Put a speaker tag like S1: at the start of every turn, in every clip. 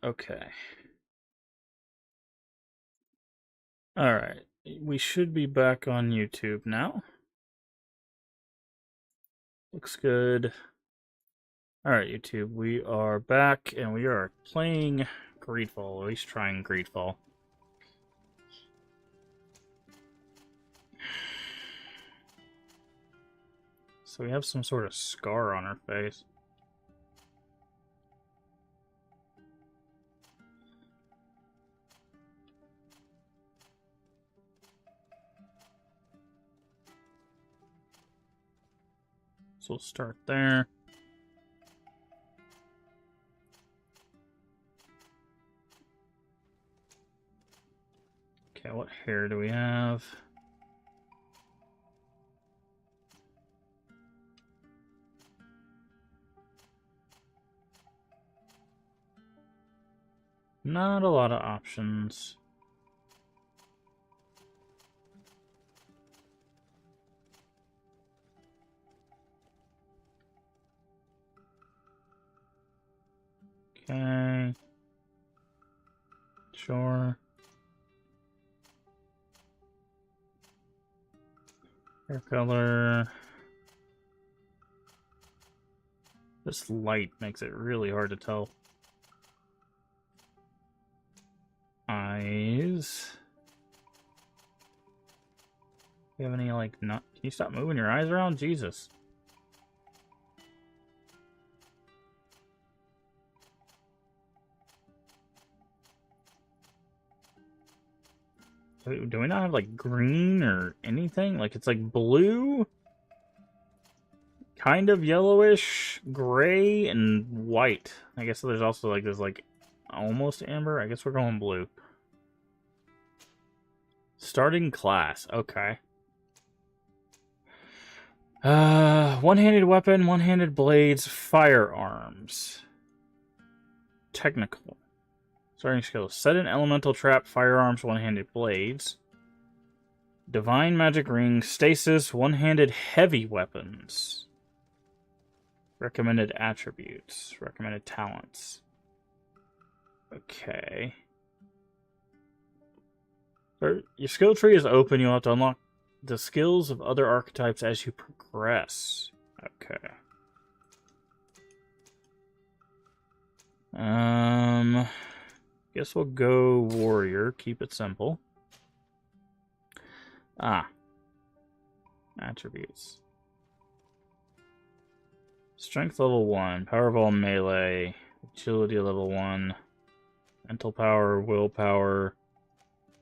S1: Okay. Alright. We should be back on YouTube now. Looks good. Alright, YouTube. We are back and we are playing Greedfall, at least trying Greedfall. So we have some sort of scar on our face. So we'll start there. Okay, what hair do we have? Not a lot of options. Okay. Sure. Hair color. This light makes it really hard to tell. Eyes. Do you have any, like, not... Can you stop moving your eyes around? Jesus. Do we not have, like, green or anything? Like, it's, like, blue? Kind of yellowish, gray, and white. I guess there's also, like, this, like, almost amber. I guess we're going blue. Starting class. Okay. One-handed weapon, one-handed blades, firearms. Technical. Starting skills. Set an elemental trap, firearms, one-handed blades. Divine magic ring, stasis, one-handed heavy weapons. Recommended attributes. Recommended talents. Okay. Your skill tree is open. You'll have to unlock the skills of other archetypes as you progress. Okay. Guess we'll go warrior. Keep it simple. Attributes. Strength level 1. Powerball melee. Agility level 1. Mental power, willpower.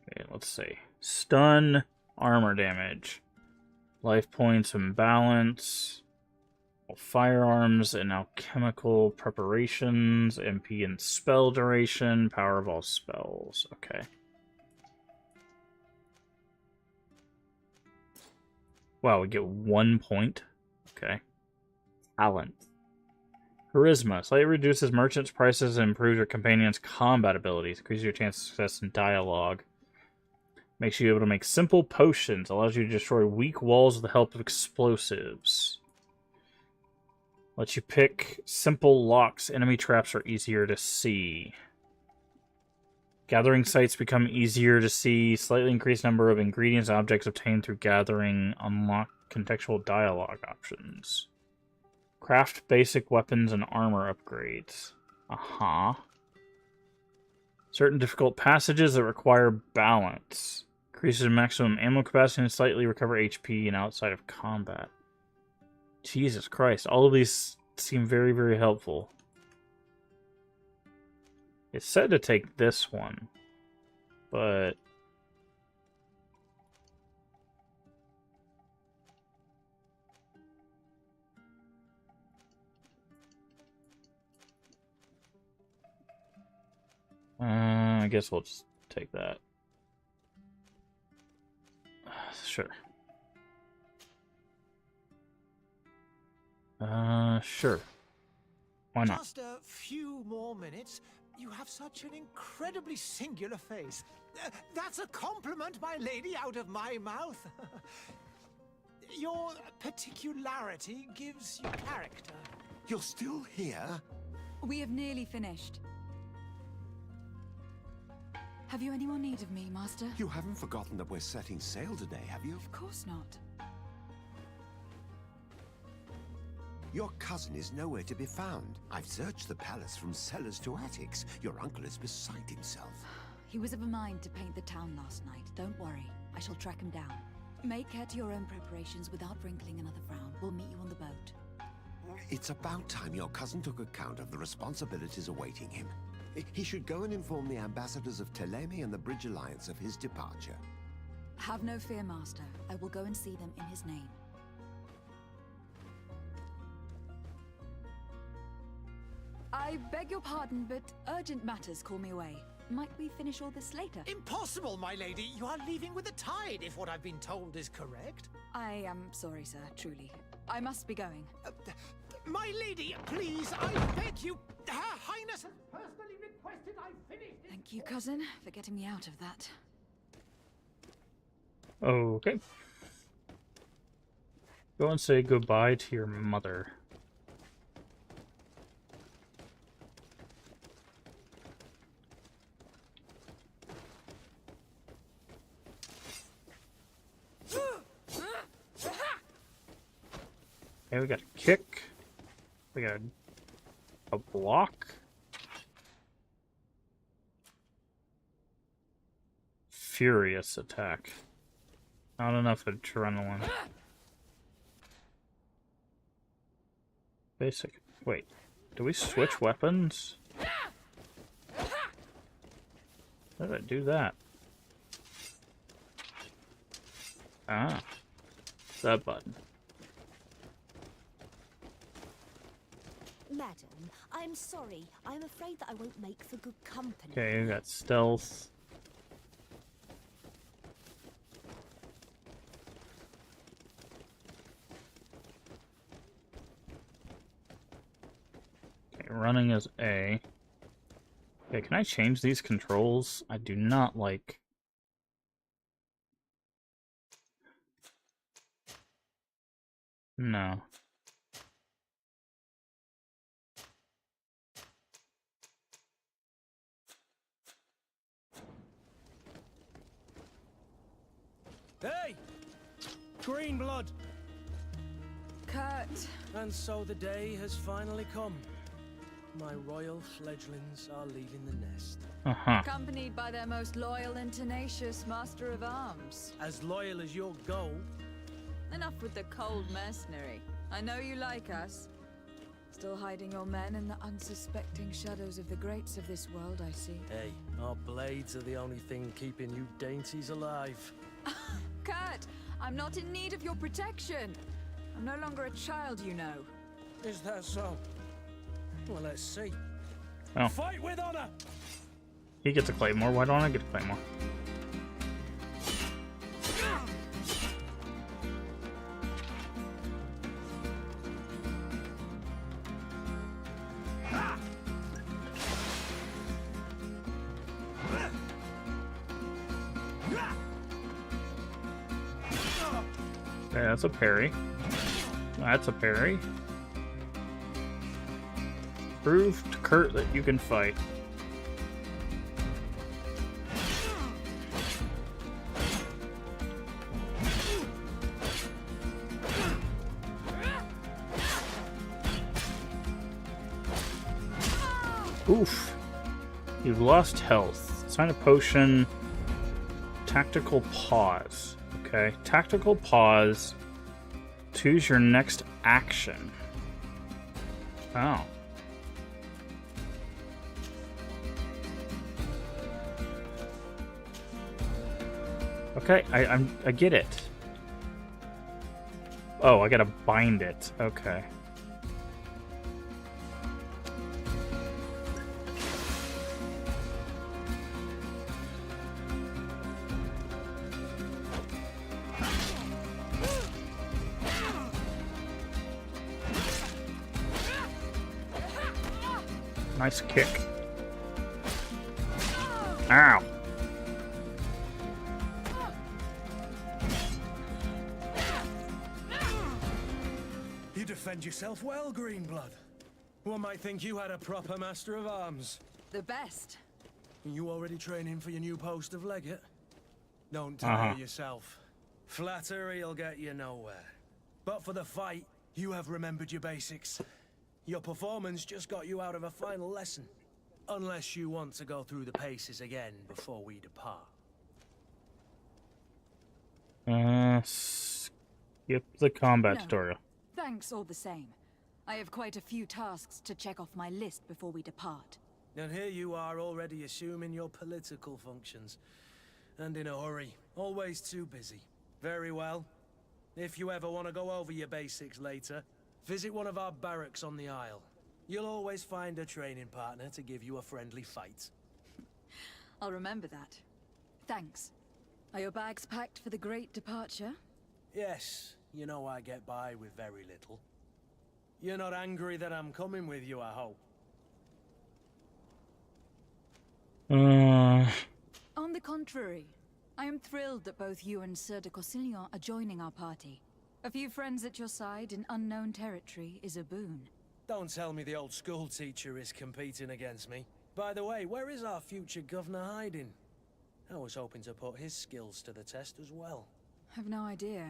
S1: Okay, let's see. Stun, armor damage. Life points and balance. Firearms and alchemical preparations. MP and spell duration. Power of all spells. Okay. Wow, we get 1 point. Okay. Talent. Charisma. Slightly reduces merchants' prices and improves your companion's combat abilities. Increases your chance of success in dialogue. Makes you able to make simple potions. Allows you to destroy weak walls with the help of explosives. Lets you pick simple locks. Enemy traps are easier to see. Gathering sites become easier to see. Slightly increased number of ingredients and objects obtained through gathering. Unlock contextual dialogue options. Craft basic weapons and armor upgrades. Certain difficult passages that require balance. Increases maximum ammo capacity and slightly recover HP and outside of combat. Jesus Christ, all of these seem very, very helpful. It's said to take this one, but... I guess we'll just take that. Sure. Sure. Why not?
S2: Just a few more minutes. You have such an incredibly singular face. That's a compliment, my lady, out of my mouth. Your particularity gives you character.
S3: You're still here?
S4: We have nearly finished.
S3: Have you any more need of me, Master?
S4: You haven't forgotten that we're setting sail today, have you?
S3: Of course not.
S4: Your cousin is nowhere to be found. I've searched the palace from cellars to attics. Your uncle is beside himself.
S3: He was of a mind to paint the town last night. Don't worry. I shall track him down. Make care to your own preparations without wrinkling another frown. We'll meet you on the boat.
S4: It's about time your cousin took account of the responsibilities awaiting him. He should go and inform the ambassadors of Telemi and the Bridge Alliance of his departure.
S3: Have no fear, Master. I will go and see them in his name. I beg your pardon, but urgent matters call me away. Might we finish all this later?
S2: Impossible, my lady. You are leaving with the tide, if what I've been told is correct.
S3: I am sorry, sir, truly. I must be going.
S2: My lady, please, I beg you. Her Highness has personally requested I finish this.
S3: Thank you, cousin, for getting me out of that.
S1: Okay. Go and say goodbye to your mother. Okay, we got a kick. We got a block. Furious attack. Not enough adrenaline. Basic. Wait, do we switch weapons? How did I do that? Ah, that button.
S5: Madam, I'm sorry. I'm afraid that I won't make for good company.
S1: Okay, we got stealth. Okay, running is A. Okay, can I change these controls? I do not like... No.
S6: Hey! Green blood!
S3: Kurt!
S6: And so the day has finally come. My royal fledglings are leaving the nest.
S1: Uh-huh.
S3: Accompanied by their most loyal and tenacious Master of Arms.
S6: As loyal as your gold.
S3: Enough with the cold mercenary. I know you like us. Still hiding your men in the unsuspecting shadows of the greats of this world, I see.
S6: Hey, our blades are the only thing keeping you dainties alive.
S3: Kurt, I'm not in need of your protection. I'm no longer a child, you know.
S6: Is that so? Well, let's see.
S1: Oh.
S6: Fight with honor!
S1: He gets a claymore. Why don't I get a claymore? Okay, that's a parry. That's a parry. Prove to Kurt that you can fight. Oof. You've lost health. Sign a potion. Tactical pause. Okay. Tactical pause. Choose your next action. Oh. Okay, I get it. Oh, I gotta bind it. Okay. Nice kick. Ow.
S6: You defend yourself well, Greenblood. One might think you had a proper master of arms.
S3: The best.
S6: You already training for your new post of legate? Don't tire yourself. Flattery'll get you nowhere. But for the fight, you have remembered your basics. Your performance just got you out of a final lesson. Unless you want to go through the paces again before we depart.
S1: Skip the combat
S7: No.
S1: tutorial.
S7: Thanks all the same. I have quite a few tasks to check off my list before we depart.
S6: And here you are already assuming your political functions. And in a hurry. Always too busy. Very well. If you ever want to go over your basics later, visit one of our barracks on the Isle. You'll always find a training partner to give you a friendly fight.
S7: I'll remember that. Thanks. Are your bags packed for the great departure?
S6: Yes, you know I get by with very little. You're not angry that I'm coming with you, I hope.
S7: On the contrary, I am thrilled that both you and Sir de Corsillon are joining our party. A few friends at your side in unknown territory is a boon.
S6: Don't tell me the old school teacher is competing against me. By the way, where is our future governor hiding? I was hoping to put his skills to the test as well.
S7: I've no idea.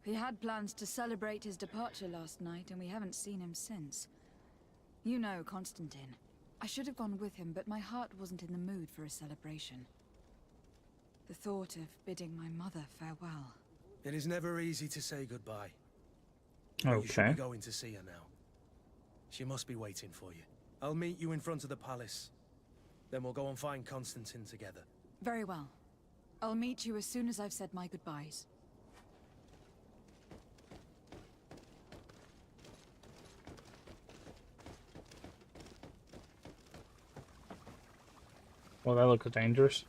S7: He had plans to celebrate his departure last night, and we haven't seen him since. You know Constantine. I should have gone with him, but my heart wasn't in the mood for a celebration. The thought of bidding my mother farewell.
S6: It is never easy to say goodbye. But you should
S1: Okay.
S6: be going to see her now. She must be waiting for you. I'll meet you in front of the palace. Then we'll go and find Constantine together.
S7: Very well. I'll meet you as soon as I've said my goodbyes.
S1: Well, that looks dangerous.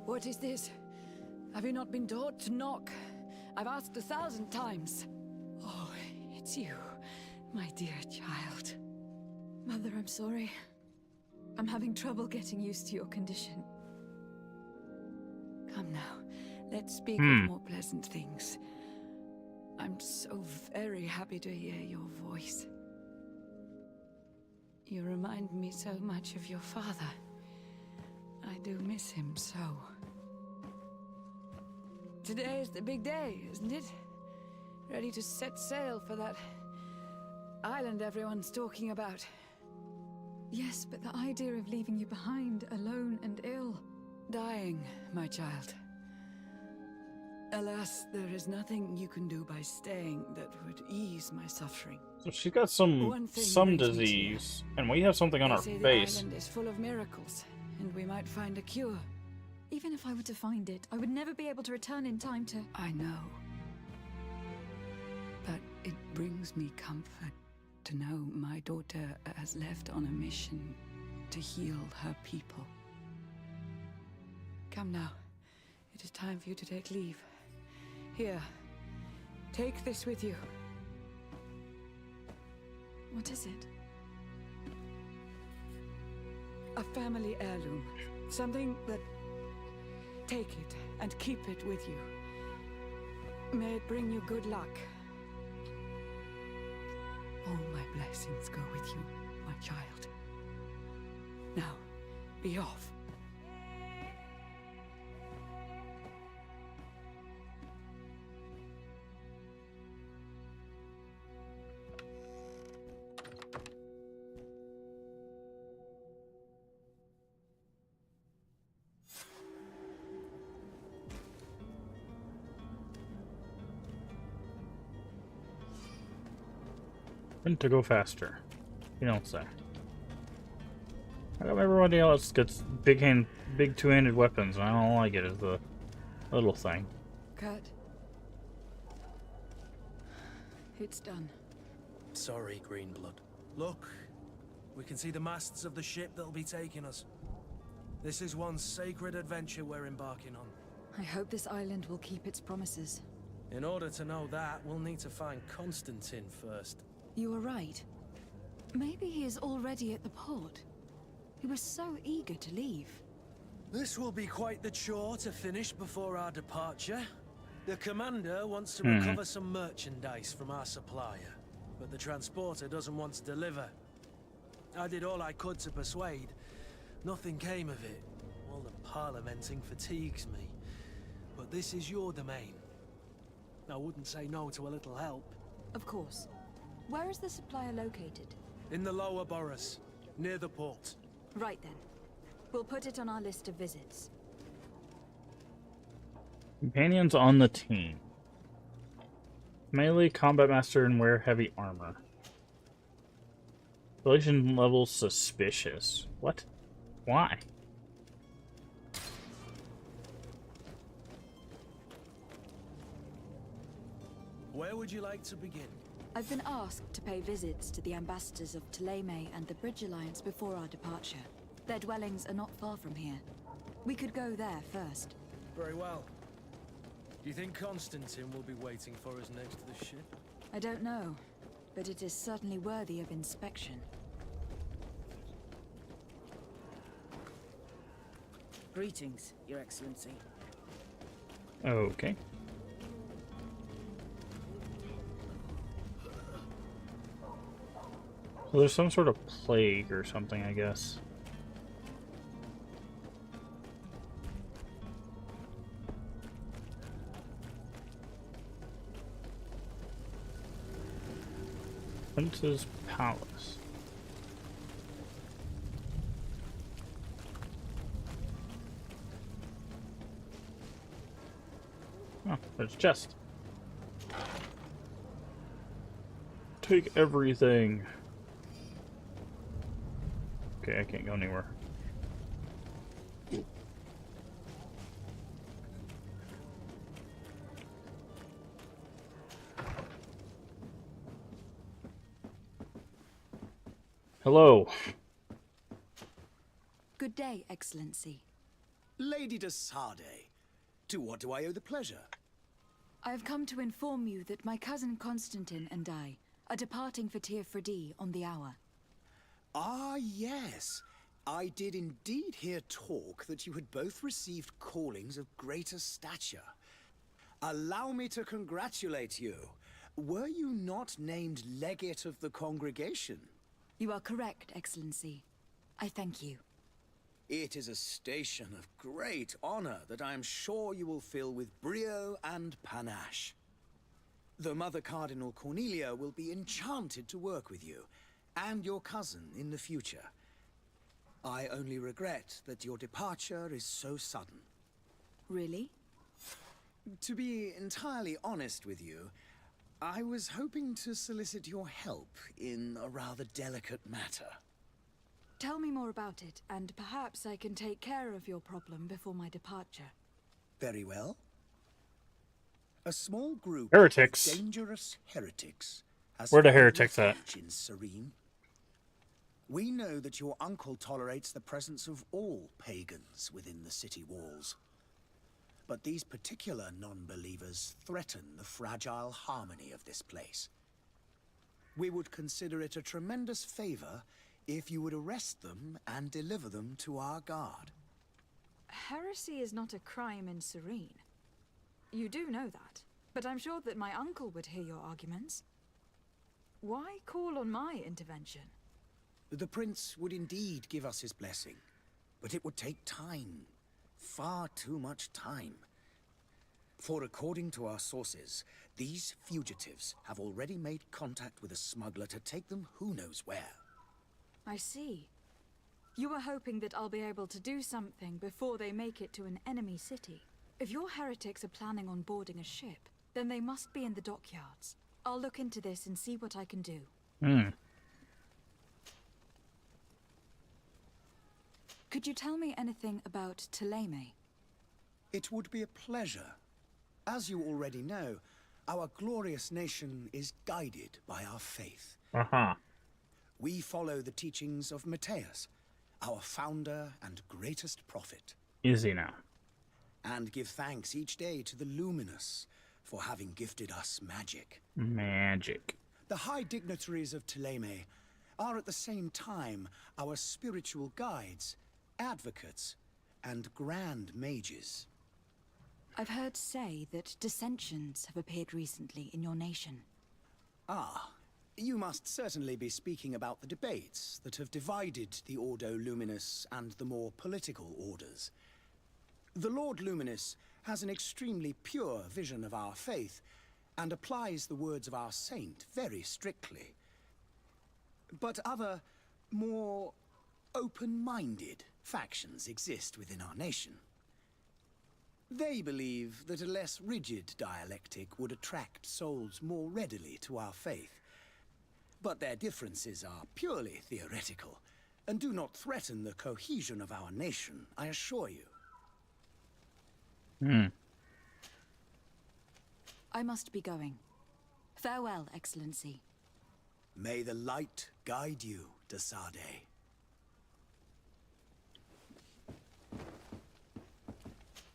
S7: What is this? Have you not been taught to knock? I've asked 1,000 times. Oh, it's you, my dear child. Mother, I'm sorry. I'm having trouble getting used to your condition. Come now, let's speak of more pleasant things. I'm so very happy to hear your voice. You remind me so much of your father. I do miss him so. Today is the big day, isn't it? Ready to set sail for that island everyone's talking about. Yes, but the idea of leaving you behind, alone and ill. Dying, my child. Alas, there is nothing you can do by staying that would ease my suffering.
S1: So she's got some disease, and we have something on our
S7: They say
S1: face.
S7: the island is full of miracles, and we might find a cure. Even if I were to find it, I would never be able to return in time to... I know. But it brings me comfort to know my daughter has left on a mission to heal her people. Come now. It is time for you to take leave. Here. Take this with you. What is it? A family heirloom. Something that... Take it and keep it with you. May it bring you good luck. All my blessings go with you, my child. Now, be off.
S1: And to go faster. You don't say. How come everybody else gets big two-handed weapons, and I don't like it as the little thing?
S7: Kurt. It's done.
S6: Sorry, Greenblood. Look, we can see the masts of the ship that'll be taking us. This is one sacred adventure we're embarking on.
S7: I hope this island will keep its promises.
S6: In order to know that, we'll need to find Constantine first.
S7: You were right. Maybe he is already at the port. He was so eager to leave.
S6: This will be quite the chore to finish before our departure. The commander wants to recover some merchandise from our supplier, but the transporter doesn't want to deliver. I did all I could to persuade. Nothing came of it. All the parliamenting fatigues me. But this is your domain. I wouldn't say no to a little help.
S7: Of course. Where is the supplier located?
S6: In the lower boroughs, near the port.
S7: Right then. We'll put it on our list of visits.
S1: Companions on the team. Melee combat master and wear heavy armor. Relation level suspicious. What? Why?
S6: Where would you like to begin?
S7: I've been asked to pay visits to the ambassadors of Thélème and the Bridge Alliance before our departure. Their dwellings are not far from here. We could go there first.
S6: Very well. Do you think Constantine will be waiting for us next to the ship?
S7: I don't know, but it is certainly worthy of inspection.
S8: Greetings, Your Excellency.
S1: Okay. So there's some sort of plague or something, I guess. Prince's Palace. Oh, there's a chest. Take everything. Okay, I can't go anywhere. Hello.
S7: Good day, Excellency.
S9: Lady de Sade, to what do I owe the pleasure?
S7: I have come to inform you that my cousin Constantine and I are departing for Tir Freddy on the hour.
S9: Ah, yes. I did indeed hear talk that you had both received callings of greater stature. Allow me to congratulate you. Were you not named legate of the congregation?
S7: You are correct, Excellency. I thank you.
S9: It is a station of great honor that I am sure you will fill with brio and panache. The Mother Cardinal Cornelia will be enchanted to work with you, and your cousin in the future. I only regret that your departure is so sudden.
S7: Really?
S9: To be entirely honest with you, I was hoping to solicit your help in a rather delicate matter.
S7: Tell me more about it, and perhaps I can take care of your problem before my departure.
S9: Very well. A small group
S1: Heretics.
S9: of dangerous heretics has
S1: Where the
S9: found
S1: heretics at?
S9: refuge in Serene. We know that your uncle tolerates the presence of all pagans within the city walls. But these particular non-believers threaten the fragile harmony of this place. We would consider it a tremendous favor if you would arrest them and deliver them to our guard.
S7: Heresy is not a crime in Serene. You do know that, but I'm sure that my uncle would hear your arguments. Why call on my intervention?
S9: The prince would indeed give us his blessing, but it would take time. Far too much time. For according to our sources, these fugitives have already made contact with a smuggler to take them who knows where.
S7: I see. You were hoping that I'll be able to do something before they make it to an enemy city. If your heretics are planning on boarding a ship, then they must be in the dockyards. I'll look into this and see what I can do. Could you tell me anything about Thélème?
S9: It would be a pleasure. As you already know, our glorious nation is guided by our faith. We follow the teachings of Matthias, our founder and greatest prophet.
S1: Is he now?
S9: And give thanks each day to the Luminous for having gifted us magic.
S1: Magic.
S9: The high dignitaries of Thélème are at the same time our spiritual guides, advocates, and grand mages.
S7: I've heard say that dissensions have appeared recently in your nation.
S9: Ah, You must certainly be speaking about the debates that have divided the Ordo Luminous and the more political orders. The Lord Luminous has an extremely pure vision of our faith and applies the words of our saint very strictly. But other, more open-minded factions exist within our nation. They believe that a less rigid dialectic would attract souls more readily to our faith. But their differences are purely theoretical, and do not threaten the cohesion of our nation, I assure you.
S7: I must be going. Farewell, Excellency.
S9: May the light guide you, de Sade.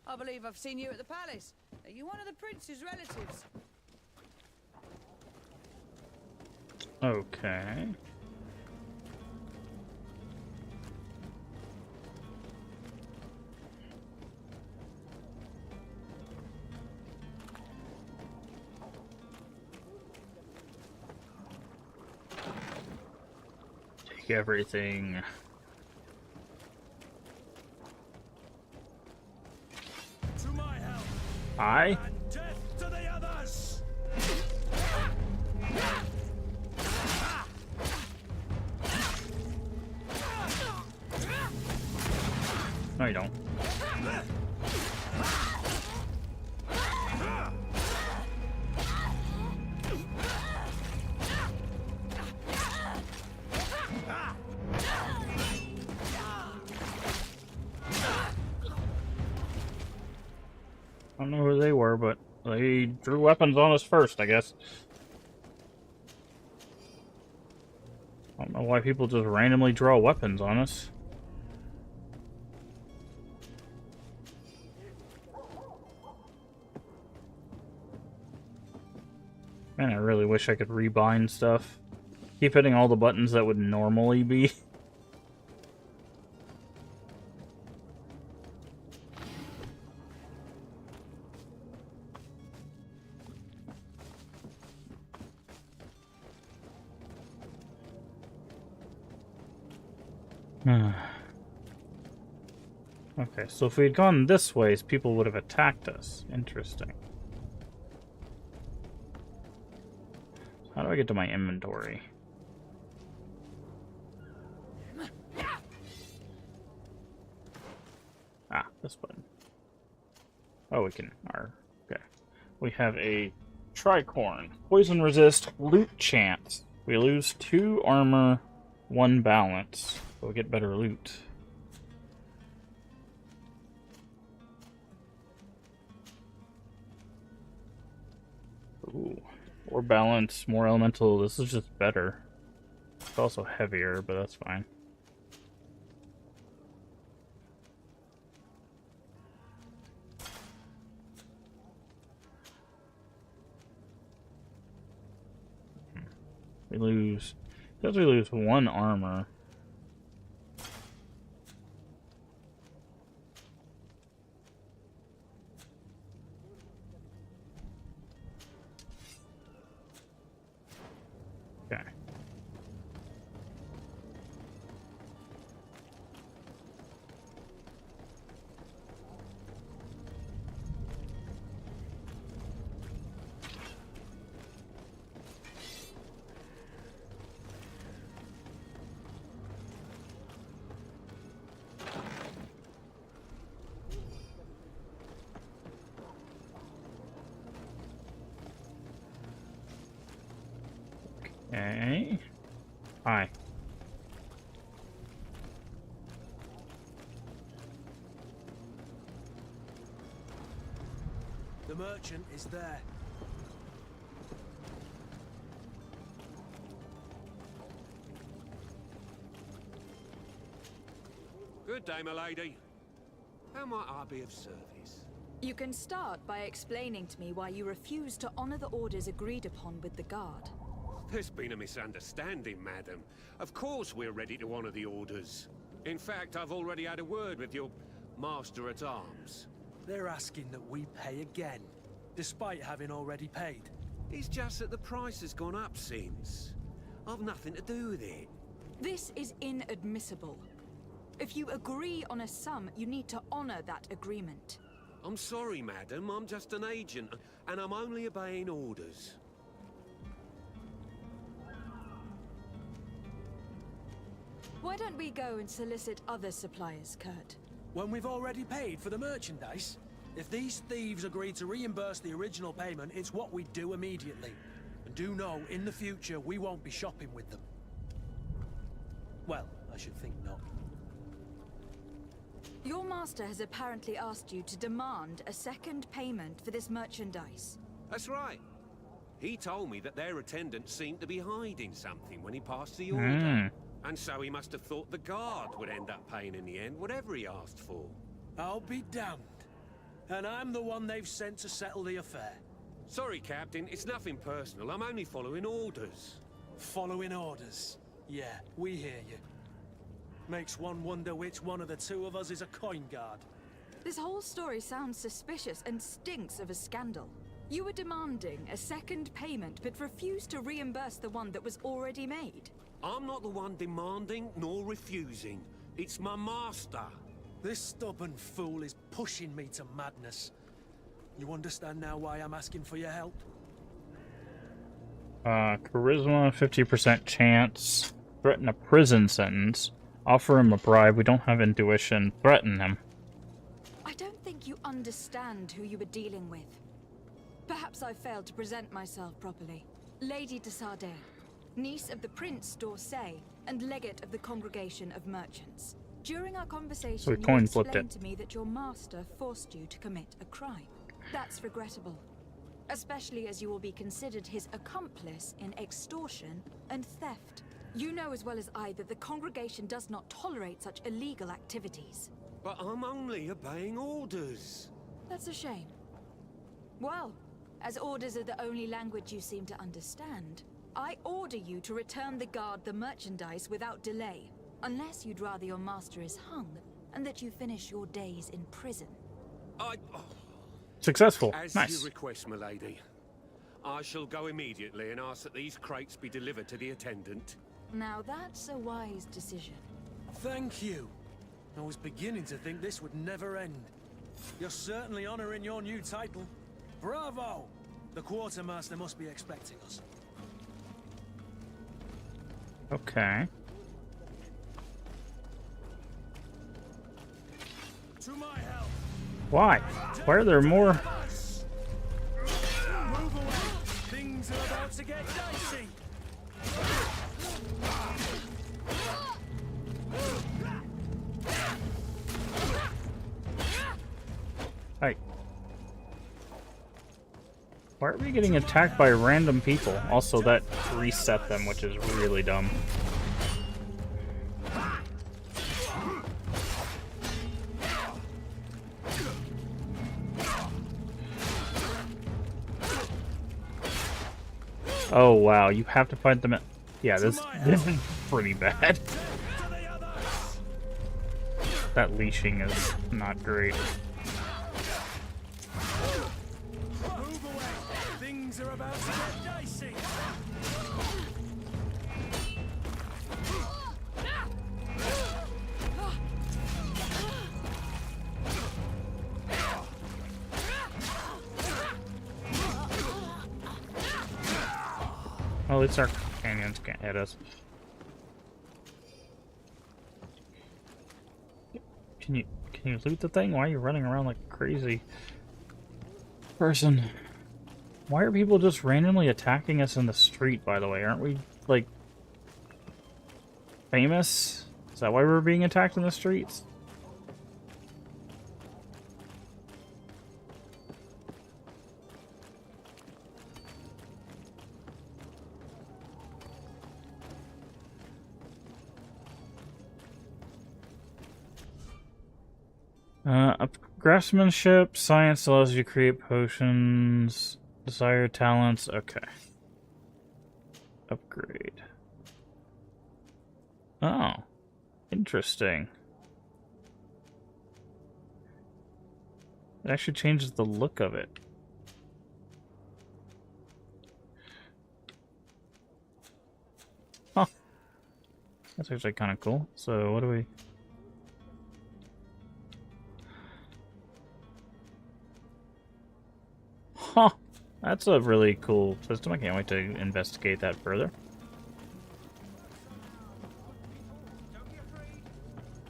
S8: I believe I've seen you at the palace. Are you one of the prince's relatives?
S1: Okay. Take everything.
S6: To my help.
S1: I?
S6: And death to the others.
S1: No, you don't. I don't know who they were, but they drew weapons on us first, I guess. I don't know why people just randomly draw weapons on us. Man, I really wish I could rebind stuff. Keep hitting all the buttons that would normally be. Okay, so if we had gone this way, people would have attacked us. Interesting. How do I get to my inventory? Ah, this button. Oh, we can... Okay. We have a tricorn. Poison resist, loot chance. We lose 2 armor, 1 balance. But we get better loot. Ooh. More balance, more elemental. This is just better. It's also heavier, but that's fine. We lose... Because we lose 1 armor. Okay. Okay. Hi.
S6: The merchant is there.
S10: Good day, my lady. How might I be of service?
S7: You can start by explaining to me why you refuse to honor the orders agreed upon with the guard.
S10: There's been a misunderstanding, madam. Of course we're ready to honor the orders. In fact, I've already had a word with your master-at-arms.
S6: They're asking that we pay again, despite having already paid.
S10: It's just that the price has gone up since. I've nothing to do with it.
S7: This is inadmissible. If you agree on a sum, you need to honor that agreement.
S10: I'm sorry, madam. I'm just an agent, and I'm only obeying orders.
S7: Why don't we go and solicit other suppliers, Kurt?
S6: When we've already paid for the merchandise? If these thieves agree to reimburse the original payment, it's what we do immediately. And do know, in the future, we won't be shopping with them. Well, I should think not.
S7: Your master has apparently asked you to demand a second payment for this merchandise.
S10: That's right. He told me that their attendant seemed to be hiding something when he passed the order. And so he must have thought the guard would end up paying in the end, whatever he asked for.
S6: I'll be damned. And I'm the one they've sent to settle the affair.
S10: Sorry, Captain. It's nothing personal. I'm only following orders.
S6: Following orders? Yeah, we hear you. Makes one wonder which one of the two of us is a coin guard.
S7: This whole story sounds suspicious and stinks of a scandal. You were demanding a second payment, but refused to reimburse the one that was already made.
S10: I'm not the one demanding nor refusing. It's my master.
S6: This stubborn fool is pushing me to madness. You understand now why I'm asking for your help?
S1: Charisma, 50% chance. Threaten a prison sentence. Offer him a bribe. We don't have intuition. Threaten him.
S7: I don't think you understand who you were dealing with. Perhaps I failed to present myself properly. Lady de Sardet, niece of the Prince d'Orsay, and legate of the Congregation of Merchants. During our conversation,
S1: So
S7: you
S1: flipped
S7: explained
S1: it.
S7: to me that your master forced you to commit a crime. That's regrettable, especially as you will be considered his accomplice in extortion and theft. You know as well as I that the Congregation does not tolerate such illegal activities.
S10: But I'm only obeying orders.
S7: That's a shame. Well, as orders are the only language you seem to understand, I order you to return the guard the merchandise without delay, unless you'd rather your master is hung and that you finish your days in prison.
S1: Successful.
S10: As
S1: Nice.
S10: you request, my lady. I shall go immediately and ask that these crates be delivered to the attendant.
S7: Now that's a wise decision.
S6: Thank you. I was beginning to think this would never end. You're certainly honoring your new title. Bravo! The quartermaster must be expecting us.
S1: Okay.
S6: To my help!
S1: Why? Why are there more?
S6: Move away! Things are about to get dicey!
S1: Hey. Why are we getting attacked by random people? Also, that reset them, which is really dumb. Oh wow, you have to fight them. Yeah, this is pretty bad. That leashing is not great.
S6: Move away! Things are about to get dicey!
S1: Well, at least our companions can't hit us. Can you loot the thing? Why are you running around like a crazy person? Why are people just randomly attacking us in the street, by the way? Aren't we, like, famous? Is that why we're being attacked in the streets? Craftsmanship, science allows you to create potions, desired talents, okay. Upgrade. Oh, interesting. It actually changes the look of it. That's actually kind of cool. So what do we... Huh! That's a really cool system. I can't wait to investigate that further.
S2: Don't be afraid.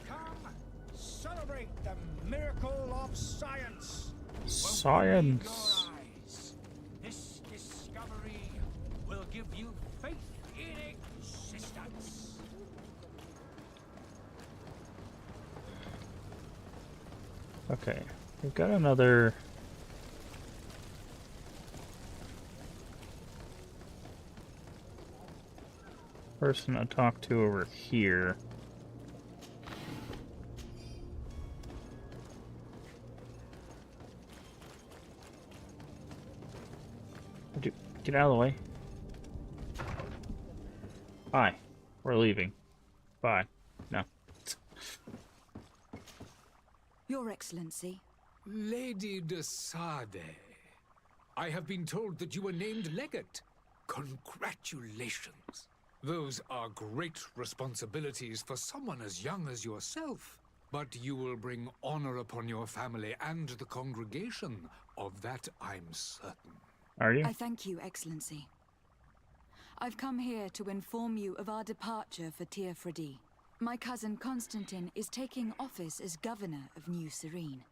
S2: Come, celebrate the miracle of science.
S1: Science.
S2: Open your eyes. This discovery will give you faith in existence.
S1: Okay, we've got another... person to talk to over here. Get out of the way. Hi. We're leaving. Bye. No.
S7: Your Excellency.
S11: Lady de Sade, I have been told that you were named legate. Congratulations. Those are great responsibilities for someone as young as yourself. But you will bring honor upon your family and the congregation. Of that, I'm certain.
S1: Are you?
S7: I thank you, Excellency. I've come here to inform you of our departure for Tir Freddy. My cousin Constantine is taking office as governor of New Serene,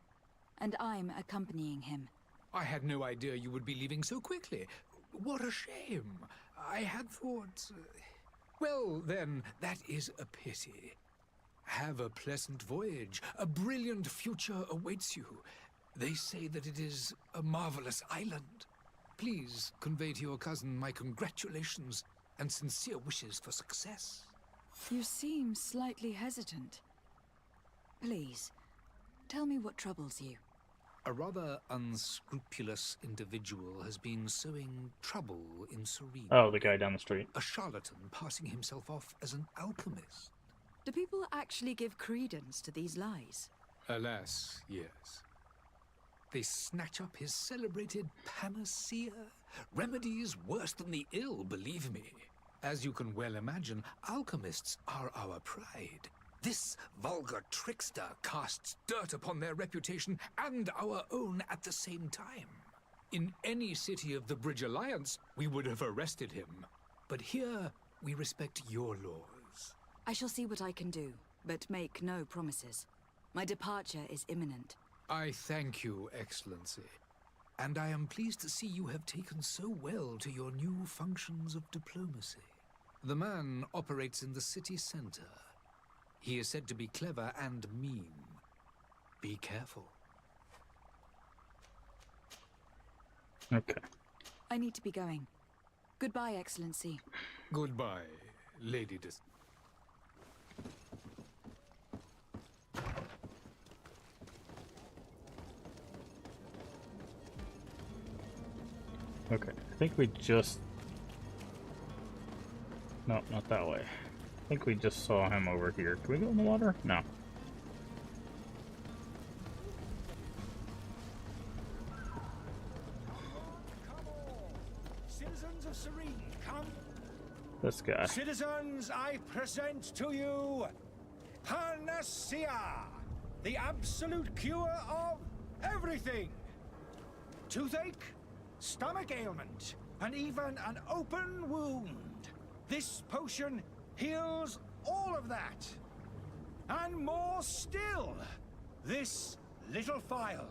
S7: and I'm accompanying him.
S11: I had no idea you would be leaving so quickly. What a shame. I had thought... Well, then, that is a pity. Have a pleasant voyage. A brilliant future awaits you. They say that it is a marvelous island. Please convey to your cousin my congratulations and sincere wishes for success.
S7: You seem slightly hesitant. Please, tell me what troubles you.
S11: A rather unscrupulous individual has been sowing trouble in Serene.
S1: Oh, the guy down the street.
S11: A charlatan passing himself off as an alchemist.
S7: Do people actually give credence to these lies?
S11: Alas, yes. They snatch up his celebrated panacea. Remedies worse than the ill, believe me. As you can well imagine, alchemists are our pride. This vulgar trickster casts dirt upon their reputation and our own at the same time. In any city of the Bridge Alliance, we would have arrested him. But here, we respect your laws.
S7: I shall see what I can do, but make no promises. My departure is imminent.
S11: I thank you, Excellency. And I am pleased to see you have taken so well to your new functions of diplomacy. The man operates in the city center. He is said to be clever and mean. Be careful.
S1: Okay.
S7: I need to be going. Goodbye, Excellency.
S11: Goodbye, Lady Dis...
S1: Okay, I think we just... No, not that way. I think we just saw him over here. Can we go in the water? No.
S2: Citizens of Serene, come.
S1: This guy.
S2: Citizens, I present to you Panacea, the absolute cure of everything. Toothache, stomach ailment, and even an open wound. This potion heals all of that. And more still. This little phial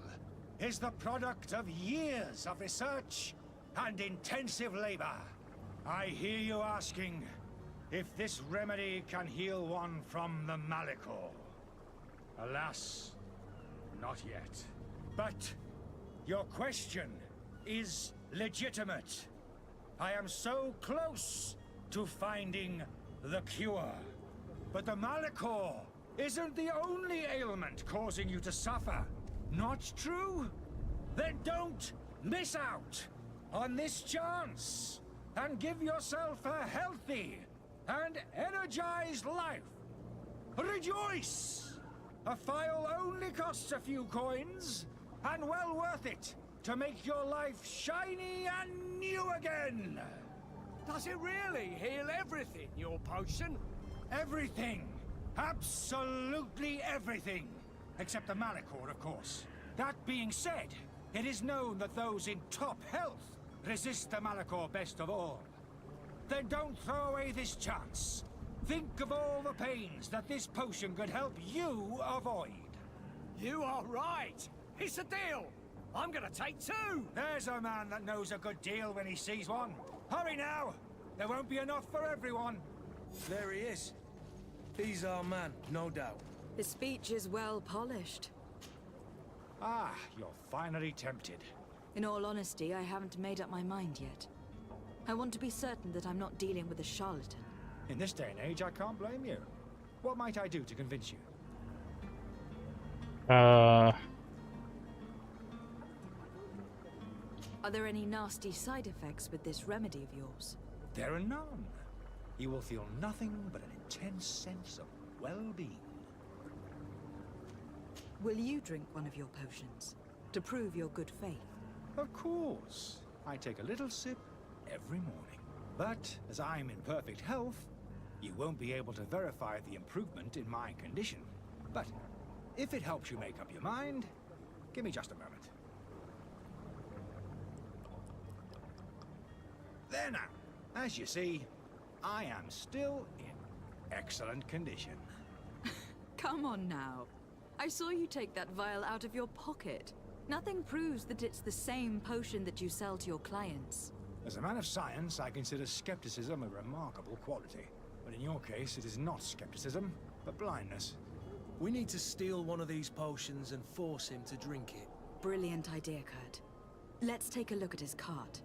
S2: is the product of years of research and intensive labor. I hear you asking if this remedy can heal one from the Malachor. Alas, not yet. But your question is legitimate. I am so close to finding the cure. But the Malachor isn't the only ailment causing you to suffer. Not true? Then don't miss out on this chance and give yourself a healthy and energized life. Rejoice! A phial only costs a few coins, and well worth it to make your life shiny and new again.
S6: Does it really heal everything, your potion?
S2: Everything. Absolutely everything. Except the Malachor, of course. That being said, it is known that those in top health resist the Malachor best of all. Then don't throw away this chance. Think of all the pains that this potion could help you avoid.
S6: You are right. It's a deal. I'm gonna take 2.
S2: There's a man that knows a good deal when he sees one. Hurry now. There won't be enough for everyone.
S6: There he is. He's our man, no doubt.
S7: His speech is well polished.
S2: Ah, you're finally tempted.
S7: In all honesty, I haven't made up my mind yet. I want to be certain that I'm not dealing with a charlatan.
S2: In this day and age, I can't blame you. What might I do to convince you?
S7: Are there any nasty side effects with this remedy of yours?
S2: There are none. You will feel nothing but an intense sense of well-being.
S7: Will you drink one of your potions to prove your good faith?
S2: Of course. I take a little sip every morning. But as I'm in perfect health, you won't be able to verify the improvement in my condition. But if it helps you make up your mind, give me just a moment. There now. As you see, I am still in excellent condition.
S7: Come on now. I saw you take that vial out of your pocket. Nothing proves that it's the same potion that you sell to your clients.
S2: As a man of science, I consider skepticism a remarkable quality. But in your case, it is not skepticism, but blindness.
S6: We need to steal one of these potions and force him to drink it.
S7: Brilliant idea, Kurt. Let's take a look at his cart.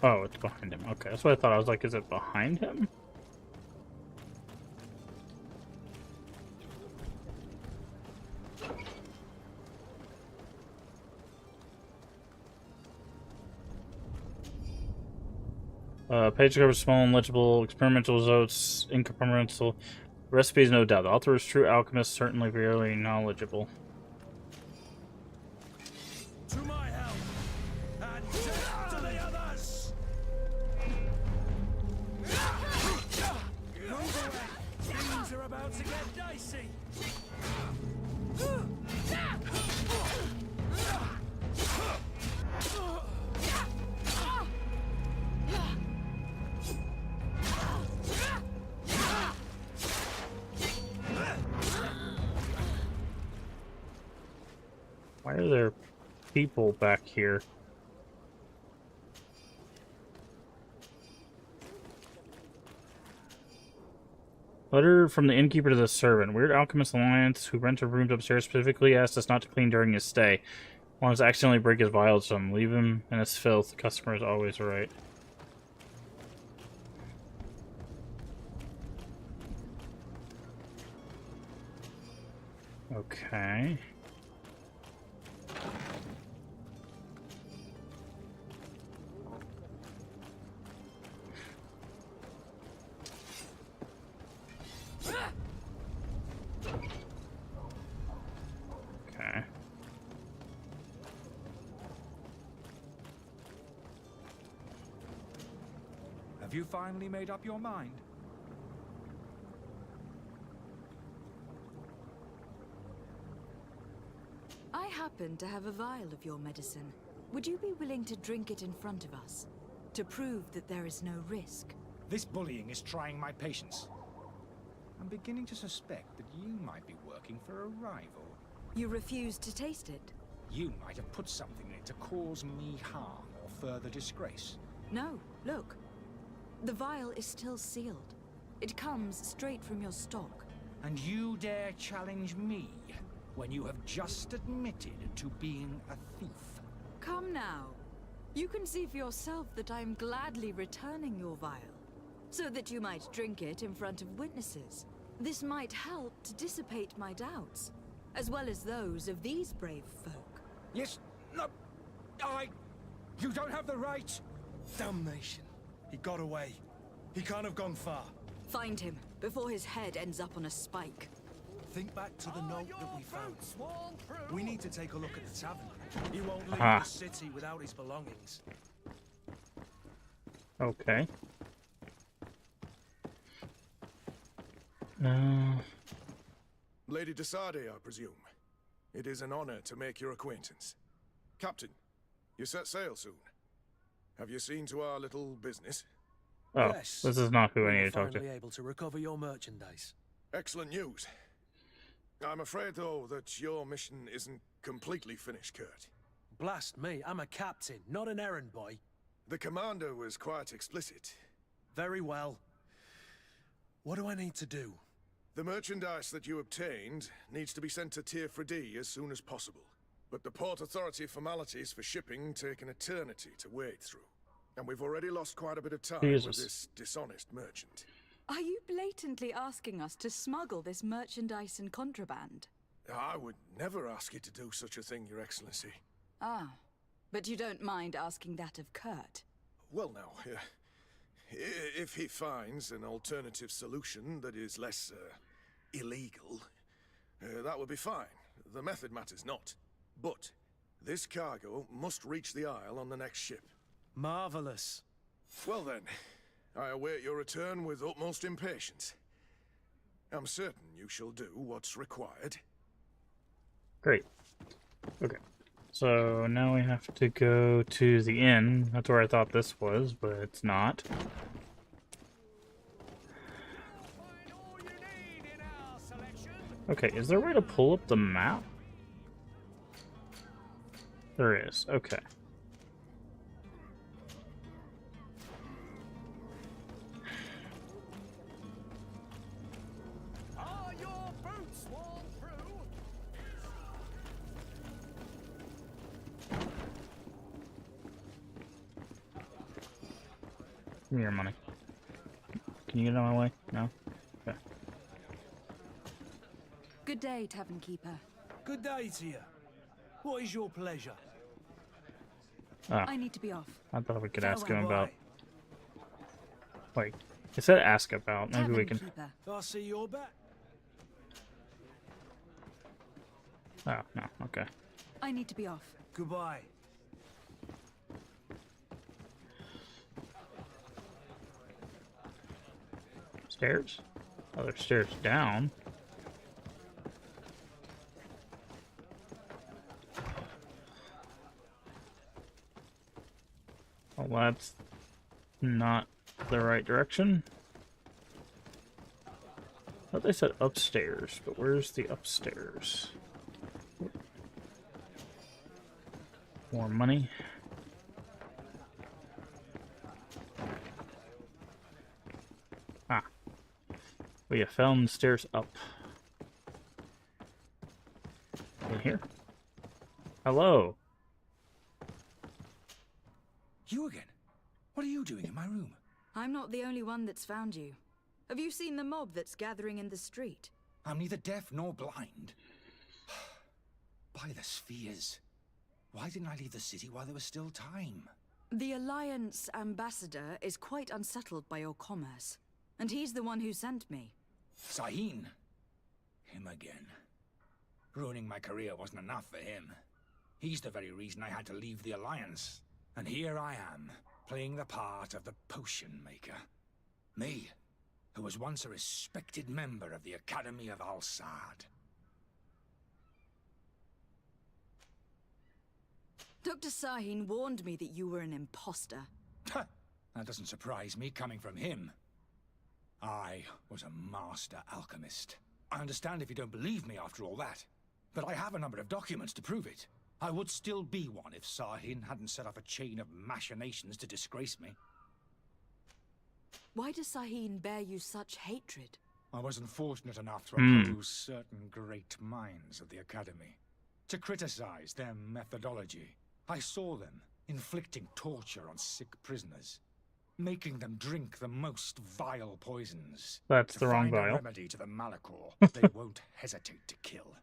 S1: Oh, it's behind him. Okay, that's what I thought. I was like, is it behind him? Page covers small and legible experimental results, incomprehensible recipes, no doubt. The author is true alchemist, certainly very knowledgeable.
S6: To my help, and death to the others! Move away! Things are about to get dicey!
S1: Why are there people back here? Letter from the innkeeper to the servant. Weird Alchemist Alliance, who rented rooms upstairs, specifically asked us not to clean during his stay. Want us to accidentally break his vials to him. Leave him in his filth. The customer is always right. Okay. Okay.
S2: Have you finally made up your mind?
S7: I happen to have a vial of your medicine. Would you be willing to drink it in front of us? To prove that there is no risk?
S2: This bullying is trying my patience. I'm beginning to suspect that you might be working for a rival.
S7: You refuse to taste it?
S2: You might have put something in it to cause me harm or further disgrace.
S7: No, look. The vial is still sealed. It comes straight from your stock.
S2: And you dare challenge me when you have just admitted to being a thief?
S7: Come now. You can see for yourself that I'm gladly returning your vial, so that you might drink it in front of witnesses. This might help to dissipate my doubts, as well as those of these brave folk.
S2: Yes, no, you don't have the right.
S6: Damnation. He got away. He can't have gone far.
S7: Find him, before his head ends up on a spike.
S6: Think back to the note that we found. We need to take a look at the tavern. He won't leave
S1: Ah.
S6: the city without his belongings.
S1: Okay.
S12: Lady Desade, I presume. It is an honor to make your acquaintance. Captain, you set sail soon. Have you seen to our little business?
S1: Oh,
S6: Yes.
S1: this is not who I
S6: We
S1: need
S6: were
S1: to talk
S6: finally
S1: to.
S6: able to recover your merchandise.
S12: Excellent news. I'm afraid, though, that your mission isn't completely finished, Kurt.
S6: Blast me, I'm a captain, not an errand boy.
S12: The commander was quite explicit.
S6: Very well. What do I need to do?
S12: The merchandise that you obtained needs to be sent to Tier 4D as soon as possible. But the Port Authority formalities for shipping take an eternity to wade through. And we've already lost quite a bit of time with this dishonest merchant.
S7: Are you blatantly asking us to smuggle this merchandise and contraband?
S12: I would never ask you to do such a thing, Your Excellency.
S7: Ah, but you don't mind asking that of Kurt?
S12: Well, now, if he finds an alternative solution that is less illegal, that would be fine. The method matters not. But this cargo must reach the Isle on the next ship.
S6: Marvelous.
S12: Well then, I await your return with utmost impatience. I'm certain you shall do what's required.
S1: Great. Okay. So now we have to go to the inn. That's where I thought this was, but it's not. Okay, is there a way to pull up the map? There is. Okay.
S2: Are your boots worn through?
S1: Give me your money. Can you get out of my way? No? Okay.
S7: Good day, Tavern Keeper.
S6: Good day to you. What is your pleasure?
S1: Oh,
S7: I need to be off.
S1: I thought we could ask him
S6: Farewell.
S1: about... Wait, it said ask about. Maybe
S7: Tavern
S1: we can...
S7: Keeper.
S6: I'll see your bet.
S1: Oh, no, okay.
S7: I need to be off.
S6: Goodbye.
S1: Stairs? Oh, there's stairs down. Well, that's not the right direction. I thought they said upstairs, but where's the upstairs? More money. Ah. We have found stairs up. In here. Hello.
S13: You again? What are you doing in my room?
S7: I'm not the only one that's found you. Have you seen the mob that's gathering in the street?
S13: I'm neither deaf nor blind. By the spheres. Why didn't I leave the city while there was still time?
S7: The Alliance ambassador is quite unsettled by your commerce, and he's the one who sent me.
S13: Sahin. Him again. Ruining my career wasn't enough for him. He's the very reason I had to leave the Alliance. And here I am, playing the part of the potion maker. Me, who was once a respected member of the Academy of Al-Sad.
S7: Dr. Sahin warned me that you were an imposter.
S13: That doesn't surprise me, coming from him. I was a master alchemist. I understand if you don't believe me after all that, but I have a number of documents to prove it. I would still be one if Sahin hadn't set off a chain of machinations to disgrace me.
S7: Why does Sahin bear you such hatred?
S13: I wasn't fortunate enough to oppose certain great minds of the Academy. To criticize their methodology. I saw them inflicting torture on sick prisoners. Making them drink the most vile poisons.
S1: That's the wrong
S13: To find
S1: vial.
S13: a remedy to the Malachor they won't hesitate to kill.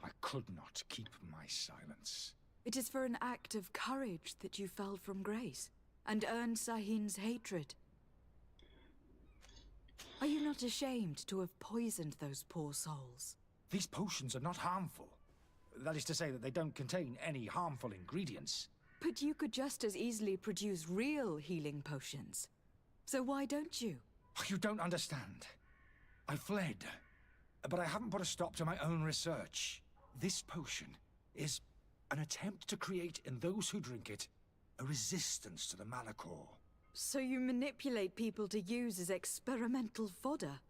S13: I could not keep my silence.
S7: It is for an act of courage that you fell from grace, and earned Sahin's hatred. Are you not ashamed to have poisoned those poor souls?
S13: These potions are not harmful. That is to say that they don't contain any harmful ingredients.
S7: But you could just as easily produce real healing potions. So why don't you?
S13: You don't understand. I fled, but I haven't put a stop to my own research. This potion is an attempt to create in those who drink it a resistance to the Malachor.
S7: So you manipulate people to use as experimental fodder?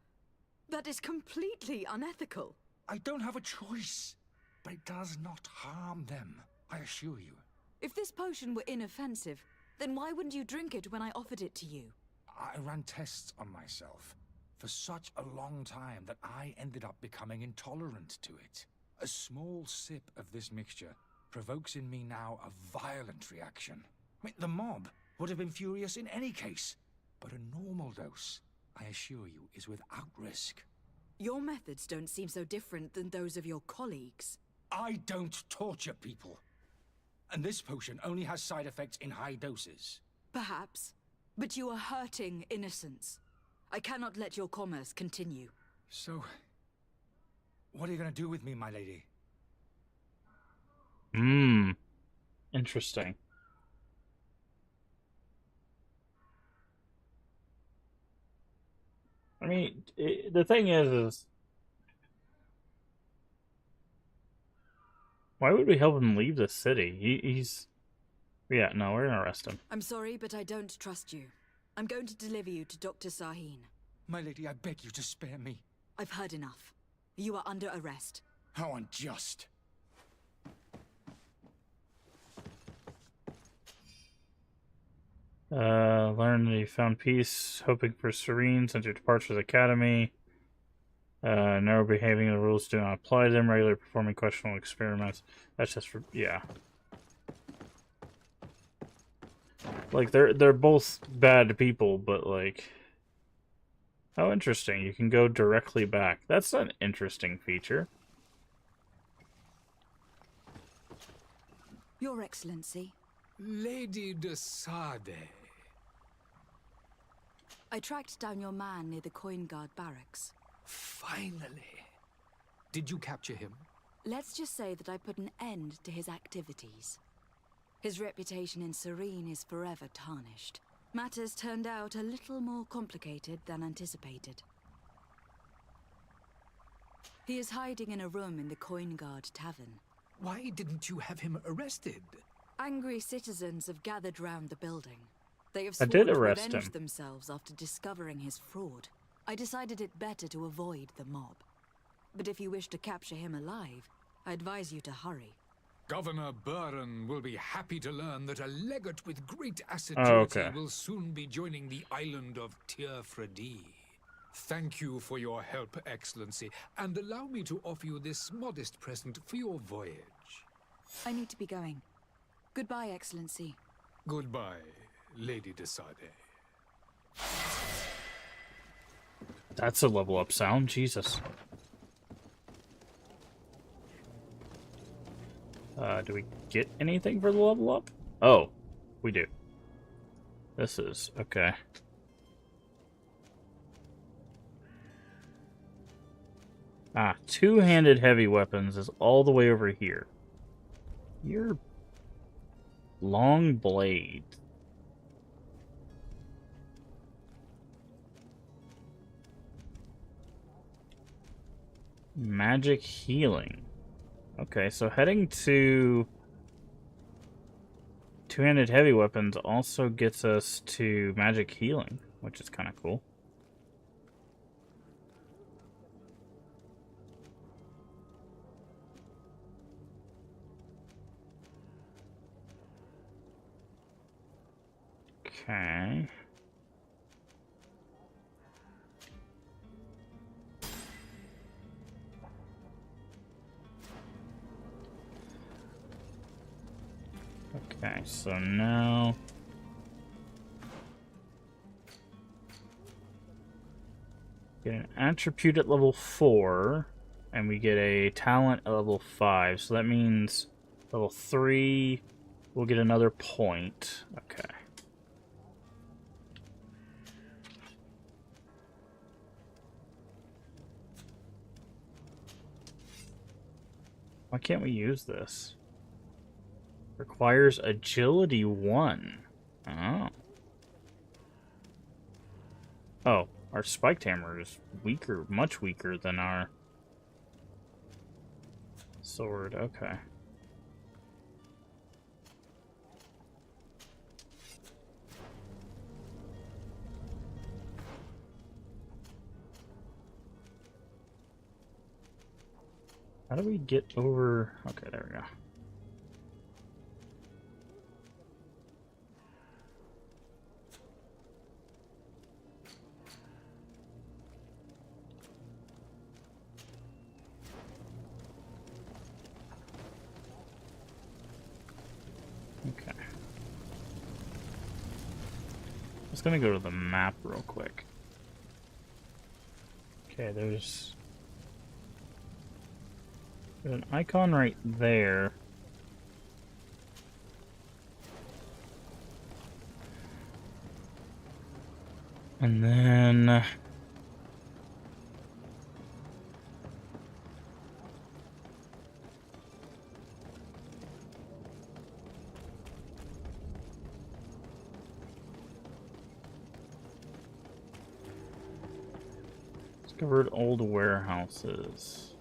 S7: That is completely unethical.
S13: I don't have a choice, but it does not harm them, I assure you.
S7: If this potion were inoffensive, then why wouldn't you drink it when I offered it to you?
S13: I ran tests on myself for such a long time that I ended up becoming intolerant to it. A small sip of this mixture provokes in me now a violent reaction. I mean, the mob would have been furious in any case, but a normal dose, I assure you, is without risk.
S7: Your methods don't seem so different than those of your colleagues.
S13: I don't torture people. And this potion only has side effects in high doses.
S7: Perhaps, but you are hurting innocents. I cannot let your commerce continue.
S13: So, what are you going to do with me, my lady?
S1: Interesting. I mean, the thing is why would we help him leave the city? He's... Yeah, no, we're gonna arrest him.
S7: I'm sorry, but I don't trust you. I'm going to deliver you to Dr. Sahin.
S13: My lady, I beg you to spare me.
S7: I've heard enough. You are under arrest.
S13: How unjust.
S1: Learn that you found peace, hoping for serene since your departure from the academy. Never behaving, the rules do not apply to them. Regularly performing questionable experiments. That's just for... yeah. Like, they're both bad people, but, like... Oh, interesting. You can go directly back. That's an interesting feature.
S7: Your Excellency.
S11: Lady de Sade.
S7: I tracked down your man near the Coin Guard barracks.
S11: Finally. Did you capture him?
S7: Let's just say that I put an end to his activities. His reputation in Serene is forever tarnished. Matters turned out a little more complicated than anticipated. He is hiding in a room in the Coin Guard Tavern.
S11: Why didn't you have him arrested?
S7: Angry citizens have gathered round the building. They have
S1: I
S7: sworn
S1: did
S7: to
S1: arrest
S7: avenge
S1: him.
S7: themselves after discovering his fraud. I decided it better to avoid the mob. But if you wish to capture him alive, I advise you to hurry.
S11: Governor Buren will be happy to learn that a legate with great assiduity will soon be joining the island of Tir-Fredi. Thank you for your help, Excellency, and allow me to offer you this modest present for your voyage.
S7: I need to be going. Goodbye, Excellency.
S11: Goodbye, Lady de Sade.
S1: That's a level up sound, Jesus. Do we get anything for the level up? Oh, we do. This is... okay. Ah, two-handed heavy weapons is all the way over here. Your long blade. Magic healing. Okay, so heading to two-handed heavy weapons also gets us to magic healing, which is kind of cool. Okay. Okay, so now get an attribute at level 4, and we get a talent at level 5. So that means level 3 we'll get another point. Okay. Why can't we use this? Requires agility 1. Oh. Oh, our spiked hammer is weaker, much weaker than our sword. Okay. How do we get over? Okay, there we go. Okay. Just gonna go to the map real quick. Okay, there's an icon right there. And then discovered old warehouses.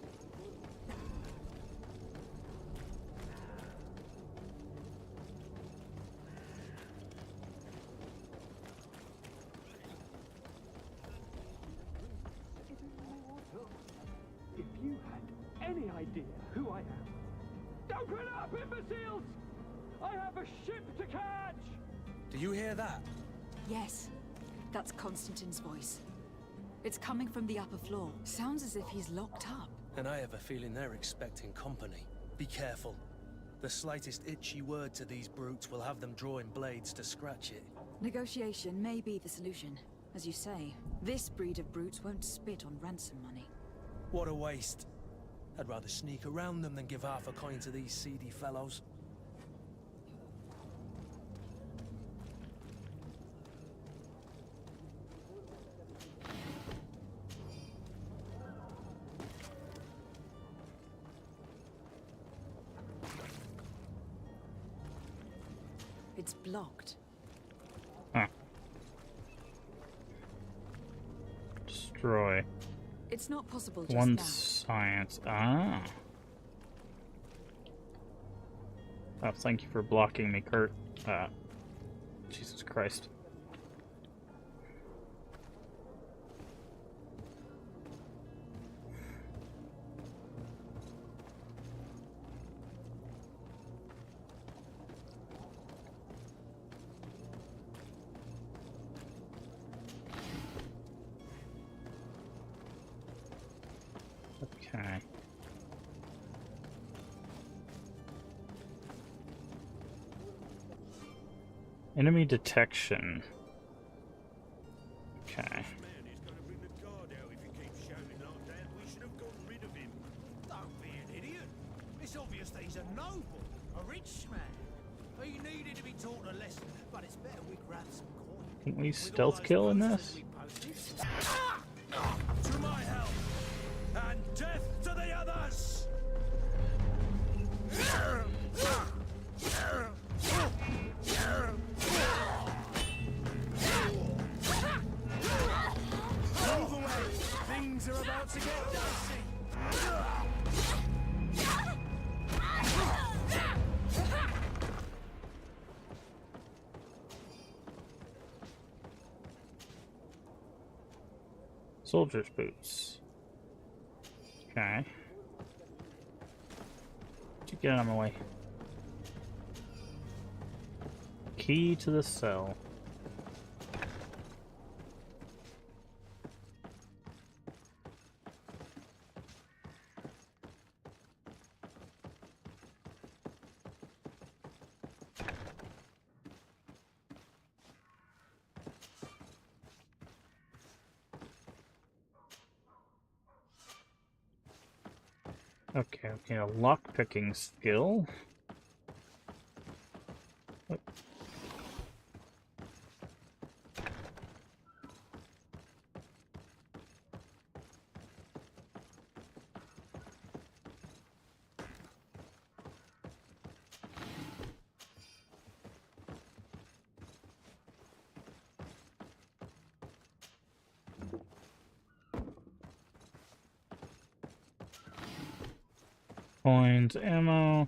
S14: If you had any idea who I am. Open up, imbeciles! I have a ship to catch!
S6: Do you hear that?
S7: Yes, that's Constantine's voice. It's coming from the upper floor. Sounds as if he's locked up.
S6: And I have a feeling they're expecting company. Be careful. The slightest itchy word to these brutes will have them drawing blades to scratch it.
S7: Negotiation may be the solution. As you say, this breed of brutes won't spit on ransom money.
S6: What a waste. I'd rather sneak around them than give half a coin to these seedy fellows.
S7: It's blocked.
S1: Huh. Destroy.
S7: It's not possible just
S1: One
S7: now.
S1: science. Ah. Oh, thank you for blocking me, Kurt. Jesus Christ. Okay. Enemy detection. Okay.
S2: Don't be an idiot. It's obvious that he's a noble, a rich man. He needed to be taught a lesson, but it's better we grab some coin.
S1: Can we stealth kill in this?
S6: To my help! And death to the others! Move away! Things are about to get dicey!
S1: Soldier's boots. Okay. Get out of my way. Key to the cell. Okay, okay, a lock-picking skill. Oh. Coins, ammo.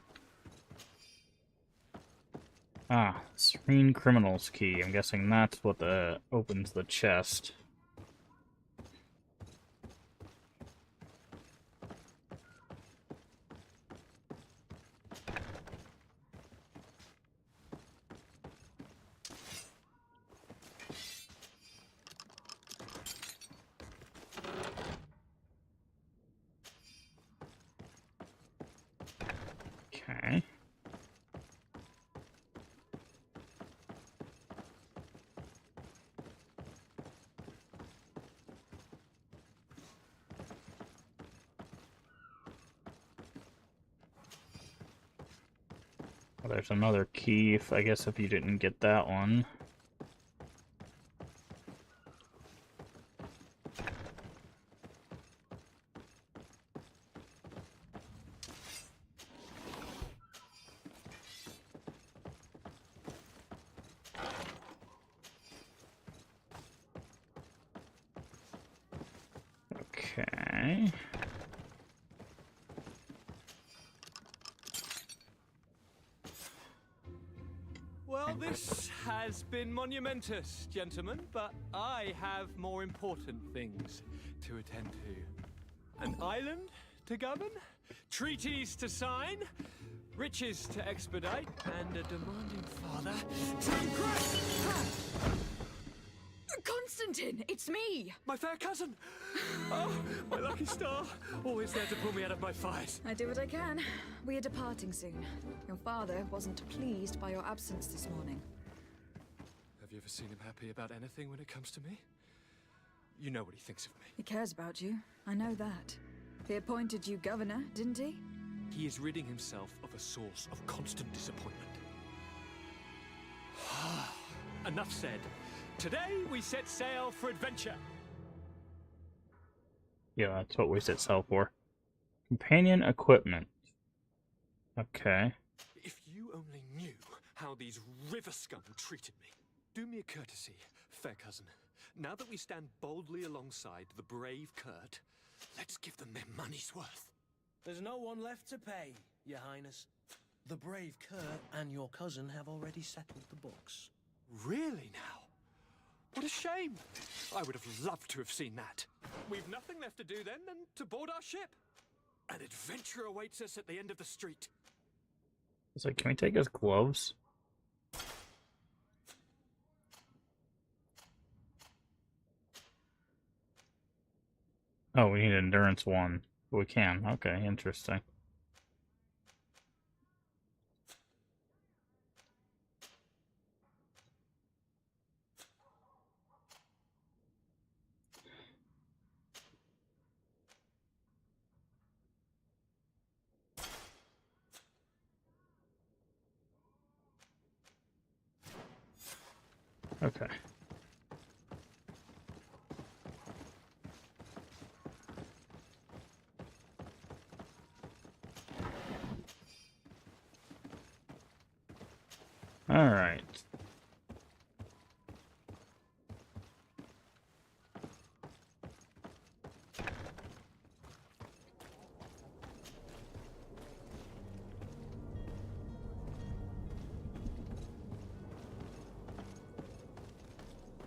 S1: Ah, Serene Criminal's key. I'm guessing that's what opens the chest. Okay. Well, there's another key, I guess if you didn't get that one. Okay.
S15: Well, this has been monumentous, gentlemen, but I have more important things to attend to. An island to govern, treaties to sign, riches to expedite, and a demanding father to impress.
S7: Constantine, it's me!
S15: My fair cousin! Oh, my lucky star! Always there to pull me out of my fight.
S7: I do what I can. We are departing soon. Your father wasn't pleased by your absence this morning.
S15: Have you ever seen him happy about anything when it comes to me? You know what he thinks of me.
S7: He cares about you. I know that. He appointed you governor, didn't he?
S15: He is ridding himself of a source of constant disappointment. Enough said. Today we set sail for adventure.
S1: Yeah, that's what we set sail for. Companion equipment. Okay.
S15: If you only knew how these river scum treated me. Do me a courtesy, fair cousin. Now that we stand boldly alongside the brave Kurt, let's give them their money's worth.
S6: There's no one left to pay, Your Highness. The brave Kurt and your cousin have already settled the books.
S15: Really now? What a shame. I would have loved to have seen that. We've nothing left to do then than to board our ship. An adventure awaits us at the end of the street.
S1: It's like, can we take his gloves? Oh, we need endurance 1. We can. Okay, interesting. Okay. All right.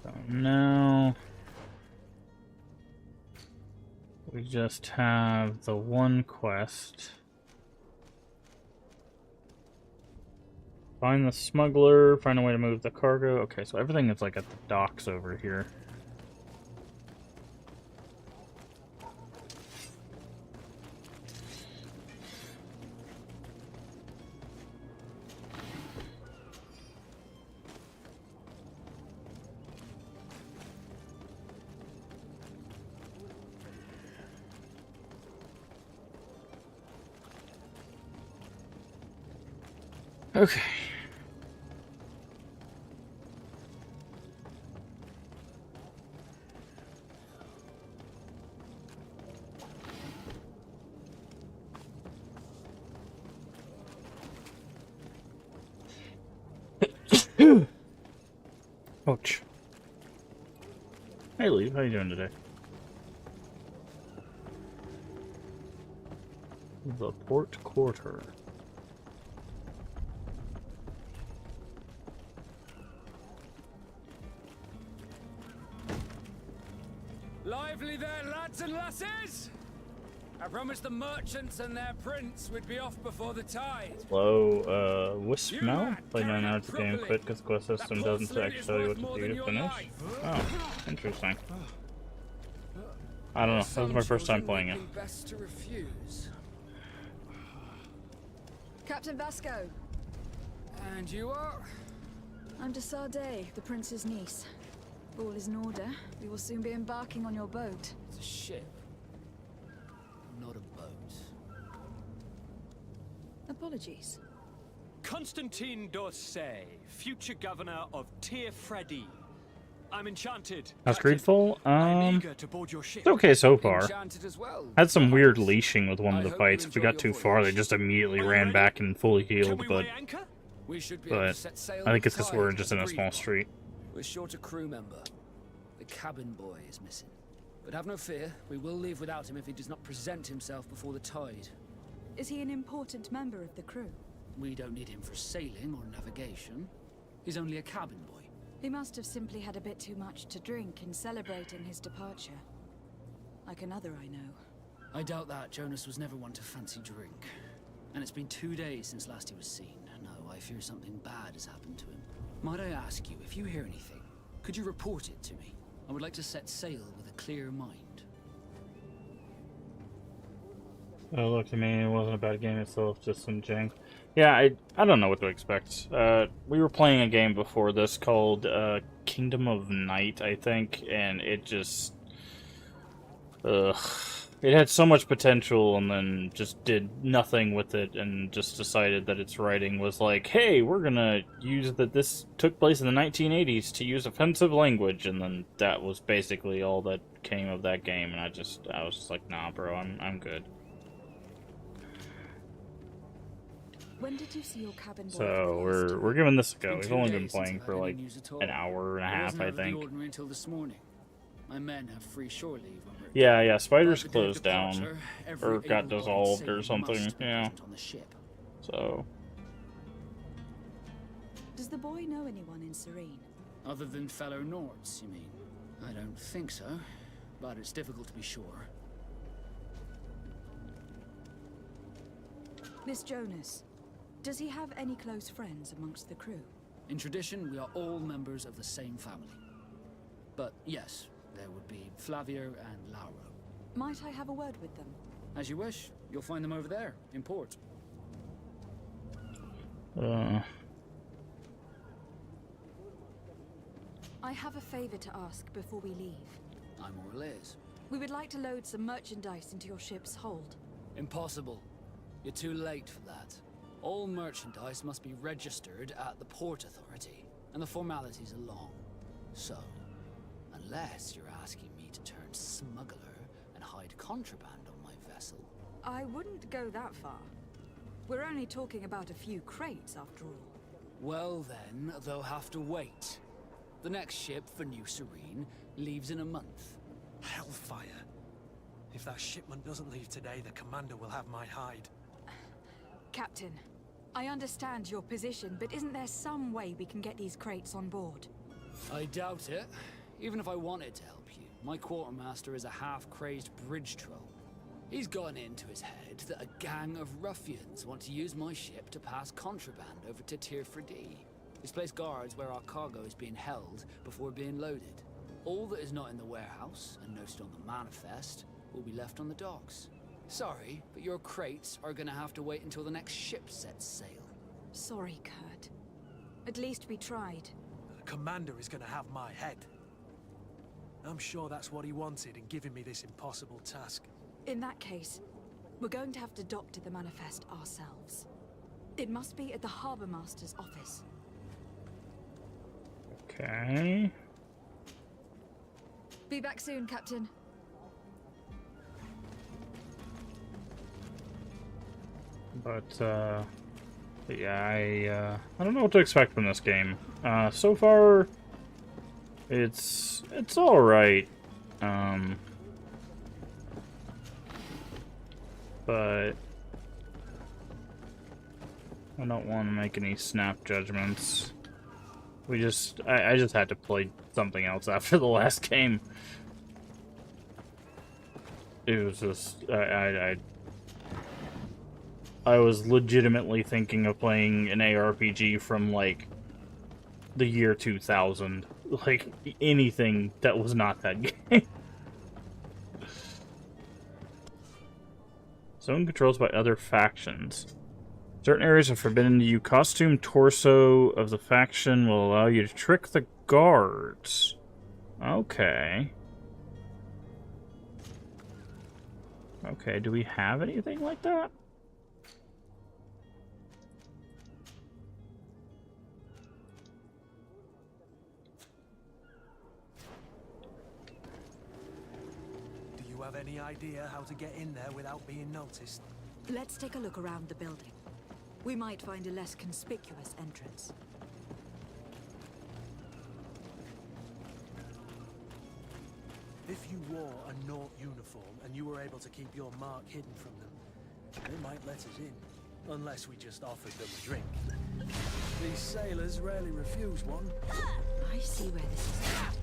S1: So now we just have the one quest. Find the smuggler, find a way to move the cargo. Okay, so everything is like at the docks over here. Okay. Ouch. Hey, Lee, how you doing today? The Port Quarter.
S16: Lively there, lads and lasses! I promised the merchants and their prince would be off before the tide.
S1: Hello, Wisp Mel? Play 9 hours of game, quit because the quest system doesn't actually tell you what to do to finish. Oh, interesting. I don't know, that was my first time playing it.
S16: Best to refuse.
S7: Captain Vasco.
S16: And you are?
S7: I'm de Sardet, the prince's niece. All is in order. We will soon be embarking on your boat.
S16: It's a ship, not a boat.
S7: Apologies.
S15: Constantine d'Orsay, future governor of Tir Freddy. I'm enchanted.
S1: How's Greedfall?
S15: I'm eager to board your ship.
S1: It's okay so far.
S16: Enchanted as well.
S1: Had some weird leashing with one of the fights. If we got too far, they just immediately ran back and fully healed, but I think it's because we're just in a small street.
S16: We're short a crew member. The cabin boy is missing. But have no fear, we will leave without him if he does not present himself before the tide.
S7: Is he an important member of the crew?
S16: We don't need him for sailing or navigation. He's only a cabin boy.
S7: He must have simply had a bit too much to drink in celebrating his departure. Like another I know.
S16: I doubt that. Jonas was never one to fancy drink. And it's been 2 days since last he was seen. No, I fear something bad has happened to him. Might I ask you, if you hear anything, could you report it to me? I would like to set sail with a clear mind.
S1: Oh, look, to me, it wasn't a bad game itself, just some jank. Yeah, I don't know what to expect. We were playing a game before this called Kingdom of Night, I think, and it just... It had so much potential and then just did nothing with it and just decided that its writing was like, hey, we're gonna use that this took place in the 1980s to use offensive language, and then that was basically all that came of that game, and I was just like, nah, bro, I'm good.
S7: When did you see your cabin boy?
S1: So we're giving this a go. We've only been playing for like an hour and a half, I think.
S16: Until this morning. My men have free shore leave.
S1: Yeah, Spiders closed down or got dissolved or something. Yeah. So.
S7: Does the boy know anyone in Serene?
S16: Other than fellow Nords, you mean? I don't think so, but it's difficult to be sure.
S7: Miss Jonas, does he have any close friends amongst the crew?
S16: In tradition, we are all members of the same family. But yes, there would be Flavio and Lauro.
S7: Might I have a word with them?
S16: As you wish. You'll find them over there, in port.
S7: I have a favor to ask before we leave.
S16: I'm all ears.
S7: We would like to load some merchandise into your ship's hold.
S16: Impossible. You're too late for that. All merchandise must be registered at the Port Authority, and the formalities are long. So, unless you're asking me to turn smuggler and hide contraband on my vessel.
S7: I wouldn't go that far. We're only talking about a few crates, after all.
S16: Well then, they'll have to wait. The next ship for New Serene leaves in a month.
S6: Hellfire. If that shipment doesn't leave today, the commander will have my hide.
S7: Captain, I understand your position, but isn't there some way we can get these crates on board?
S16: I doubt it. Even if I wanted to help you, my quartermaster is a half-crazed bridge troll. He's gotten into his head that a gang of ruffians want to use my ship to pass contraband over to Tir Freddy. He's placed guards where our cargo is being held before being loaded. All that is not in the warehouse and noted on the manifest will be left on the docks. Sorry, but your crates are gonna have to wait until the next ship sets sail.
S7: Sorry, Kurt. At least we tried.
S6: The commander is gonna have my head. I'm sure that's what he wanted in giving me this impossible task.
S7: In that case, we're going to have to doctor the manifest ourselves. It must be at the Harbour Master's office.
S1: Okay.
S7: Be back soon, Captain.
S1: But yeah, I don't know what to expect from this game. So far, it's all right. But I don't want to make any snap judgments. I just had to play something else after the last game. It was just, I was legitimately thinking of playing an ARPG from, like, the year 2000. Like, anything that was not that game. Zone controls by other factions. Certain areas are forbidden to you. Costume torso of the faction will allow you to trick the guards. Okay. Okay, do we have anything like that?
S6: Do you have any idea how to get in there without being noticed?
S7: Let's take a look around the building. We might find a less conspicuous entrance.
S6: If you wore a Nort uniform and you were able to keep your mark hidden from them, they might let us in. Unless we just offered them a drink. These sailors rarely refuse one.
S7: I see where this is headed.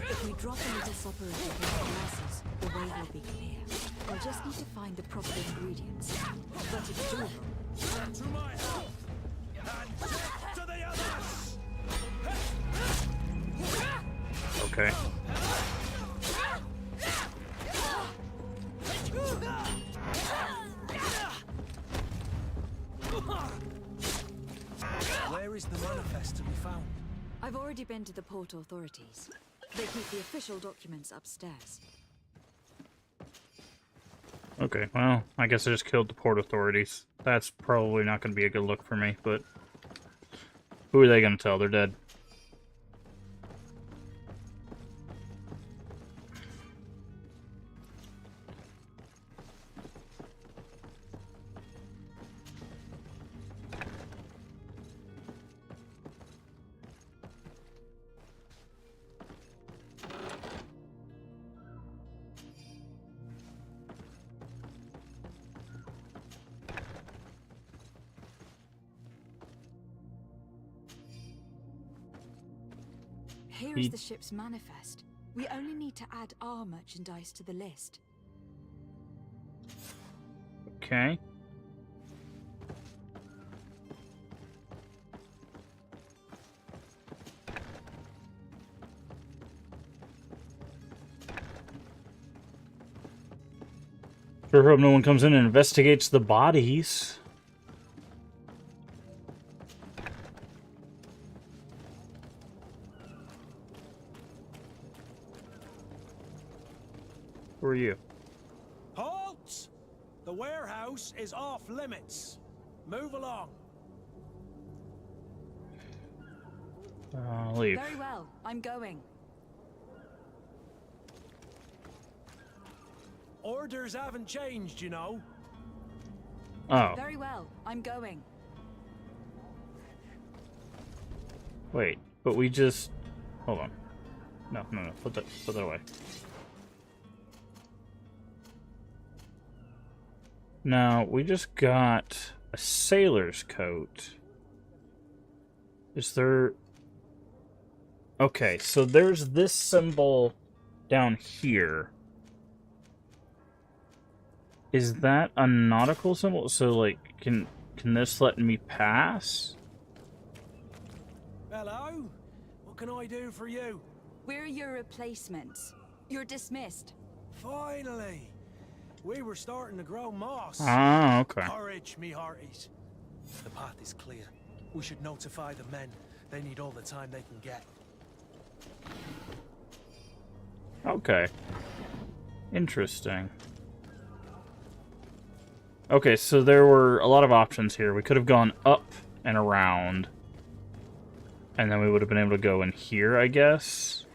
S7: If we drop a little supperative in the glasses, the way will be clear. We'll just need to find the proper ingredients. But it's doable.
S6: To my help! And death to the others!
S1: Okay.
S6: Where is the manifest to be found?
S7: I've already been to the port authorities. They keep the official documents upstairs.
S1: Okay, well, I guess I just killed the port authorities. That's probably not going to be a good look for me, but who are they going to tell? They're dead.
S7: Here is the ship's manifest. We only need to add our merchandise to the list.
S1: Okay. Sure hope no one comes in and investigates the bodies. Who are you?
S6: Halt! The warehouse is off limits. Move along.
S1: Leave.
S7: Very well, I'm going.
S6: Orders haven't changed, you know.
S1: Oh.
S7: Very well, I'm going.
S1: Wait, but we just... Hold on. No, put that away. Now, we just got a sailor's coat. Is there... Okay, so there's this symbol down here. Is that a nautical symbol? So, like, can this let me pass?
S6: Hello? What can I do for you?
S7: We're your replacements. You're dismissed.
S6: Finally! We were starting to grow moss.
S1: Ah, okay.
S6: Courage, me hearties. The path is clear. We should notify the men. They need all the time they can get.
S1: Okay. Interesting. Okay, so there were a lot of options here. We could have gone up and around. And then we would have been able to go in here, I guess.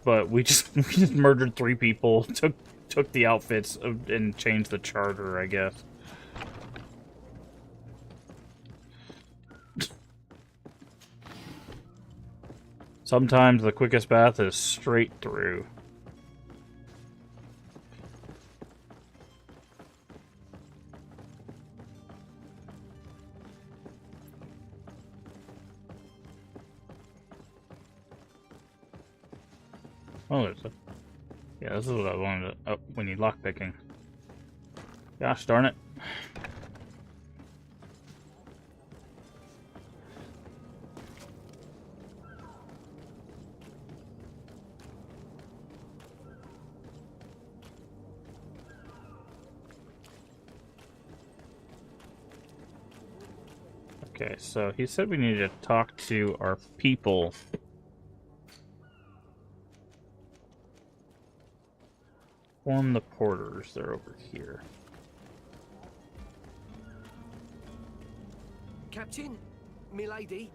S1: But we just murdered 3 people, took the outfits, and changed the charter, I guess. Sometimes the quickest path is straight through. Oh, there's a... Yeah, this is what I wanted to... Oh, we need lockpicking. Gosh darn it. Okay, so he said we needed to talk to our people. Form the porters. They're over here.
S17: Captain, milady,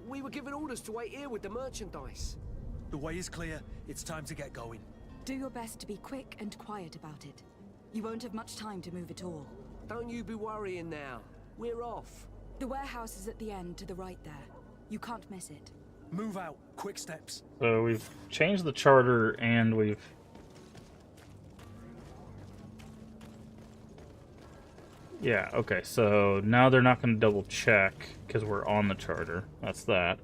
S17: we were given orders to wait here with the merchandise.
S6: The way is clear. It's time to get going.
S7: Do your best to be quick and quiet about it. You won't have much time to move at all.
S17: Don't you be worrying now. We're off.
S7: The warehouse is at the end to the right there. You can't miss it.
S6: Move out. Quick steps.
S1: So we've changed the charter and we've... Yeah, okay, so now they're not going to double check because we're on the charter. That's that.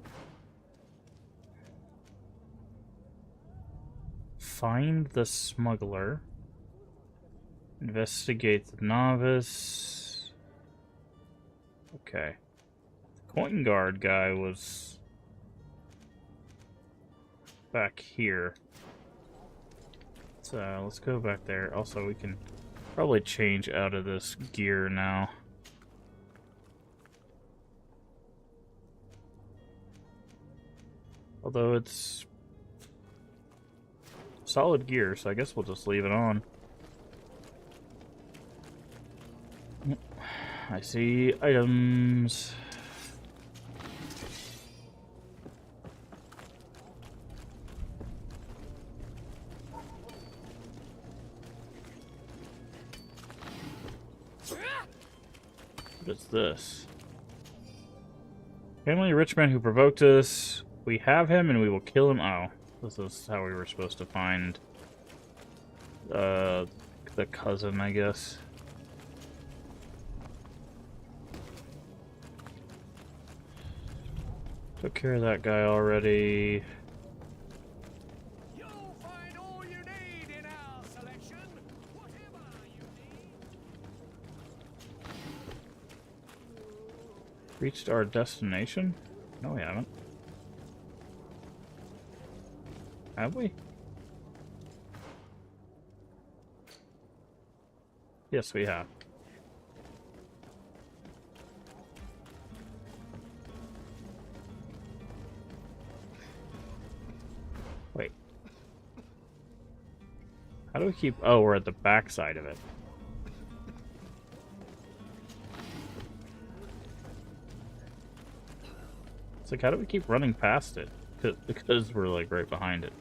S1: Find the smuggler. Investigate the novice. Okay. The coin guard guy was back here. So let's go back there. Also, we can probably change out of this gear now. Although it's solid gear, so I guess we'll just leave it on. I see items. What is this? Family rich man who provoked us. We have him and we will kill him. Oh, this is how we were supposed to find the cousin, I guess. Took care of that guy already.
S2: You'll find all you need in our selection, whatever you need.
S1: Reached our destination? No, we haven't. Have we? Yes, we have. Wait. How do we keep... Oh, we're at the back side of it. It's like, how do we keep running past it? Because we're, like, right behind it.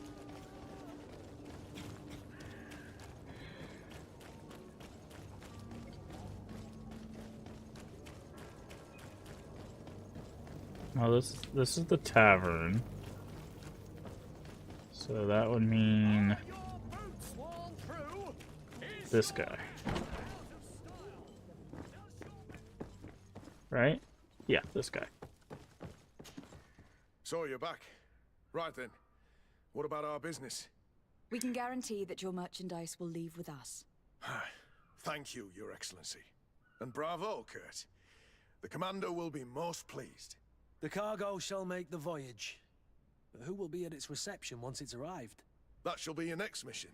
S1: Oh, this is the tavern. So that would mean this guy. Right? Yeah, this guy.
S12: So you're back. Right then. What about our business?
S7: We can guarantee that your merchandise will leave with us.
S12: Thank you, Your Excellency. And bravo, Kurt. The Commander will be most pleased.
S6: The cargo shall make the voyage. But who will be at its reception once it's arrived?
S12: That shall be your next mission.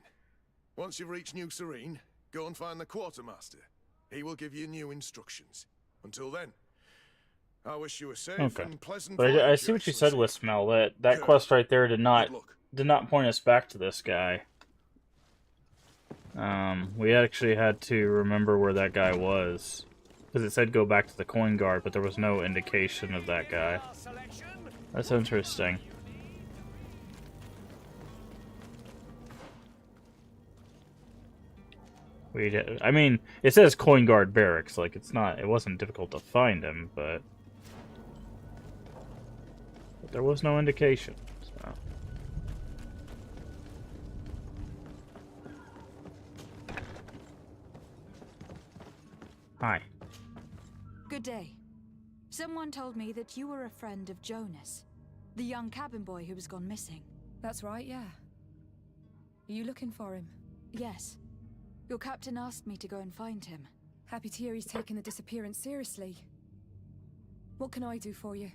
S12: Once you've reached New Serene, go and find the quartermaster. He will give you new instructions. Until then, I wish you a safe and pleasant
S1: But
S12: voyage,
S1: I see what you said with Smell. That quest right there did not point us back to this guy. We actually had to remember where that guy was. Because it said go back to the coin guard, but there was no indication of that guy. That's interesting. I mean, it says coin guard barracks. Like, it wasn't difficult to find him, but there was no indication. So. Hi.
S7: Good day. Someone told me that you were a friend of Jonas, the young cabin boy who was gone missing. That's right, yeah. Are you looking for him?
S3: Yes. Your captain asked me to go and find him.
S7: Happy to hear he's taking the disappearance seriously. What can I do for you?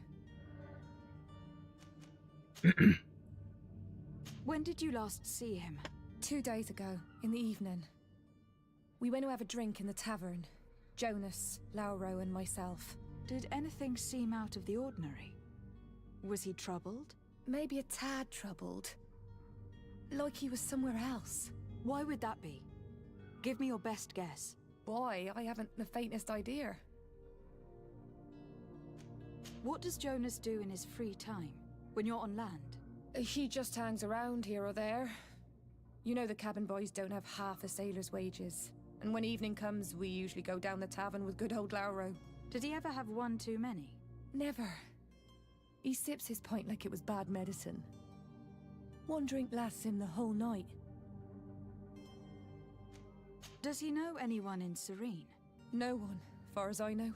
S3: When did you last see him?
S7: 2 days ago, in the evening. We went to have a drink in the tavern. Jonas, Lauro, and myself.
S3: Did anything seem out of the ordinary? Was he troubled?
S7: Maybe a tad troubled. Like he was somewhere else.
S3: Why would that be? Give me your best guess.
S7: Why? I haven't the faintest idea.
S3: What does Jonas do in his free time, when you're on land?
S7: He just hangs around here or there. You know the cabin boys don't have half a sailor's wages. And when evening comes, we usually go down the tavern with good old Lauro.
S3: Did he ever have one too many?
S7: Never. He sips his pint like it was bad medicine. One drink lasts him the whole night.
S3: Does he know anyone in Serene?
S7: No one, far as I know.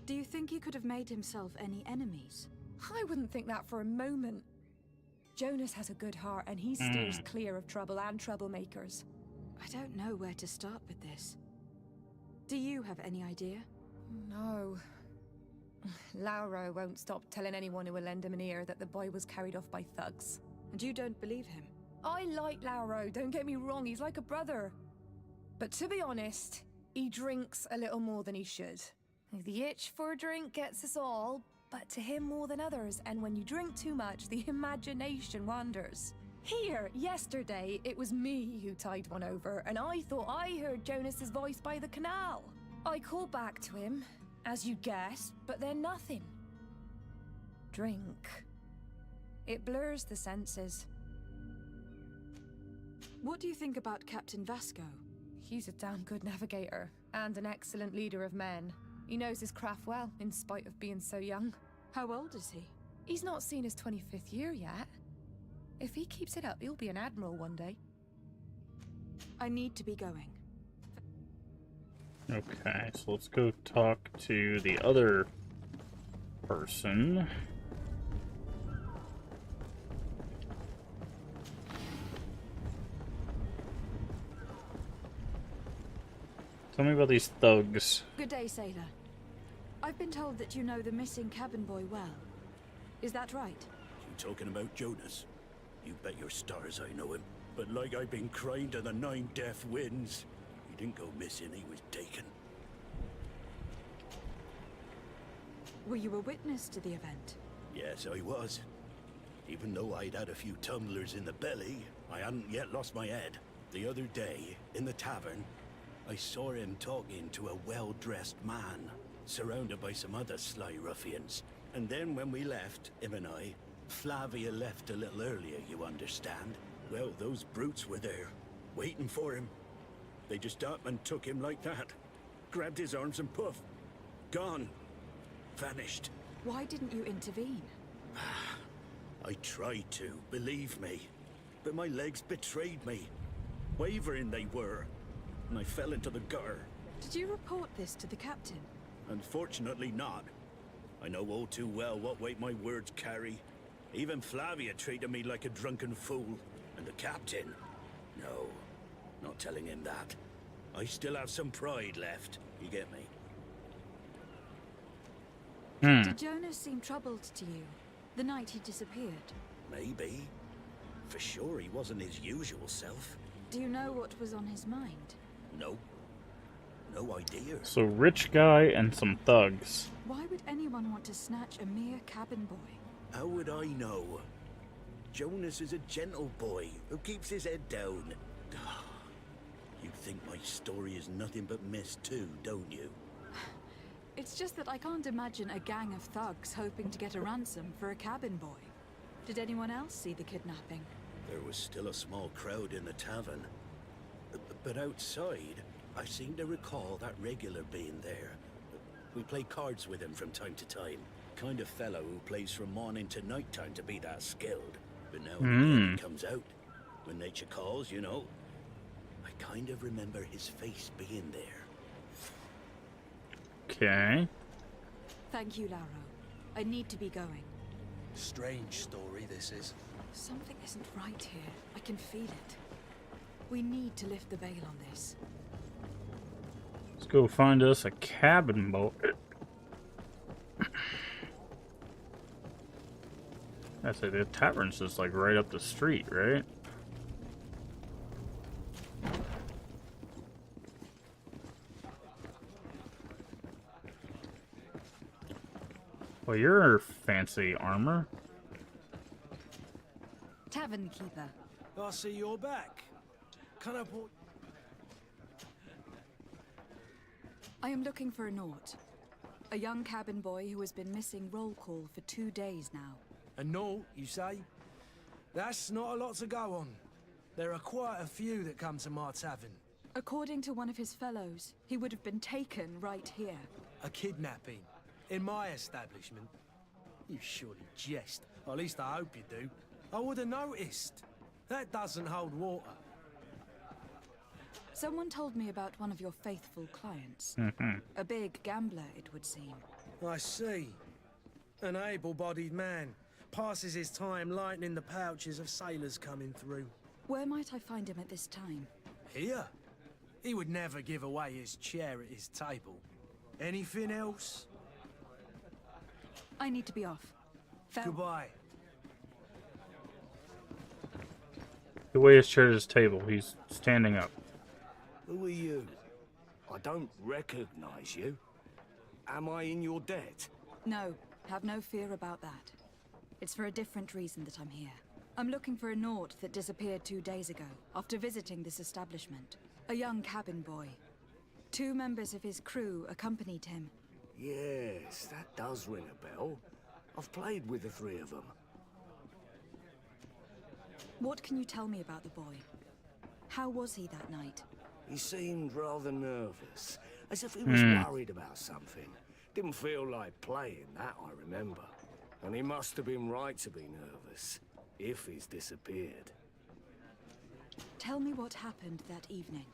S3: Do you think he could have made himself any enemies?
S7: I wouldn't think that for a moment. Jonas has a good heart and he steers clear of trouble and troublemakers.
S3: I don't know where to start with this. Do you have any idea?
S7: No. Lauro won't stop telling anyone who will lend him an ear that the boy was carried off by thugs.
S3: And you don't believe him?
S7: I like Lauro, don't get me wrong, he's like a brother. But to be honest, he drinks a little more than he should. The itch for a drink gets us all, but to him more than others, and when you drink too much, the imagination wanders. Here, yesterday, it was me who tied one over, and I thought I heard Jonas's voice by the canal. I called back to him, as you guessed, but then nothing. Drink. It blurs the senses.
S3: What do you think about Captain Vasco?
S7: He's a damn good navigator, and an excellent leader of men. He knows his craft well, in spite of being so young.
S3: How old is he?
S7: He's not seen his 25th year yet. If he keeps it up, he'll be an admiral one day.
S3: I need to be going.
S1: Okay, so let's go talk to the other person. Tell me about these thugs.
S3: Good day, sailor. I've been told that you know the missing cabin boy well. Is that right?
S18: You talking about Jonas? You bet your stars I know him. But like I've been crying to the 9 deaf winds, he didn't go missing, he was taken.
S3: Were you a witness to the event?
S18: Yes, I was. Even though I'd had a few tumblers in the belly, I hadn't yet lost my head. The other day, in the tavern, I saw him talking to a well-dressed man, surrounded by some other sly ruffians. And then when we left, him and I, Flavia left a little earlier, you understand. Well, those brutes were there, waiting for him. They just up and took him like that. Grabbed his arms and poof. Gone. Vanished.
S3: Why didn't you intervene?
S18: I tried to, believe me. But my legs betrayed me. Wavering they were. And I fell into the gutter.
S3: Did you report this to the captain?
S18: Unfortunately not. I know all too well what weight my words carry. Even Flavia treated me like a drunken fool. And the captain? No, not telling him that. I still have some pride left. You get me?
S3: Did Jonas seem troubled to you the night he disappeared?
S18: Maybe. For sure he wasn't his usual self.
S3: Do you know what was on his mind?
S18: No. No idea.
S1: So, rich guy and some thugs.
S3: Why would anyone want to snatch a mere cabin boy?
S18: How would I know? Jonas is a gentle boy who keeps his head down. You think my story is nothing but mist too, don't you?
S3: It's just that I can't imagine a gang of thugs hoping to get a ransom for a cabin boy. Did anyone else see the kidnapping?
S18: There was still a small crowd in the tavern. But outside, I seem to recall that regular being there. We play cards with him from time to time. Kind of fellow who plays from morning to night time to be that skilled. But now and again he comes out. When nature calls, you know. I kind of remember his face being there.
S1: Okay.
S3: Thank you, Lauro. I need to be going.
S9: Strange story, this is.
S7: Something isn't right here. I can feel it. We need to lift the veil on this.
S1: Let's go find us a cabin boy. That's it. The tavern's just like right up the street, right? Well, you're fancy armor.
S7: Tavern keeper.
S6: I see you're back. Can I put...
S7: I am looking for a Naut. A young cabin boy who has been missing roll call for 2 days now.
S6: A Naut, you say? That's not a lot to go on. There are quite a few that come to my tavern.
S7: According to one of his fellows, he would have been taken right here.
S6: A kidnapping? In my establishment? You surely jest. Or at least I hope you do. I would have noticed. That doesn't hold water.
S7: Someone told me about one of your faithful clients. A big gambler, it would seem.
S6: I see. An able-bodied man. Passes his time lightening the pouches of sailors coming through.
S7: Where might I find him at this time?
S6: Here? He would never give away his chair at his table. Anything else?
S7: I need to be off.
S6: Goodbye.
S1: The way his chair at his table, he's standing up.
S18: Who are you? I don't recognize you. Am I in your debt?
S7: No, have no fear about that. It's for a different reason that I'm here. I'm looking for a Naut that disappeared 2 days ago, after visiting this establishment. A young cabin boy. 2 members of his crew accompanied him.
S18: Yes, that does ring a bell. I've played with the 3 of them.
S7: What can you tell me about the boy? How was he that night?
S18: He seemed rather nervous, as if he was worried about something. Didn't feel like playing, that I remember. And he must have been right to be nervous, if he's disappeared.
S7: Tell me what happened that evening.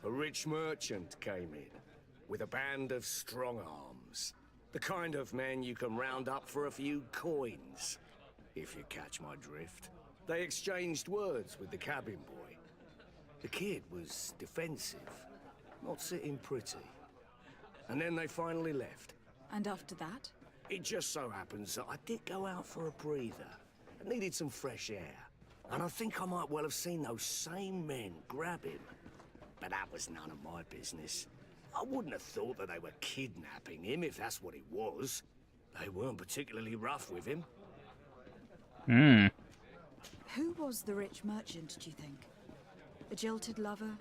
S18: A rich merchant came in, with a band of strong arms. The kind of men you can round up for a few coins, if you catch my drift. They exchanged words with the cabin boy. The kid was defensive, not sitting pretty. And then they finally left.
S7: And after that?
S18: It just so happens that I did go out for a breather. I needed some fresh air. And I think I might well have seen those same men grab him. But that was none of my business. I wouldn't have thought that they were kidnapping him if that's what it was. They weren't particularly rough with him.
S7: Who was the rich merchant, do you think? A jilted lover?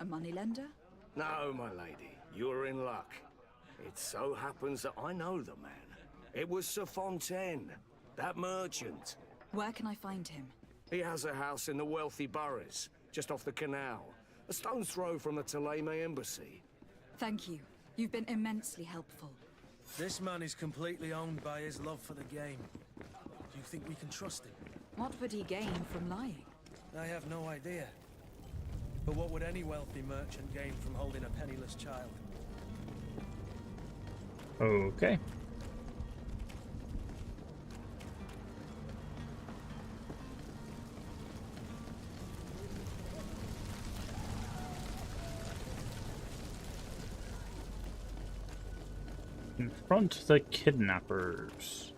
S7: A moneylender?
S18: No, my lady. You're in luck. It so happens that I know the man. It was Sir Fontaine, that merchant.
S7: Where can I find him?
S18: He has a house in the wealthy boroughs, just off the canal. A stone's throw from the Thélème embassy.
S7: Thank you. You've been immensely helpful.
S6: This man is completely owned by his love for the game. Do you think we can trust him?
S7: What would he gain from lying?
S6: I have no idea. But what would any wealthy merchant gain from holding a penniless child?
S1: Okay. Confront the kidnappers.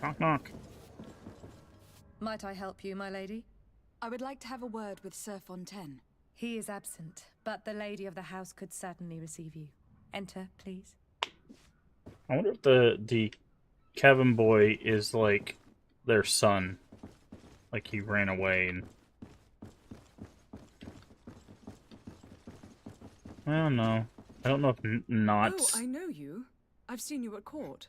S1: Knock, knock.
S19: Might I help you, my lady?
S7: I would like to have a word with Sir Fontaine.
S19: He is absent, but the lady of the house could certainly receive you. Enter, please.
S1: I wonder if the cabin boy is like their son. Like he ran away and... I don't know. I don't know if not.
S20: Oh, I know you. I've seen you at court.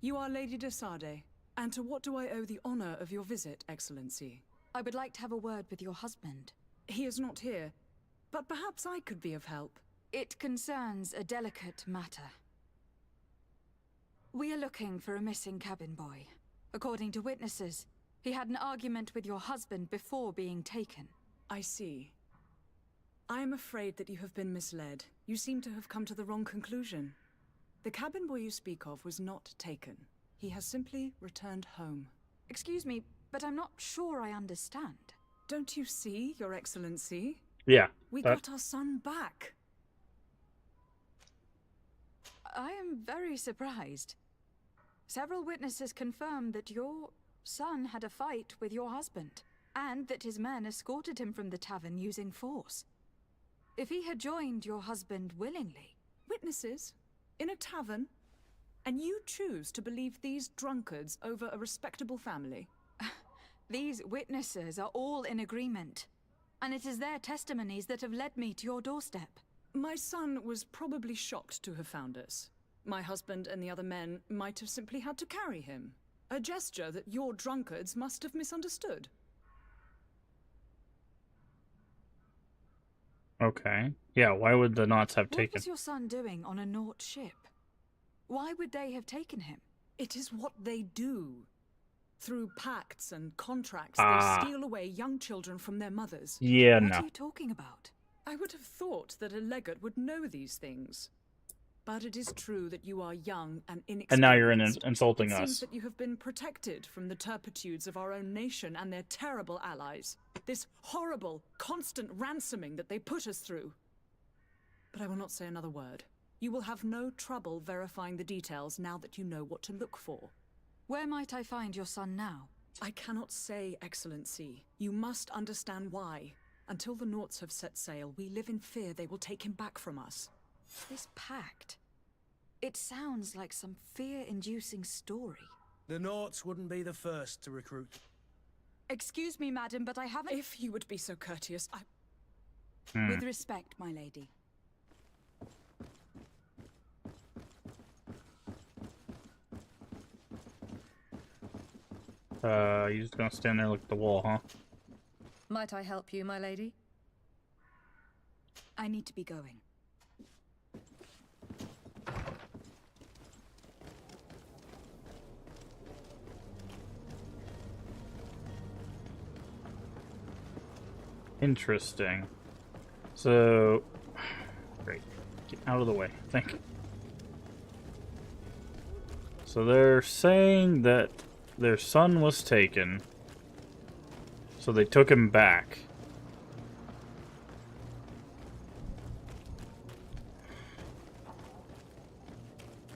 S20: You are Lady de Sade. And to what do I owe the honor of your visit, Excellency?
S7: I would like to have a word with your husband.
S20: He is not here, but perhaps I could be of help.
S7: It concerns a delicate matter. We are looking for a missing cabin boy. According to witnesses, he had an argument with your husband before being taken.
S20: I see. I am afraid that you have been misled. You seem to have come to the wrong conclusion. The cabin boy you speak of was not taken. He has simply returned home.
S7: Excuse me, but I'm not sure I understand.
S20: Don't you see, Your Excellency?
S1: Yeah.
S20: We got our son back.
S7: I am very surprised. Several witnesses confirmed that your son had a fight with your husband, and that his men escorted him from the tavern using force. If he had joined your husband willingly...
S20: Witnesses? In a tavern? And you choose to believe these drunkards over a respectable family?
S7: These witnesses are all in agreement, and it is their testimonies that have led me to your doorstep.
S20: My son was probably shocked to have found us. My husband and the other men might have simply had to carry him. A gesture that your drunkards must have misunderstood.
S1: Okay. Yeah, why would the Knots have
S7: What
S1: taken...
S7: was your son doing on a Naut ship? Why would they have taken him?
S20: It is what they do. Through pacts and contracts, they steal away young children from their mothers.
S1: Yeah,
S7: What are you talking about?
S20: I would have thought that a legate would know these things. But it is true that you are young and inexperienced.
S1: And now you're insulting
S20: It
S1: us.
S20: seems that you have been protected from the turpitudes of our own nation and their terrible allies. This horrible, constant ransoming that they put us through. But I will not say another word. You will have no trouble verifying the details now that you know what to look for.
S7: Where might I find your son now?
S20: I cannot say, Excellency. You must understand why. Until the Nauts have set sail, we live in fear they will take him back from us.
S7: This pact. It sounds like some fear-inducing story.
S6: The Nauts wouldn't be the first to recruit.
S7: Excuse me, madam, but I haven't...
S20: If you would be so courteous,
S7: With respect, my lady.
S1: You're just gonna stand there, look at the wall, huh?
S19: Might I help you, my lady?
S7: I need to be going.
S1: Interesting. So... Great. Get out of the way. Thank you. So they're saying that their son was taken, so they took him back.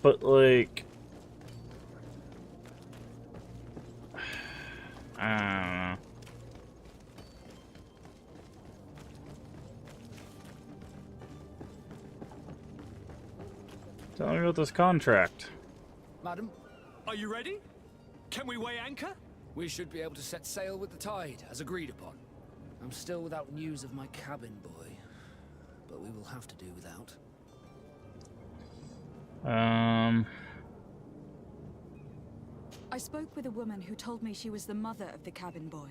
S1: But, like... I don't know. Tell me about this contract.
S16: Madam?
S15: Are you ready? Can we weigh anchor?
S16: We should be able to set sail with the tide, as agreed upon. I'm still without news of my cabin boy, but we will have to do without.
S7: I spoke with a woman who told me she was the mother of the cabin boy.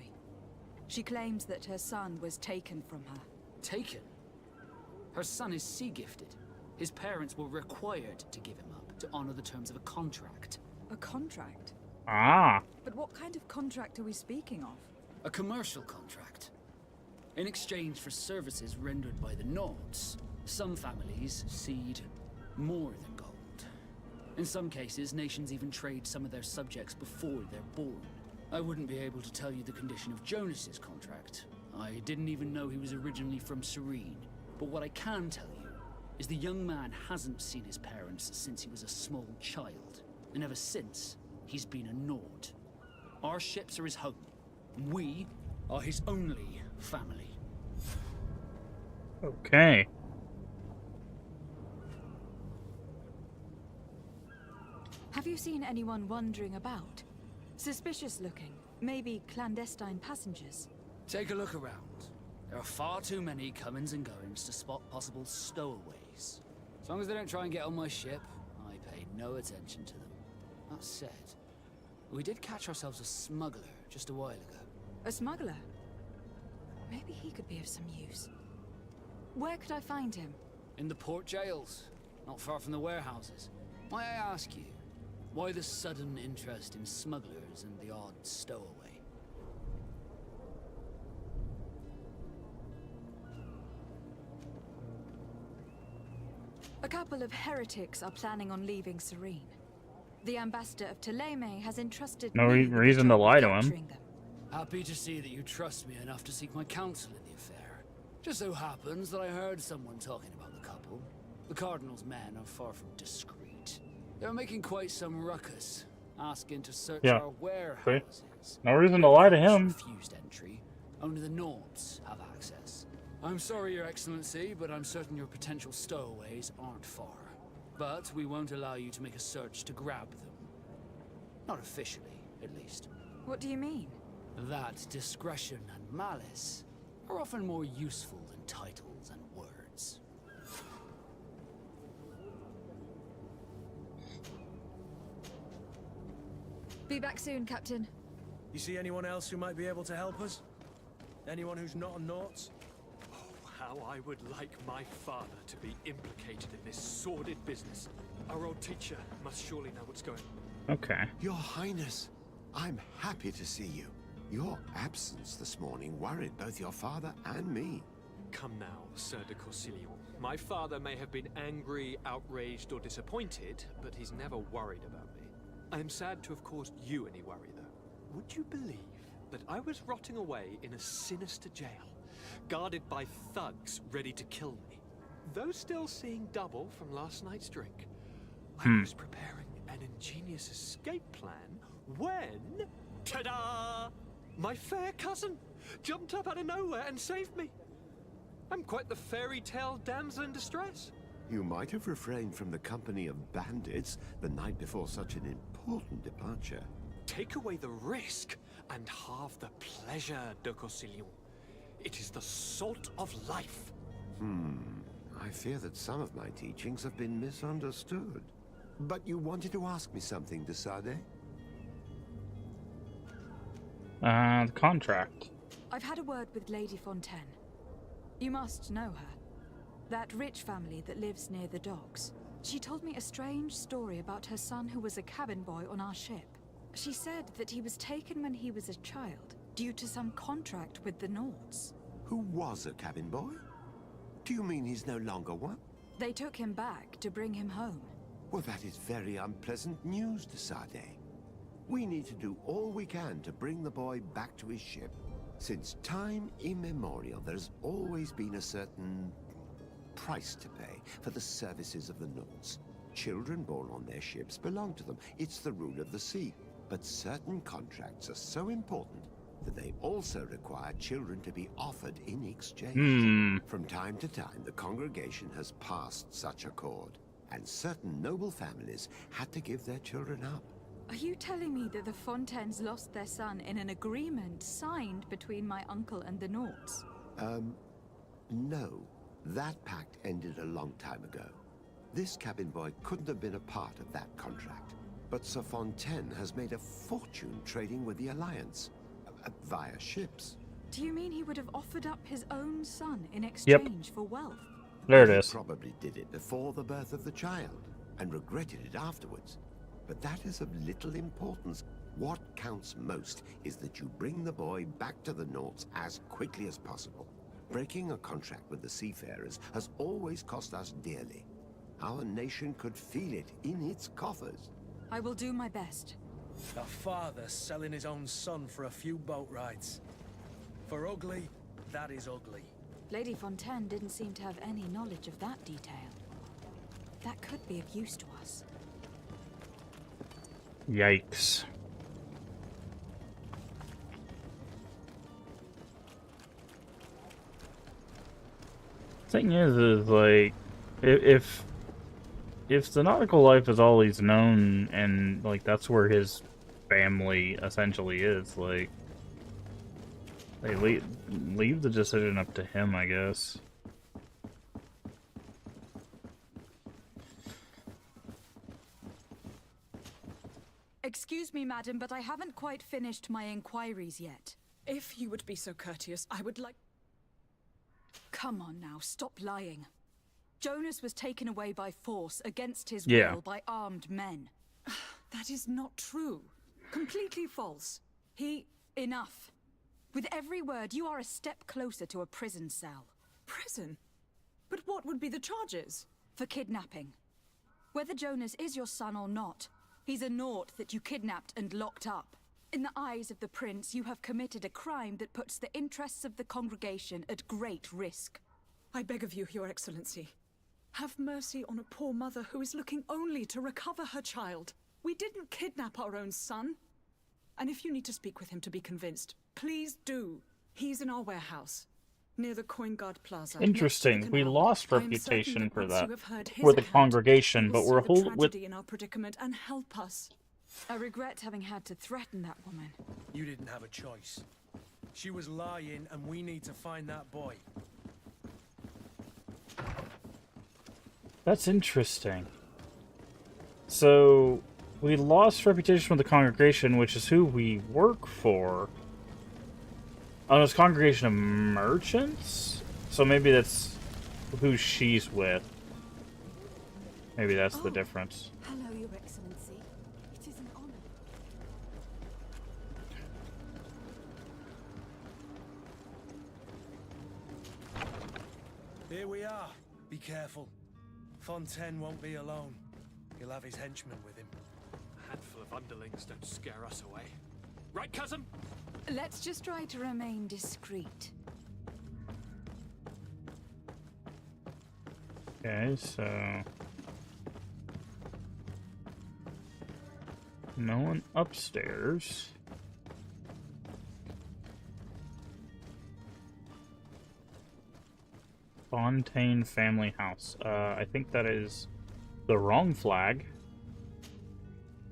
S7: She claims that her son was taken from her.
S16: Taken? Her son is sea-gifted. His parents were required to give him up to honor the terms of a contract.
S7: A contract?
S1: Ah.
S7: But what kind of contract are we speaking of?
S16: A commercial contract. In exchange for services rendered by the Nauts, some families cede more than gold. In some cases, nations even trade some of their subjects before they're born. I wouldn't be able to tell you the condition of Jonas's contract. I didn't even know he was originally from Serene. But what I can tell you is the young man hasn't seen his parents since he was a small child. And ever since, he's been a Naut. Our ships are his home. We are his only family.
S1: Okay.
S7: Have you seen anyone wandering about? Suspicious looking, maybe clandestine passengers?
S16: Take a look around. There are far too many comings and goings to spot possible stowaways. As long as they don't try and get on my ship, I pay no attention to them. That said, we did catch ourselves a smuggler just a while ago.
S7: A smuggler? Maybe he could be of some use. Where could I find him?
S16: In the port jails, not far from the warehouses. Might I ask you, why the sudden interest in smugglers and the odd stowaway?
S7: A couple of heretics are planning on leaving Serene. The ambassador of Thélème has entrusted
S1: No
S7: me with the
S1: reason to
S7: job of
S1: lie to him.
S7: capturing them.
S16: Happy to see that you trust me enough to seek my counsel in the affair. Just so happens that I heard someone talking about the couple. The Cardinal's men are far from discreet. They're making quite some ruckus, asking to search
S1: Yeah.
S16: our warehouses.
S1: No reason to lie to him.
S16: Refused entry. Only the Nords have access. I'm sorry, Your Excellency, but I'm certain your potential stowaways aren't far. But we won't allow you to make a search to grab them. Not officially, at least.
S7: What do you mean?
S16: That discretion and malice are often more useful than titles and words.
S7: Be back soon, Captain.
S6: You see anyone else who might be able to help us? Anyone who's not a Nauts?
S15: How I would like my father to be implicated in this sordid business. Our old teacher must surely know what's going on.
S1: Okay.
S4: Your Highness, I'm happy to see you. Your absence this morning worried both your father and me.
S15: Come now, Sir de Corsilion. My father may have been angry, outraged, or disappointed, but he's never worried about me. I am sad to have caused you any worry, though. Would you believe that I was rotting away in a sinister jail, guarded by thugs ready to kill me? Though still seeing double from last night's drink, I was preparing an ingenious escape plan when... ta-da! My fair cousin jumped up out of nowhere and saved me. I'm quite the fairy tale damsel in distress.
S4: You might have refrained from the company of bandits the night before such an important departure.
S15: Take away the risk and halve the pleasure, de Corsilion. It is the salt of life.
S4: I fear that some of my teachings have been misunderstood. But you wanted to ask me something, de Sade?
S1: The contract.
S7: I've had a word with Lady Fontaine. You must know her. That rich family that lives near the docks. She told me a strange story about her son who was a cabin boy on our ship. She said that he was taken when he was a child, due to some contract with the Nords.
S4: Who was a cabin boy? Do you mean he's no longer one?
S7: They took him back to bring him home.
S4: Well, that is very unpleasant news, de Sade. We need to do all we can to bring the boy back to his ship. Since time immemorial, there's always been a certain price to pay for the services of the Nords. Children born on their ships belong to them. It's the rule of the sea. But certain contracts are so important that they also require children to be offered in exchange. From time to time, the congregation has passed such accord, and certain noble families had to give their children up.
S7: Are you telling me that the Fontaines lost their son in an agreement signed between my uncle and the Nords?
S4: No. That pact ended a long time ago. This cabin boy couldn't have been a part of that contract. But Sir Fontaine has made a fortune trading with the Alliance, via ships.
S7: Do you mean he would have offered up his own son in exchange for wealth?
S1: There it is.
S4: He probably did it before the birth of the child, and regretted it afterwards. But that is of little importance. What counts most is that you bring the boy back to the Nords as quickly as possible. Breaking a contract with the seafarers has always cost us dearly. Our nation could feel it in its coffers.
S7: I will do my best.
S6: A father selling his own son for a few boat rides. For ugly, that is ugly.
S7: Lady Fontaine didn't seem to have any knowledge of that detail. That could be of use to us.
S1: Yikes. Thing is like, if the nautical life is all he's known, and like that's where his family essentially is, like they leave the decision up to him, I guess.
S7: Excuse me, madam, but I haven't quite finished my inquiries yet.
S20: If you would be so courteous, I would like...
S7: Come on now, stop lying. Jonas was taken away by force against his
S1: Yeah.
S7: will by armed men.
S20: That is not true. Completely false.
S7: Enough. With every word, you are a step closer to a prison cell.
S20: Prison? But what would be the charges?
S7: for kidnapping. Whether Jonas is your son or not, he's a naught that you kidnapped and locked up. In the eyes of the prince, you have committed a crime that puts the interests of the congregation at great risk.
S20: I beg of you, Your Excellency. Have mercy on a poor mother who is looking only to recover her child. We didn't kidnap our own son. And if you need to speak with him to be convinced, please do. He's in our warehouse, near the Coin Guard Plaza.
S1: Interesting. We lost
S20: I am certain
S1: reputation
S20: that
S1: for
S20: once
S1: that
S20: you have heard his
S1: for the
S20: account,
S1: congregation,
S20: you
S1: but
S20: will
S1: we're
S20: see the
S1: with
S20: tragedy in our predicament and help us.
S7: I regret having had to threaten that woman.
S6: You didn't have a choice. She was lying, and we need to find that boy.
S1: That's interesting. So, we lost reputation with the congregation, which is who we work for. Oh, it's Congregation of Merchants? So maybe that's who she's with. Maybe that's the difference.
S5: Hello, Your Excellency. It is an honor.
S6: Here we are. Be careful. Fontaine won't be alone. He'll have his henchmen with him.
S15: A handful of underlings don't scare us away. Right, cousin?
S7: Let's just try to remain discreet.
S1: Okay, so... no one upstairs. Fontaine family house. I think that is the wrong flag.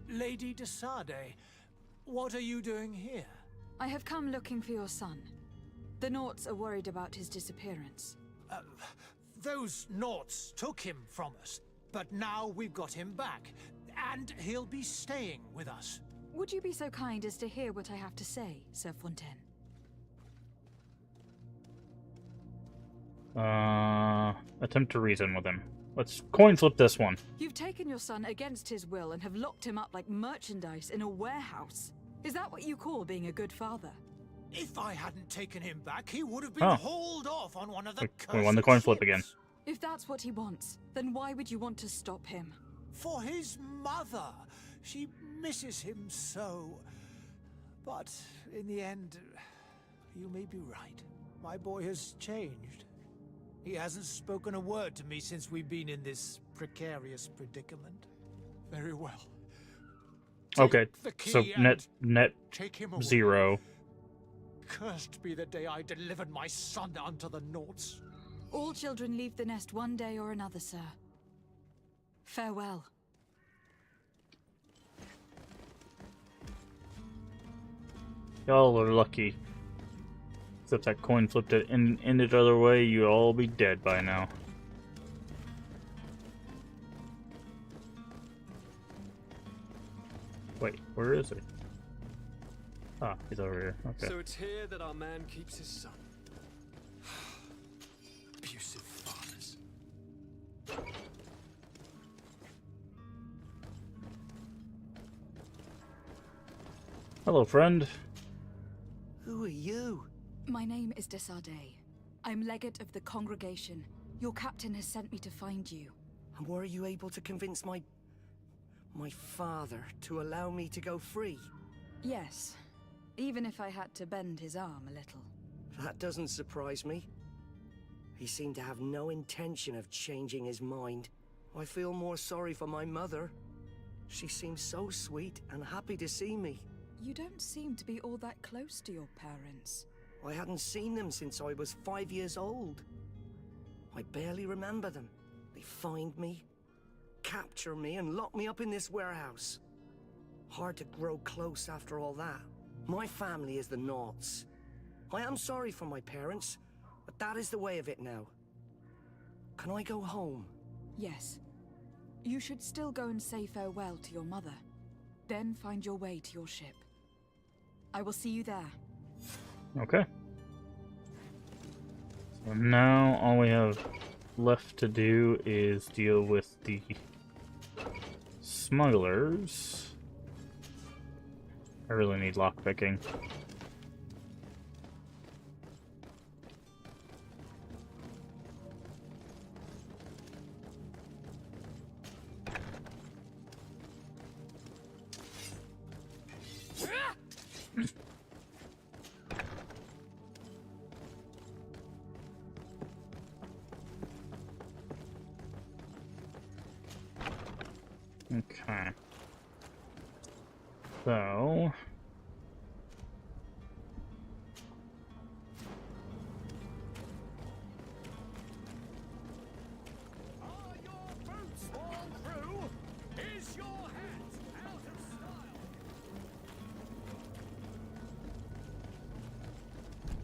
S14: Lady de Sade, what are you doing here?
S7: I have come looking for your son. The Naughts are worried about his disappearance.
S14: Those Naughts took him from us, but now we've got him back, and he'll be staying with us.
S7: Would you be so kind as to hear what I have to say, Sir Fontaine?
S1: Attempt to reason with him. Let's coin flip this one.
S7: You've taken your son against his will and have locked him up like merchandise in a warehouse. Is that what you call being a good father?
S14: If I hadn't taken him back, he would have been
S1: Oh.
S14: hauled off on one of the
S1: We won the coin flip again.
S7: If that's what he wants, then why would you want to stop him?
S14: For his mother. She misses him so. But in the end, you may be right. My boy has changed. He hasn't spoken a word to me since we've been in this precarious predicament.
S15: Very well.
S1: Okay,
S14: the key
S1: so
S14: and
S1: net
S14: take him away.
S1: 0.
S14: Cursed be the day I delivered my son unto the Naughts.
S7: All children leave the nest one day or another, sir. Farewell.
S1: Y'all are lucky. Except that coin flipped it in the other way, you'd all be dead by now. Wait, where is he? Ah, he's over here. Okay.
S15: So it's here that our man keeps his son. Abusive fathers.
S1: Hello, friend.
S17: Who are you?
S7: My name is de Sade. I'm legate of the congregation. Your captain has sent me to find you.
S17: And were you able to convince my father to allow me to go free?
S7: Yes. Even if I had to bend his arm a little.
S17: That doesn't surprise me. He seemed to have no intention of changing his mind. I feel more sorry for my mother. She seems so sweet and happy to see me.
S7: You don't seem to be all that close to your parents.
S17: I hadn't seen them since I was 5 years old. I barely remember them. They find me, capture me, and lock me up in this warehouse. Hard to grow close after all that. My family is the Naughts. I am sorry for my parents, but that is the way of it now. Can I go home?
S7: Yes. You should still go and say farewell to your mother. Then find your way to your ship. I will see you there.
S1: Okay. So now all we have left to do is deal with the smugglers. I really need lockpicking. Okay. So...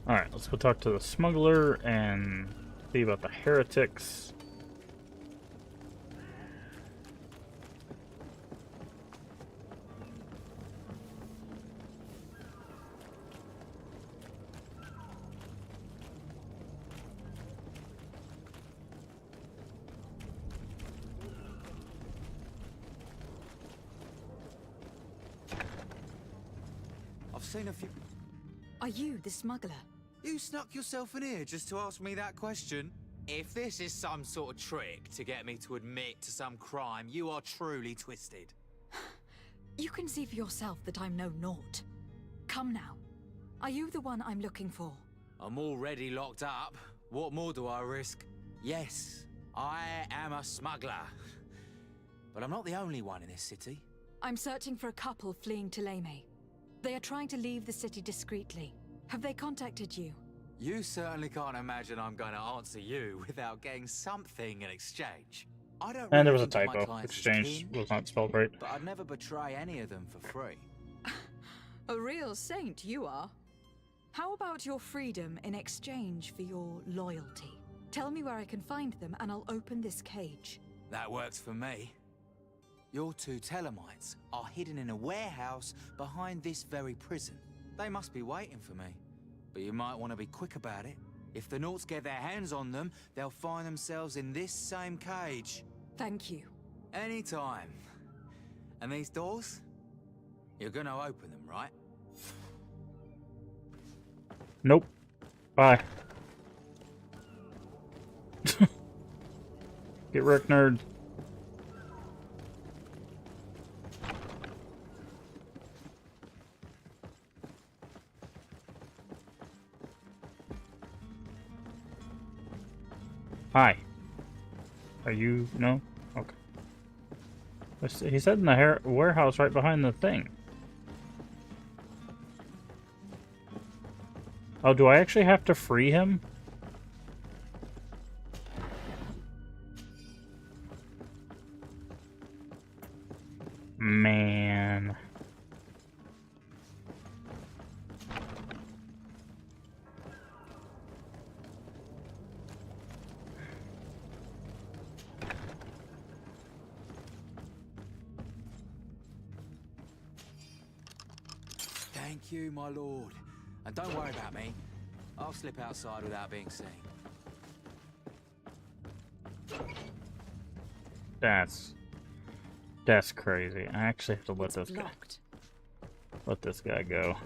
S1: Alright, let's go talk to the smuggler and see about the heretics.
S21: I've seen a few...
S7: Are you the smuggler?
S21: You snuck yourself in here just to ask me that question? If this is some sort of trick to get me to admit to some crime, you are truly twisted.
S7: You can see for yourself that I'm no naught. Come now. Are you the one I'm looking for?
S21: I'm already locked up. What more do I risk? Yes, I am a smuggler. But I'm not the only one in this city.
S7: I'm searching for a couple fleeing to Leme. They are trying to leave the city discreetly. Have they contacted you?
S21: You certainly can't imagine I'm going to answer you without getting something in exchange. I don't
S1: And there
S21: really
S1: was a
S21: think of my
S1: typo.
S21: clients as
S1: Exchange
S21: kin,
S1: was not spelled right.
S21: but I'd never betray any of them for free.
S7: A real saint you are. How about your freedom in exchange for your loyalty? Tell me where I can find them and I'll open this cage.
S21: That works for me. Your two Telemites are hidden in a warehouse behind this very prison. They must be waiting for me. But you might want to be quick about it. If the Nauts get their hands on them, they'll find themselves in this same cage.
S7: Thank you.
S21: Anytime. And these doors? You're gonna open them, right?
S1: Nope. Bye. Get wrecked, nerd. Hi. Are you... No? Okay. He said in the warehouse right behind the thing. Oh, do I actually have to free him? Man.
S21: Thank you, my lord. And don't worry about me. I'll slip outside without being seen.
S1: That's crazy. I actually have to let this guy go.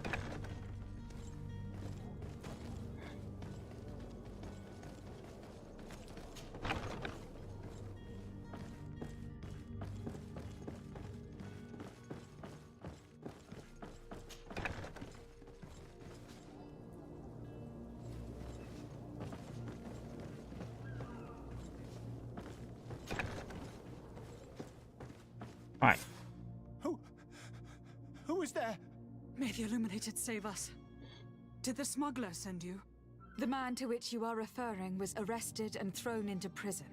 S1: Hi.
S14: Who is there?
S20: May the Illuminated save us. Did the smuggler send you?
S7: The man to which you are referring was arrested and thrown into prison.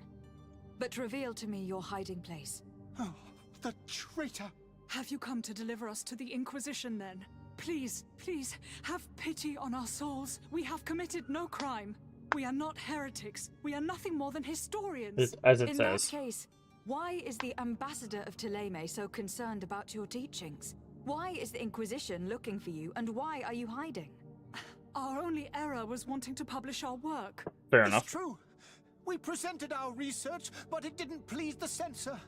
S7: But reveal to me your hiding place.
S14: Oh, the traitor!
S20: Have you come to deliver us to the Inquisition then? Please, please, have pity on our souls. We have committed no crime. We are not heretics. We are nothing more than historians.
S1: As it
S7: In
S1: says.
S7: that case, why is the ambassador of Thélème so concerned about your teachings? Why is the Inquisition looking for you, and why are you hiding?
S20: Our only error was wanting to publish our work.
S1: Fair
S14: It's
S1: enough.
S14: true. We presented our research, but it didn't please the censor.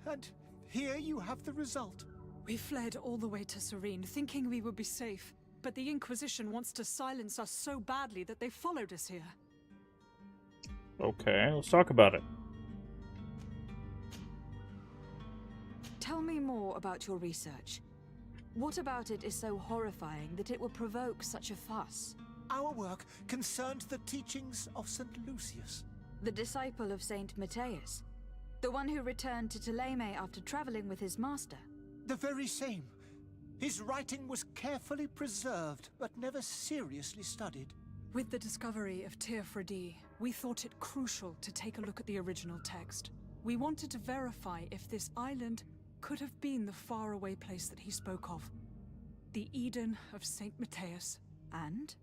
S14: And here you have the result.
S20: We fled all the way to Serene, thinking we would be safe. But the Inquisition wants to silence us so badly that they followed us here.
S1: Okay, let's talk about it.
S7: Tell me more about your research. What about it is so horrifying that it will provoke such a fuss?
S14: Our work concerned the teachings of St. Lucius.
S7: The disciple of Saint Matthias? The one who returned to Ptolemy after traveling with his master?
S14: The very same. His writing was carefully preserved, but never seriously studied.
S20: With the discovery of Teofredi, we thought it crucial to take a look at the original text. We wanted to verify if this island could have been the faraway place that he spoke of. The Eden of Saint Matthias.
S7: And?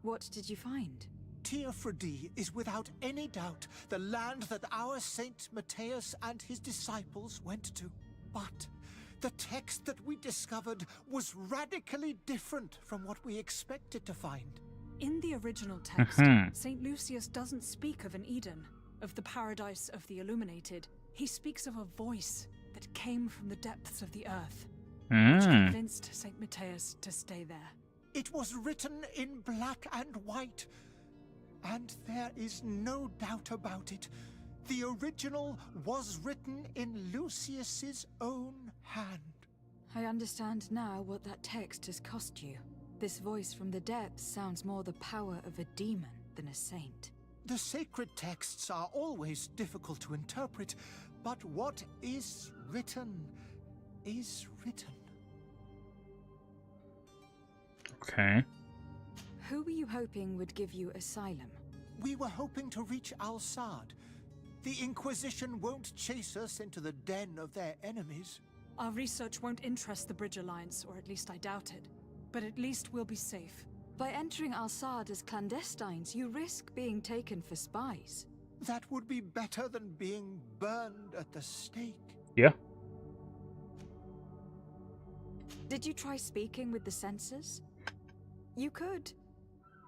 S7: What did you find?
S14: Teofredi is without any doubt the land that our Saint Matthias and his disciples went to. But the text that we discovered was radically different from what we expected to find.
S20: In the original text, St. Lucius doesn't speak of an Eden, of the paradise of the illuminated. He speaks of a voice that came from the depths of the earth, which convinced St. Matthias to stay there.
S14: It was written in black and white, and there is no doubt about it. The original was written in Lucius's own hand.
S7: I understand now what that text has cost you. This voice from the depths sounds more the power of a demon than a saint.
S14: The sacred texts are always difficult to interpret, but what is written is written.
S1: Okay.
S7: Who were you hoping would give you asylum?
S14: We were hoping to reach Al-Sad. The Inquisition won't chase us into the den of their enemies.
S20: Our research won't interest the Bridge Alliance, or at least I doubt it. But at least we'll be safe.
S7: By entering Al-Sad as clandestines, you risk being taken for spies.
S14: That would be better than being burned at the stake.
S1: Yeah.
S7: Did you try speaking with the censors? You could.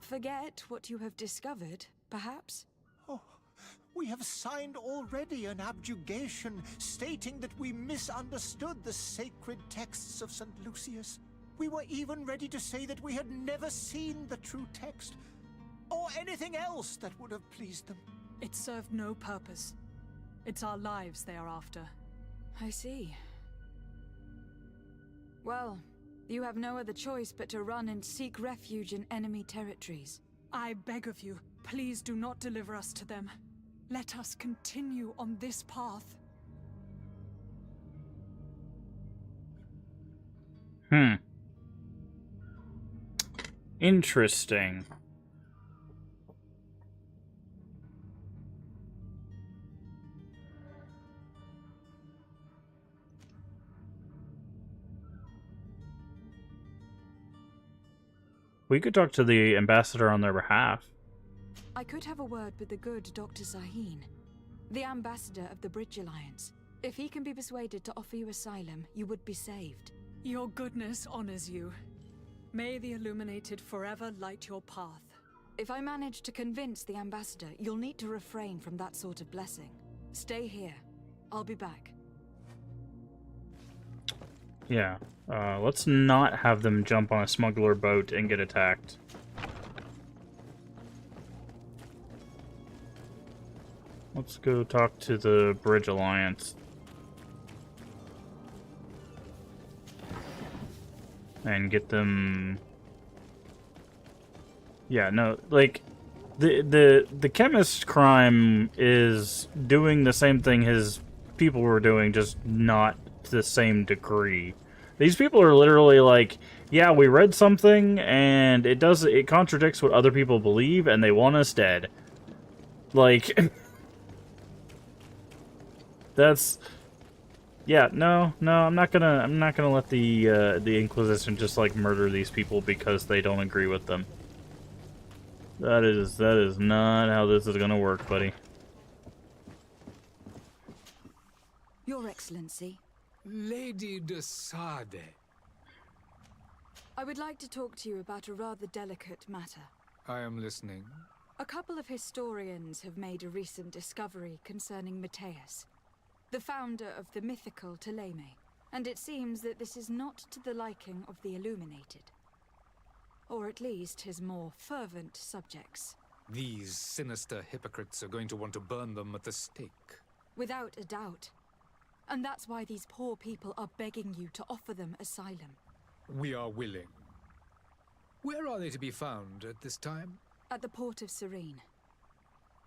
S7: Forget what you have discovered, perhaps?
S14: Oh, we have signed already an abjugation stating that we misunderstood the sacred texts of St. Lucius. We were even ready to say that we had never seen the true text, or anything else that would have pleased them.
S20: It served no purpose. It's our lives they are after.
S7: I see. Well, you have no other choice but to run and seek refuge in enemy territories.
S20: I beg of you, please do not deliver us to them. Let us continue on this path.
S1: Interesting. We could talk to the ambassador on their behalf.
S7: I could have a word with the good Dr. Zaheen, the ambassador of the Bridge Alliance. If he can be persuaded to offer you asylum, you would be saved.
S20: Your goodness honors you. May the Illuminated forever light your path.
S7: If I manage to convince the ambassador, you'll need to refrain from that sort of blessing. Stay here. I'll be back.
S1: Yeah. Let's not have them jump on a smuggler boat and get attacked. Let's go talk to the Bridge Alliance. And get them... Yeah, no, like, the chemist crime is doing the same thing his people were doing, just not to the same degree. These people are literally like, yeah, we read something, and it contradicts what other people believe, and they want us dead. Like... That's... Yeah, no, I'm not gonna let the Inquisition just, like, murder these people because they don't agree with them. That is not how this is gonna work, buddy.
S7: Your Excellency.
S11: Lady de Sade.
S7: I would like to talk to you about a rather delicate matter.
S11: I am listening.
S7: A couple of historians have made a recent discovery concerning Matthias, the founder of the mythical Ptolemy, and it seems that this is not to the liking of the Illuminated. Or at least his more fervent subjects.
S11: These sinister hypocrites are going to want to burn them at the stake.
S7: Without a doubt. And that's why these poor people are begging you to offer them asylum.
S11: We are willing. Where are they to be found at this time?
S7: At the port of Serene.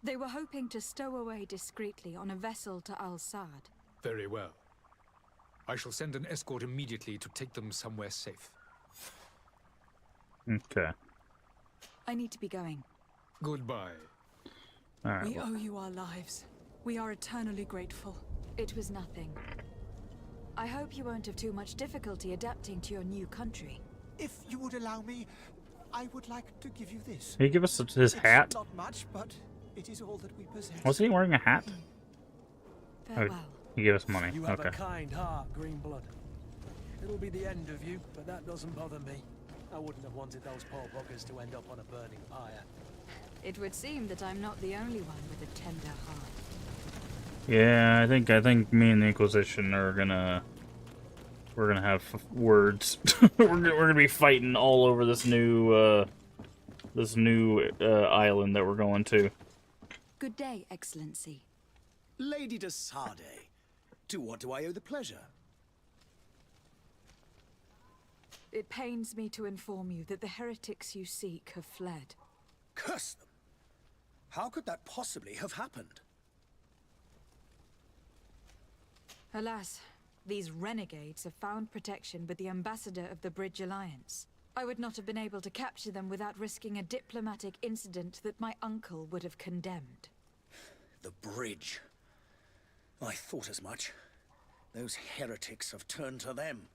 S7: They were hoping to stow away discreetly on a vessel to Al-Sad.
S11: Very well. I shall send an escort immediately to take them somewhere safe.
S1: Okay.
S7: I need to be going.
S11: Goodbye.
S1: All right.
S20: We owe you our lives. We are eternally grateful.
S7: It was nothing. I hope you won't have too much difficulty adapting to your new country.
S14: If you would allow me, I would like to give you this.
S1: Can you give us his hat?
S14: It's not much, but it is all that we possess.
S1: Wasn't he wearing a hat?
S7: Farewell.
S1: Oh, he gave us money.
S6: You have
S1: Okay.
S6: a kind heart, Greenblood. It'll be the end of you, but that doesn't bother me. I wouldn't have wanted those poor buggers to end up on a burning pyre.
S7: It would seem that I'm not the only one with a tender heart.
S1: Yeah, I think me and the Inquisition are gonna have words. we're gonna be fighting all over this new island that we're going to.
S7: Good day, Excellency.
S9: Lady de Sardet, to what do I owe the pleasure?
S7: It pains me to inform you that the heretics you seek have fled.
S9: Curse them! How could that possibly have happened?
S7: Alas, these renegades have found protection with the ambassador of the Bridge Alliance. I would not have been able to capture them without risking a diplomatic incident that my uncle would have condemned.
S9: The bridge. I thought as much. Those heretics have turned to them.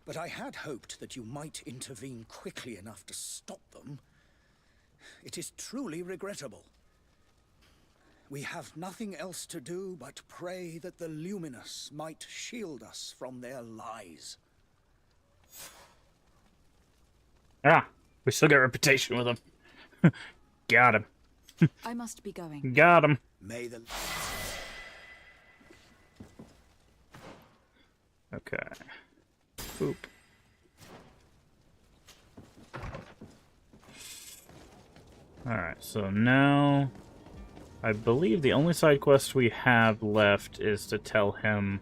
S9: But I had hoped that you might intervene quickly enough to stop them. It is truly regrettable. We have nothing else to do but pray that the Luminous might shield us from their lies.
S1: Ah, we still got reputation with him. Got him.
S7: I must be going.
S1: Got him.
S9: May the...
S1: Okay. Boop. Alright, so now I believe the only side quest we have left is to tell him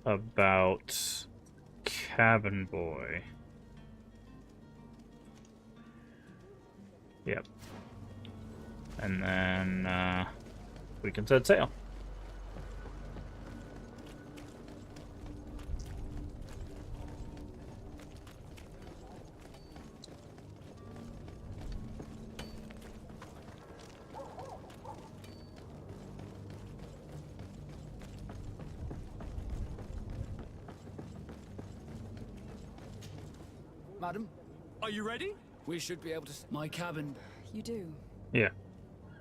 S1: about Cabin Boy. Yep. And then we can set sail.
S16: Madam?
S15: Are you ready?
S16: We should be able to... My cabin.
S7: You do.
S1: Yeah.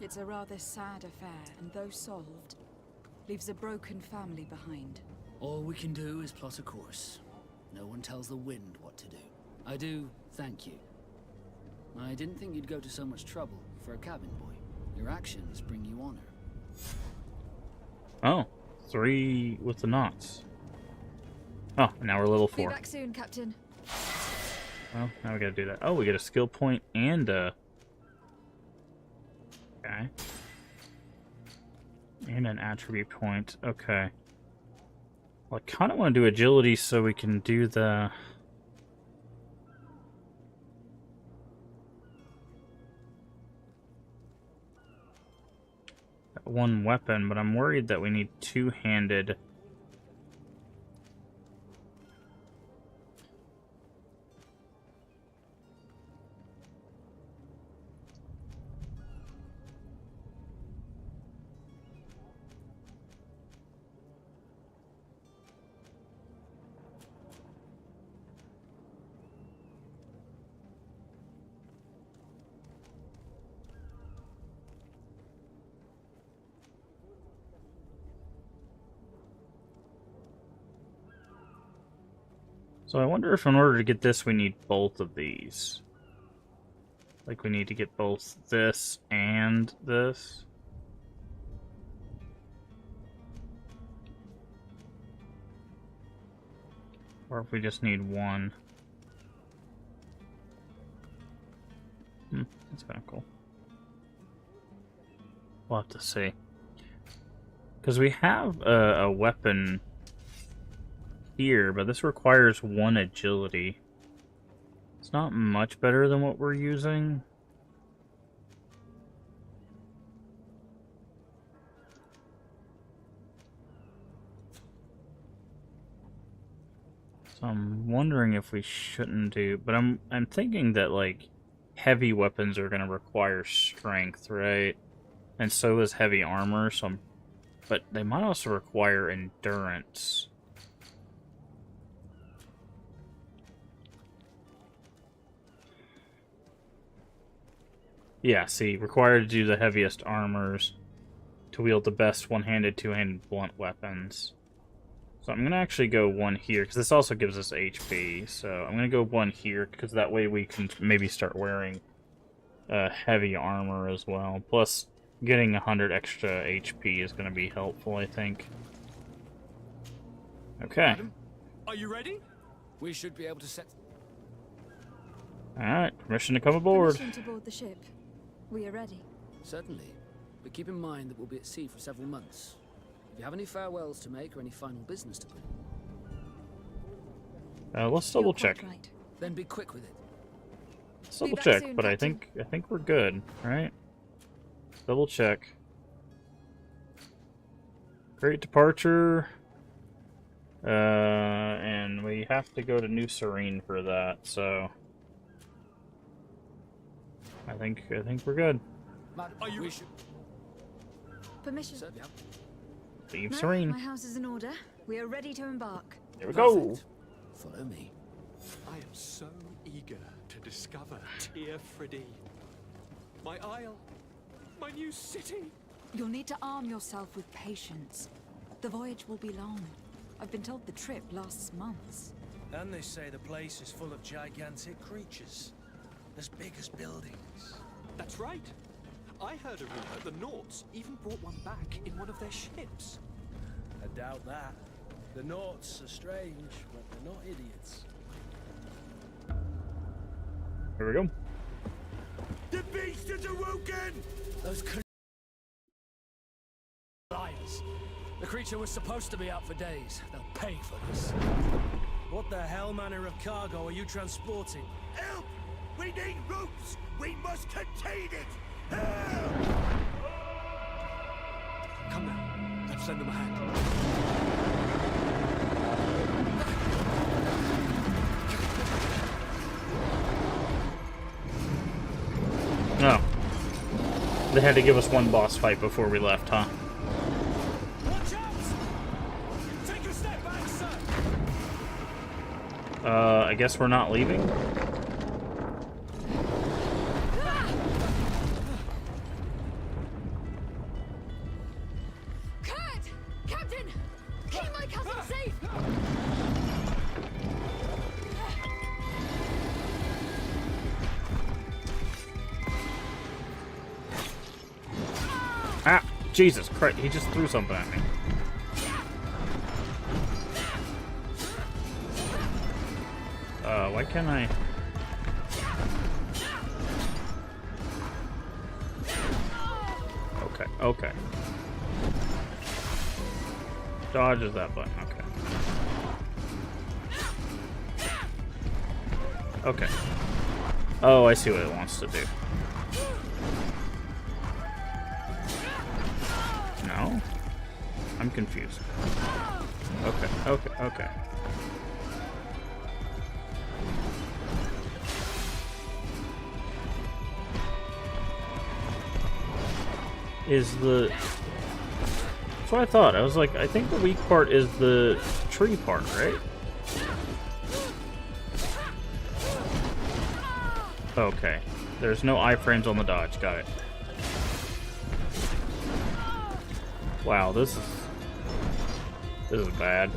S7: It's a rather sad affair, and though solved, leaves a broken family behind.
S16: All we can do is plot a course. No one tells the wind what to do. I do thank you. I didn't think you'd go to so much trouble for a cabin boy. Your actions bring you honor.
S1: Oh, 3 with the knots. Oh, now we're level 4.
S7: Be back soon, Captain.
S1: Well, now we gotta do that. Oh, we get a skill point and a... Okay. And an attribute point. Okay. Well, I kind of want to do agility so we can do the... that one weapon, but I'm worried that we need two-handed... So I wonder if in order to get this we need both of these. Like we need to get both this and this. Or if we just need one. That's kind of cool. We'll have to see. Because we have a weapon here, but this requires 1 agility. It's not much better than what we're using. So I'm wondering if we shouldn't do, but I'm thinking that like heavy weapons are going to require strength, right? And so is heavy armor, so but they might also require endurance. Yeah, see, required to do the heaviest armors, to wield the best one-handed, two-handed blunt weapons. So I'm going to actually go 1 here, because this also gives us HP. So I'm going to go 1 here, because that way we can maybe start wearing heavy armor as well. Plus, getting 100 extra HP is going to be helpful, I think. Okay.
S15: Madam, are you ready?
S16: We should be able to set...
S1: Alright, permission to come aboard.
S7: Permission to board the ship. We are ready.
S16: Certainly. But keep in mind that we'll be at sea for several months. If you have any farewells to make or any final business to do.
S1: Let's double check.
S7: Right.
S16: Then be quick with it.
S1: Let's double check, but I think we're good, right? Double check. Great departure. And we have to go to New Serene for that, so I think we're good.
S15: Are you?
S7: Permission.
S1: Leave
S7: No,
S1: Serene.
S7: my house is in order. We are ready to embark.
S1: Here we go.
S16: Follow me.
S15: I am so eager to discover Tear Freddy. My isle. My new city.
S7: You'll need to arm yourself with patience. The voyage will be long. I've been told the trip lasts months.
S6: And they say the place is full of gigantic creatures. As big as buildings.
S15: That's right. I heard a rumor the Nauts even brought one back in one of their ships.
S6: I doubt that. The Nauts are strange, but they're not idiots.
S1: Here we go.
S6: The beast is awoken!
S16: Those liars. The creature was supposed to be out for days. They'll pay for this.
S6: What the hell manner of cargo are you transporting?
S4: Help! We need ropes! We must contain it! Help!
S15: Come now. Let's lend them a hand.
S1: No. They had to give us 1 boss fight before we left, huh?
S6: Watch out! Take a step back, sir!
S1: I guess we're not leaving?
S7: Kurt! Captain! Keep my cousin safe!
S1: Ah! Jesus Christ, he just threw something at me. Why can't I... Okay, okay. Dodges that button, okay. Okay. Oh, I see what it wants to do. No? I'm confused. Okay, okay, okay. Is the... That's what I thought. I was like, I think the weak part is the tree part, right? Okay. There's no iframes on the dodge. Got it. Wow, this is bad.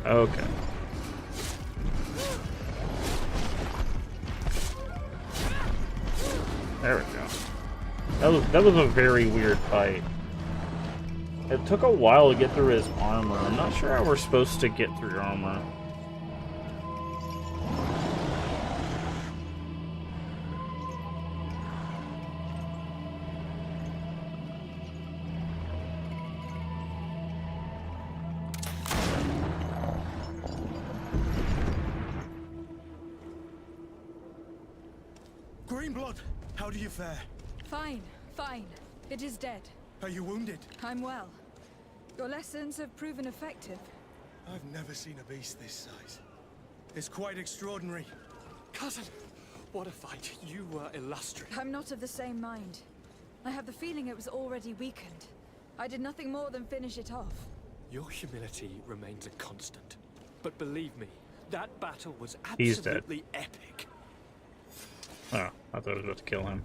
S1: Okay. There we go. That That was a very weird fight. It took a while to get through his armor. I'm not sure how we're supposed to get through armor.
S6: Greenblood, how do you fare?
S7: Fine, fine. It is dead.
S6: Are you wounded?
S7: I'm well. Your lessons have proven effective.
S6: I've never seen a beast this size. It's quite extraordinary.
S15: Cousin, what a fight. You were illustrious.
S7: I'm not of the same mind. I have the feeling it was already weakened. I did nothing more than finish it off.
S15: Your humility remains a constant. But believe me, that battle was
S1: He's dead.
S15: absolutely epic.
S1: Oh, I thought I was about to kill him.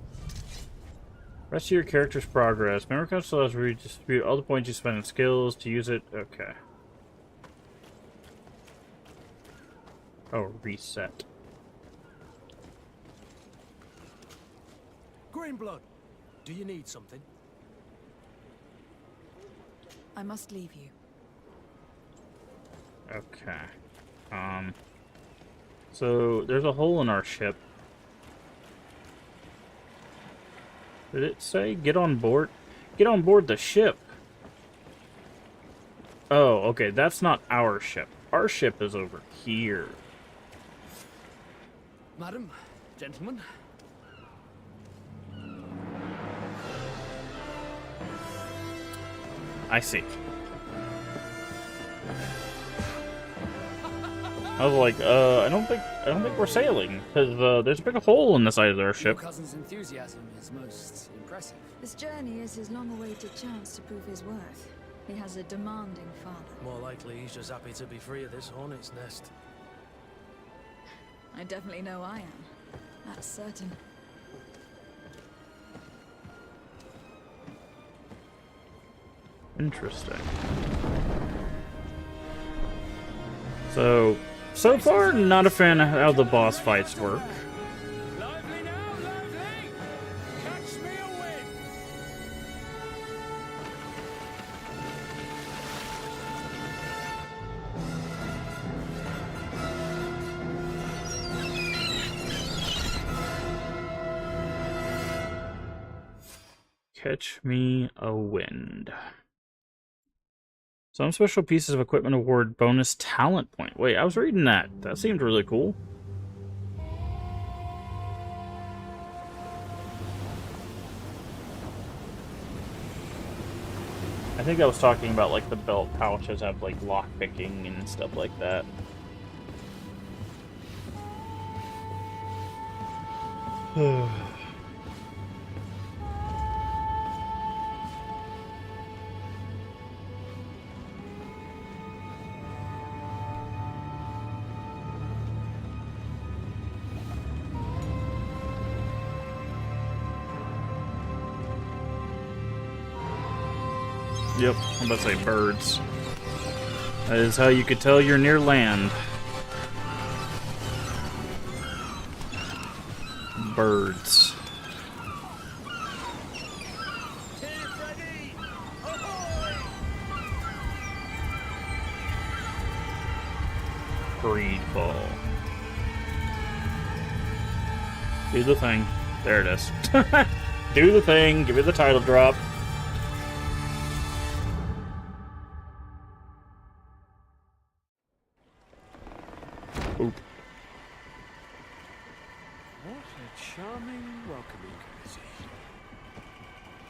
S1: Rest of your character's progress. Memory card still allows you to redistribute all the points you spend on skills to use it. Okay. Oh, reset.
S6: Greenblood, do you need something?
S7: I must leave you.
S1: Okay. So there's a hole in our ship. Did it say get on board? Get on board the ship. Oh, okay. That's not our ship. Our ship is over here.
S15: Madam, gentlemen.
S1: I see. I was like, I don't think we're sailing because there's a big hole in the side of our ship.
S16: Your cousin's enthusiasm is most impressive.
S7: This journey is his long-awaited chance to prove his worth. He has a demanding father.
S6: More likely he's just happy to be free of this hornet's nest.
S7: I definitely know I am. That's certain.
S1: Interesting. So far, not a fan of how the boss fights work.
S2: Lively now, lively! Catch me a win!
S1: Catch me a wind. Some special pieces of equipment award bonus talent point. Wait, I was reading that. That seemed really cool. I think I was talking about like the belt pouches have like lock picking and stuff like that. Yep, I'm about to say birds. That is how you could tell you're near land. Birds. Greedfall. Do the thing. There it is. Do the thing. Give me the title drop. Oop.
S15: What a charming welcoming courtesy.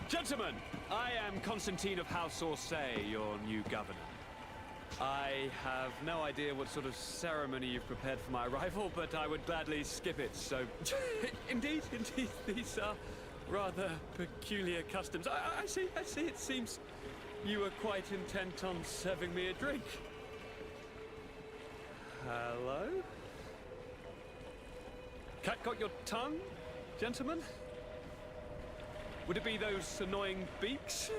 S15: Gentlemen, I am Constantine of House Orsay, your new governor. I have no idea what sort of ceremony you've prepared for my arrival, but I would gladly skip it, so... Indeed, these are rather peculiar customs. I see, it seems you were quite intent on serving me a drink. Hello? Cat got your tongue, gentlemen? Would it be those annoying beaks?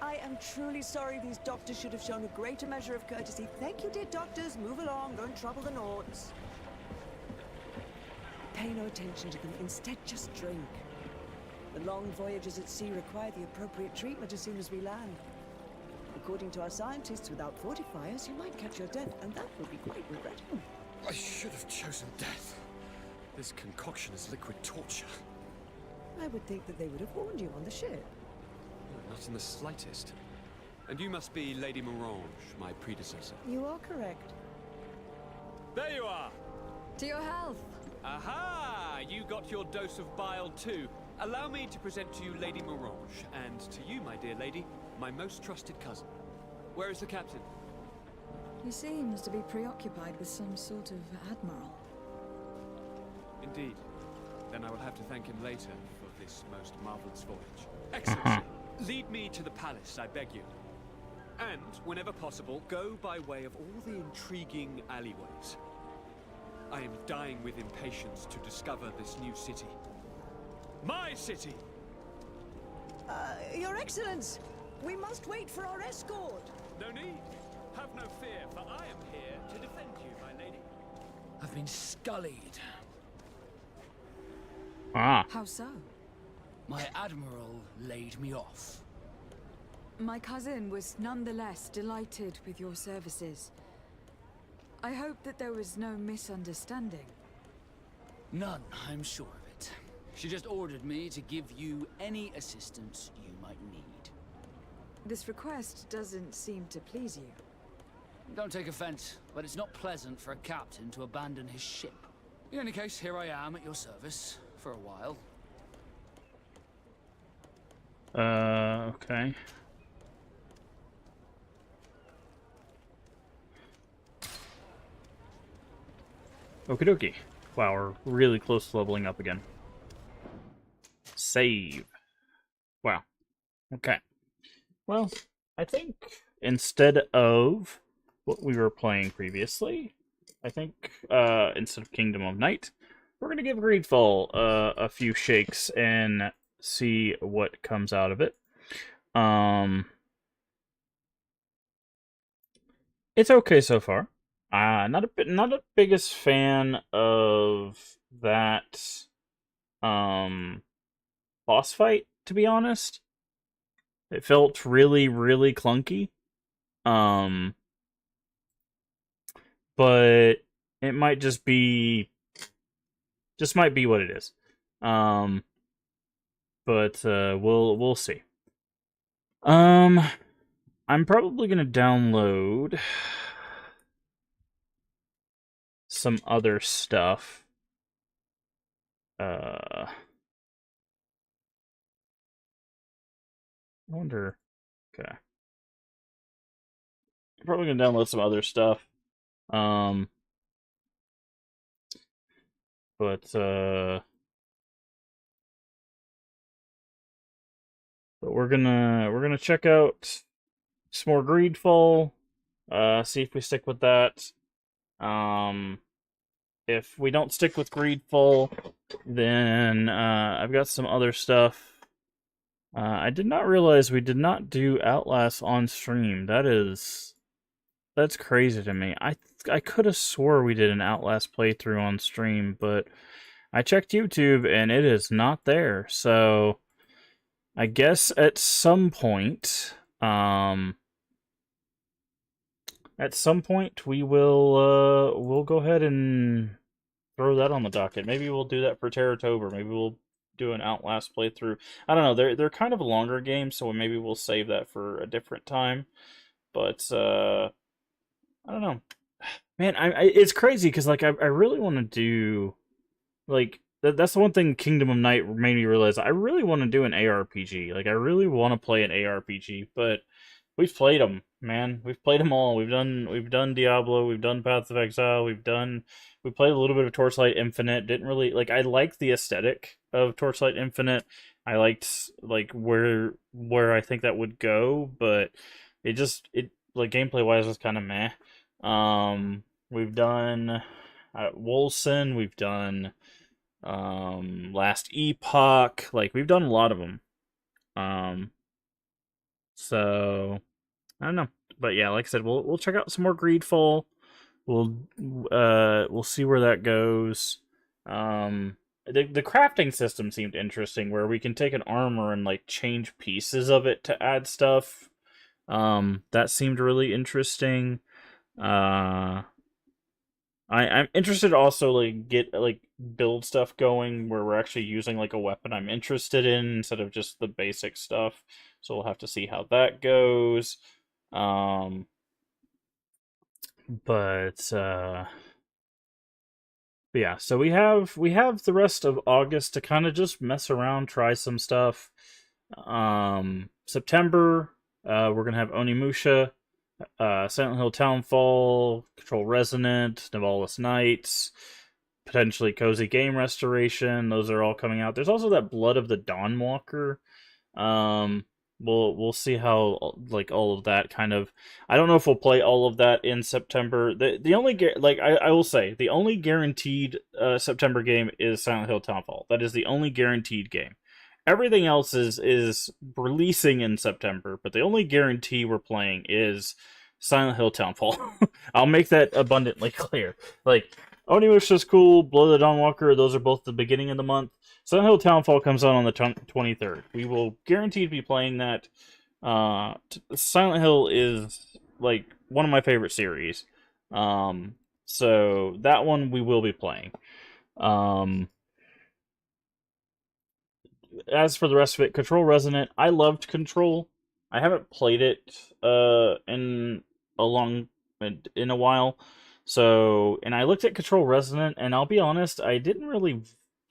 S8: I am truly sorry. These doctors should have shown a greater measure of courtesy. Thank you, dear doctors. Move along. Don't trouble the Nords. Pay no attention to them. Instead, just drink. The long voyages at sea require the appropriate treatment as soon as we land. According to our scientists, without fortifiers, you might catch your death, and that would be quite regrettable.
S15: I should have chosen death. This concoction is liquid torture.
S8: I would think that they would have warned you on the ship.
S15: Not in the slightest. And you must be Lady Morange, my predecessor.
S8: You are correct.
S15: There you are!
S3: To your health!
S15: Aha! You got your dose of bile too. Allow me to present to you Lady Morange, and to you, my dear lady, my most trusted cousin. Where is the captain?
S3: He seems to be preoccupied with some sort of admiral.
S15: Indeed. Then I will have to thank him later for this most marvelous voyage. Excellency, lead me to the palace, I beg you. And, whenever possible, go by way of all the intriguing alleyways. I am dying with impatience to discover this new city. My city!
S8: Your Excellence! We must wait for our escort!
S15: No need. Have no fear, for I am here to defend you, my lady.
S16: I've been scullied.
S3: How so?
S16: My admiral laid me off.
S3: My cousin was nonetheless delighted with your services. I hope that there was no misunderstanding.
S16: None, I'm sure of it. She just ordered me to give you any assistance you might need.
S3: This request doesn't seem to please you.
S16: Don't take offense, but it's not pleasant for a captain to abandon his ship. In any case, here I am at your service for a while.
S1: Okay. Okie dokie. Wow, we're really close to leveling up again. Save. Wow. Okay. Well, I think instead of what we were playing previously, I think instead of Kingdom of Night, we're going to give Greedfall a few shakes and see what comes out of it. It's okay so far. Not a biggest fan of that boss fight, to be honest. It felt really, really clunky. But it might just might be what it is. But we'll see. I'm probably gonna download some other stuff. I wonder. Okay. I'm probably gonna download some other stuff. But we're gonna check out some more Greedfall. See if we stick with that. If we don't stick with Greedfall, then I've got some other stuff. I did not realize we did not do Outlast on stream. That's crazy to me. I could have swore we did an Outlast playthrough on stream, but I checked YouTube and it is not there. So I guess at some point we will we'll go ahead and throw that on the docket. Maybe we'll do that for Terratober. Maybe we'll do an Outlast playthrough. I don't know. They're kind of longer games, so maybe we'll save that for a different time. But I don't know. Man, it's crazy because like I really want to do like that's the one thing Kingdom of Night made me realize. I really want to do an ARPG. Like I really want to play an ARPG, but we've played them, man. We've played them all. We've done Diablo. We've done Paths of Exile. We played a little bit of Torchlight Infinite. Didn't really like. I liked the aesthetic of Torchlight Infinite. I liked like where I think that would go, but it like gameplay wise was kind of meh. We've done Wolcen. We've done Last Epoch. Like we've done a lot of them. So I don't know, but yeah, like I said, we'll check out some more Greedfall. We'll see where that goes. the crafting system seemed interesting, where we can take an armor and like change pieces of it to add stuff. That seemed really interesting. I'm interested to also like get like build stuff going where we're actually using like a weapon I'm interested in instead of just the basic stuff. So we'll have to see how that goes. Um, but yeah, so we have the rest of August to kind of just mess around, try some stuff. September, we're gonna have Onimusha, Silent Hill Townfall, Control Resonant, Nivalis Nights, potentially Cozy Game Restoration. Those are all coming out. There's also that Blood of the Dawnwalker. We'll see how like all of that kind of. I don't know if we'll play all of that in September. The only like I will say the only guaranteed September game is Silent Hill Townfall. That is the only guaranteed game. Everything else is releasing in September, but the only guarantee we're playing is Silent Hill Townfall. I'll make that abundantly clear. Like, Onimusha's cool, Blood of the Dawnwalker, those are both the beginning of the month. Silent Hill Townfall comes out on the 23rd. We will guaranteed be playing that. Silent Hill is, like, one of my favorite series. So, that one we will be playing. As for the rest of it, Control Resonant, I loved Control. I haven't played it in a while. So, and I looked at Control Resonant, and I'll be honest, I didn't really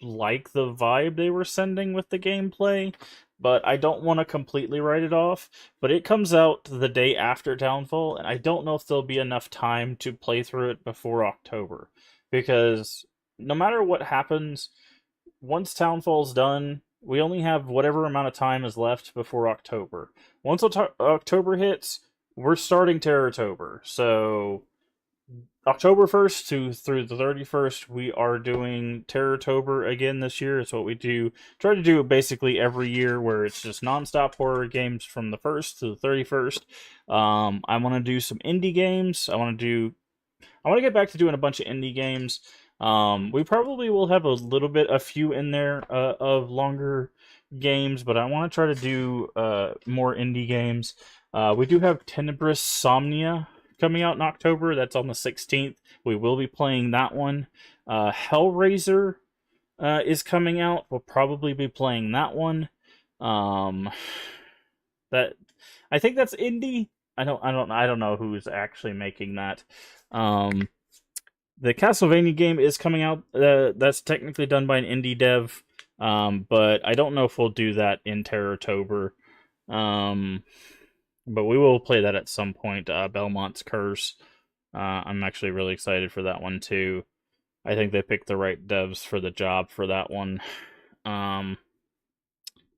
S1: like the vibe they were sending with the gameplay, but I don't want to completely write it off. But it comes out the day after Downfall, and I don't know if there'll be enough time to play through it before October. Because no matter what happens, once Townfall's done, we only have whatever amount of time is left before October. Once October hits, we're starting Terrortober. So, October 1st through the 31st, we are doing Terrortober again this year. It's what we try to do basically every year, where it's just non-stop horror games from the 1st to the 31st. I want to do some indie games. I want to get back to doing a bunch of indie games. We probably will have a few in there of longer games, but I want to try to do more indie games. We do have Tenebrous Somnia coming out in October. That's on the 16th. We will be playing that one. Hellraiser is coming out. We'll probably be playing that one. That I think that's indie. I don't know who's actually making that. The Castlevania game is coming out. That's technically done by an indie dev, but I don't know if we'll do that in Terrortober. But we will play that at some point. Belmont's Curse. I'm actually really excited for that one too. I think they picked the right devs for the job for that one. But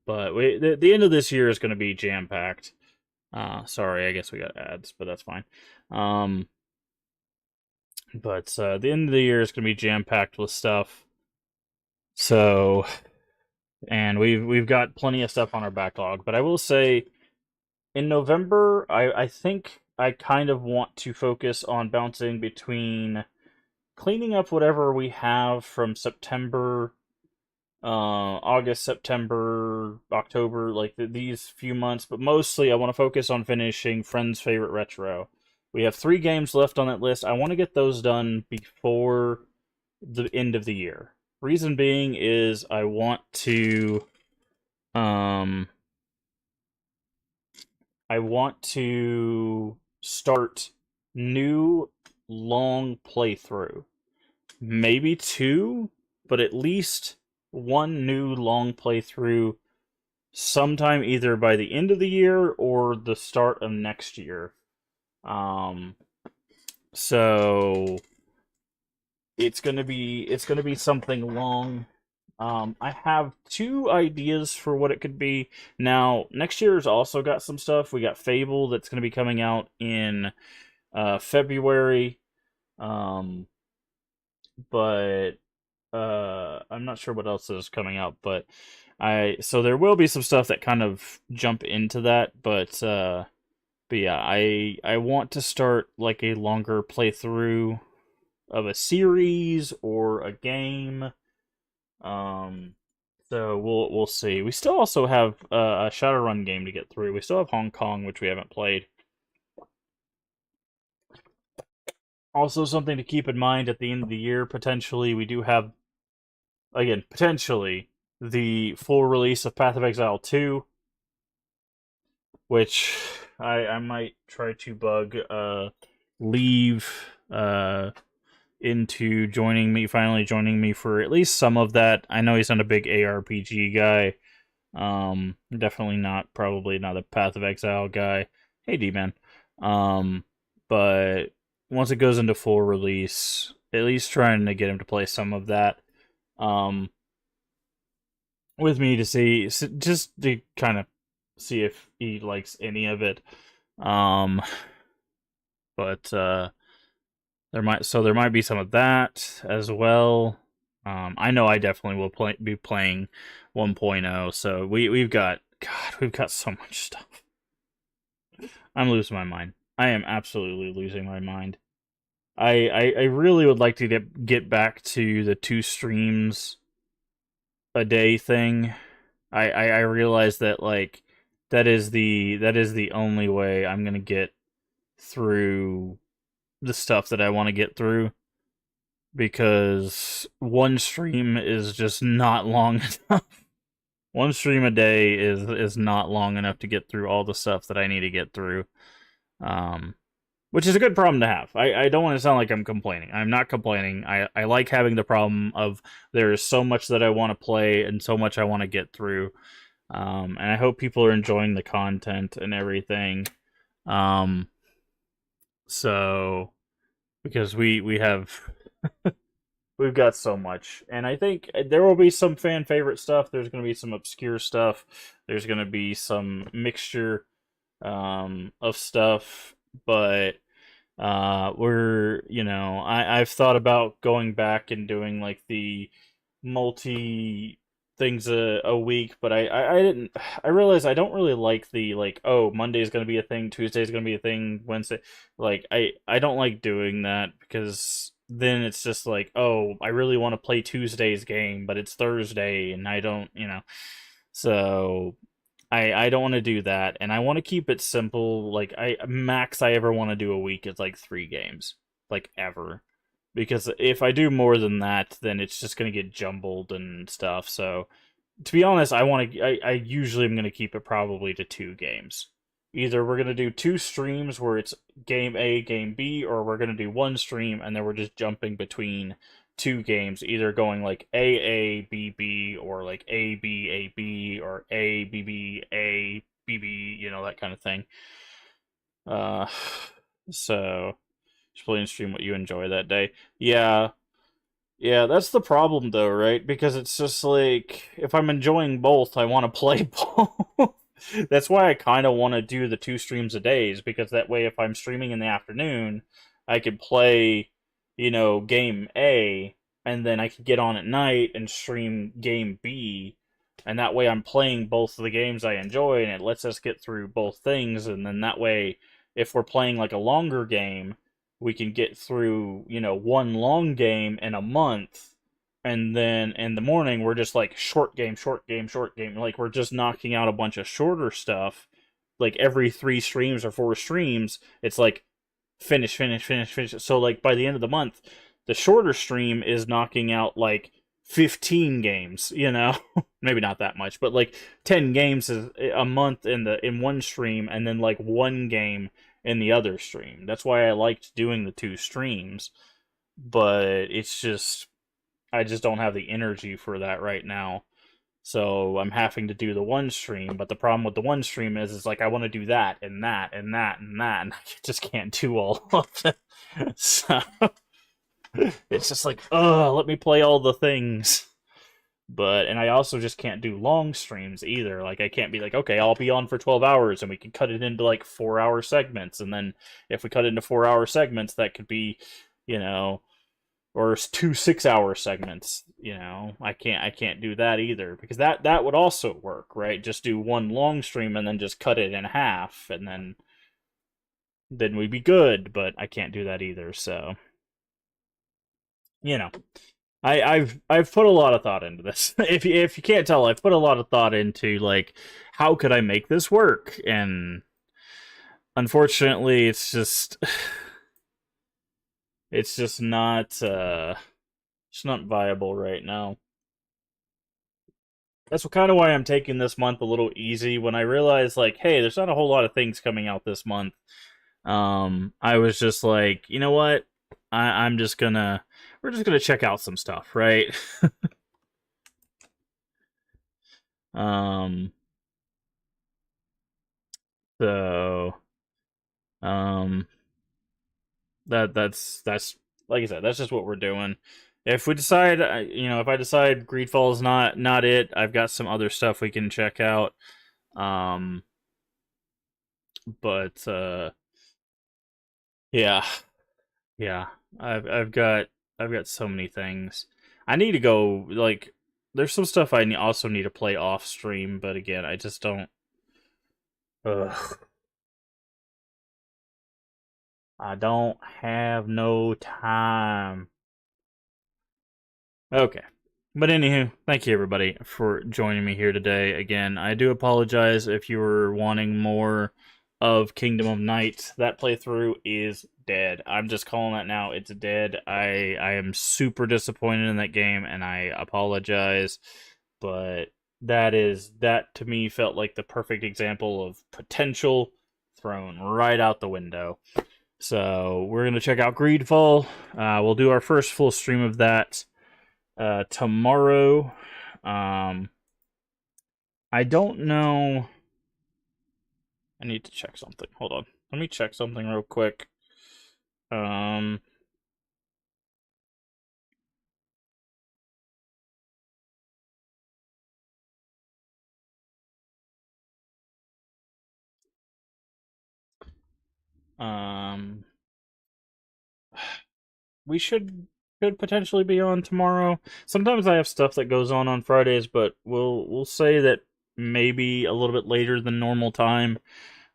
S1: the end of this year is going to be jam packed. Sorry, I guess we got ads, but that's fine. But the end of the year is going to be jam-packed with stuff. So, and we've got plenty of stuff on our backlog. But I will say, in November, I think I kind of want to focus on bouncing between cleaning up whatever we have from September, August, September, October, like these few months. But mostly I want to focus on finishing Friend's Favorite Retro. We have 3 games left on that list. I want to get those done before the end of the year. Reason being is I want to start new long playthrough. Maybe 2, but at least 1 new long playthrough sometime either by the end of the year or the start of next year. So it's gonna be something long. I have 2 ideas for what it could be. Now, next year's also got some stuff. We got Fable that's gonna be coming out in February. But I'm not sure what else is coming out, but so there will be some stuff that kind of jump into that, but yeah, I want to start like a longer playthrough of a series or a game So we'll see. We still also have a Shadowrun game to get through. We still have Hong Kong, which we haven't played. Also, something to keep in mind at the end of the year, potentially, we do have, again, potentially, the full release of Path of Exile 2, which I might try to bug Leave into finally joining me for at least some of that. I know he's not a big ARPG guy. Definitely probably not a Path of Exile guy. Hey, D-Man. But once it goes into full release, at least trying to get him to play some of that, with me to see, just to kind of see if he likes any of it. But there might be some of that as well. I know I definitely will be playing 1.0, so we've got so much stuff. I'm losing my mind. I am absolutely losing my mind. I really would like to get back to the 2 streams a day thing. I realize that like that is the only way I'm gonna get through the stuff that I want to get through, because 1 stream is just not long enough. 1 stream a day is not long enough to get through all the stuff that I need to get through. Which is a good problem to have. I don't want to sound like I'm complaining. I'm not complaining. I like having the problem of there is so much that I want to play and so much I want to get through. And I hope people are enjoying the content and everything. So, because we have we've got so much, and I think there will be some fan favorite stuff. There's going to be some obscure stuff. There's going to be some mixture of stuff, but I've thought about going back and doing like the multi things a week, but I realized I don't really like the like, oh, Monday's gonna be a thing, Tuesday's gonna be a thing, Wednesday, like I don't like doing that, because then it's just like, oh, I really want to play Tuesday's game, but it's Thursday and I don't, so I don't want to do that, and I want to keep it simple. Like max I ever want to do a week is like 3 games, like ever. Because if I do more than that, then it's just gonna get jumbled and stuff. So, to be honest, I usually am gonna keep it probably to 2 games. Either we're gonna do 2 streams where it's game A, game B, or we're gonna do 1 stream and then we're just jumping between 2 games, either going like A B B, or like A B, or A B B, that kind of thing. So just play and stream what you enjoy that day. Yeah, that's the problem though, right? Because it's just like, if I'm enjoying both, I want to play both. That's why I kind of want to do the 2 streams a day, is because that way if I'm streaming in the afternoon, I could play, game A, and then I could get on at night and stream game B, and that way I'm playing both of the games I enjoy, and it lets us get through both things, and then that way, if we're playing like a longer game, we can get through, 1 long game in a month, and then in the morning we're just like short game, like we're just knocking out a bunch of shorter stuff. Like every 3 streams or 4 streams, it's like finish. So like by the end of the month, the shorter stream is knocking out like 15 games, maybe not that much, but like 10 games is a month in 1 stream, and then like 1 game in the other stream. That's why I liked doing the 2 streams, but it's just, I just don't have the energy for that right now. So I'm having to do the 1 stream, but the problem with the 1 stream is like I want to do that and that and that and that, and I just can't do all of it. So it's just like, let me play all the things. And I also just can't do long streams either. Like, I can't be like, okay, I'll be on for 12 hours and we can cut it into like 4-hour segments. And then if we cut it into 4-hour segments, that could be, or 2 6-hour segments. I can't do that either, because that would also work, right? Just do 1 long stream and then just cut it in half, and then we'd be good. But I can't do that either. So, I've put a lot of thought into this. If you can't tell, I've put a lot of thought into like how could I make this work, and unfortunately, it's just not it's not viable right now. That's kind of why I'm taking this month a little easy. When I realized, like, hey, there's not a whole lot of things coming out this month. I was just like, you know what? I'm just gonna we're just gonna check out some stuff, right? um. So, um, that's like I said, that's just what we're doing. If we decide, if I decide Greedfall is not it, I've got some other stuff we can check out. Um, but yeah, yeah, I've got so many things. I need to go like. There's some stuff I also need to play off stream, but again, I just don't. Ugh. I don't have no time. Okay. But anywho, thank you everybody for joining me here today. Again, I do apologize if you were wanting more of Kingdom of Night. That playthrough is dead. I'm just calling that now. It's dead. I am super disappointed in that game, and I apologize. But that to me felt like the perfect example of potential thrown right out the window. So we're going to check out Greedfall. We'll do our first full stream of that tomorrow. I don't know. I need to check something. Hold on. Let me check something real quick. Um, we could potentially be on tomorrow. Sometimes I have stuff that goes on Fridays, but we'll say that maybe a little bit later than normal time.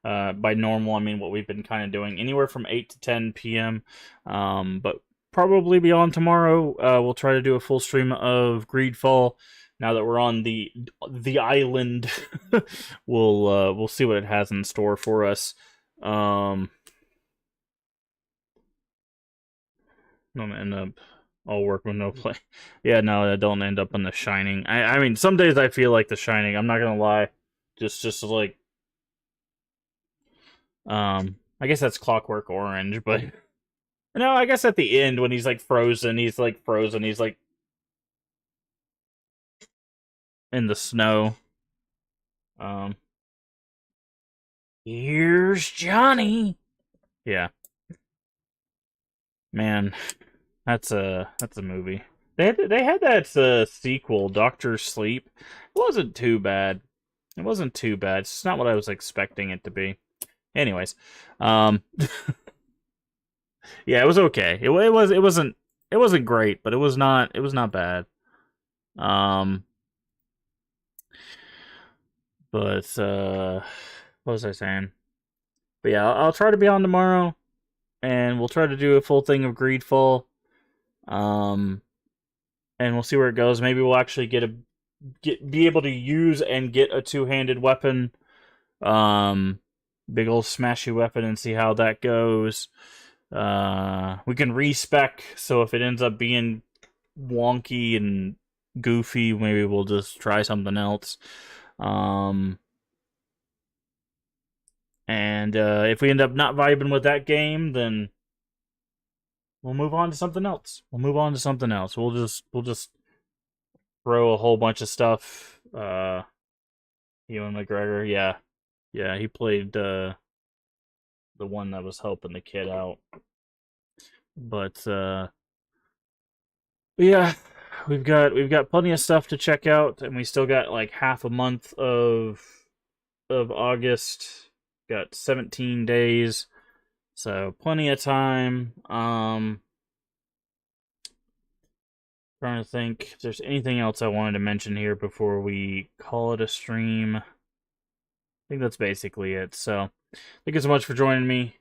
S1: By normal, I mean what we've been kind of doing, anywhere from 8 to 10 p.m. But probably be on tomorrow. We'll try to do a full stream of Greedfall. Now that we're on the island, we'll see what it has in store for us. Don't end up all work with no play. Yeah, no, I don't end up on The Shining. I mean, some days I feel like The Shining. I'm not gonna lie, just like, I guess that's Clockwork Orange, but no, I guess at the end when he's like frozen, he's like in the snow. Here's Johnny. Yeah. Man, that's a movie. They had that sequel, Doctor Sleep. It wasn't too bad. It wasn't too bad. It's not what I was expecting it to be. Anyways, yeah, it was okay. It wasn't great, but it was not bad. But what was I saying? But yeah, I'll try to be on tomorrow, and we'll try to do a full thing of Greedfall. And we'll see where it goes. Maybe we'll actually be able to use and get a two-handed weapon, big old smashy weapon, and see how that goes. We can respec, so if it ends up being wonky and goofy, maybe we'll just try something else. And if we end up not vibing with that game, then we'll move on to something else. We'll just throw a whole bunch of stuff. Ewan McGregor, yeah, he played the one that was helping the kid out. But yeah, we've got plenty of stuff to check out, and we still got like half a month of August. Got 17 days, so plenty of time. Trying to think if there's anything else I wanted to mention here before we call it a stream. I think that's basically it. So, thank you so much for joining me.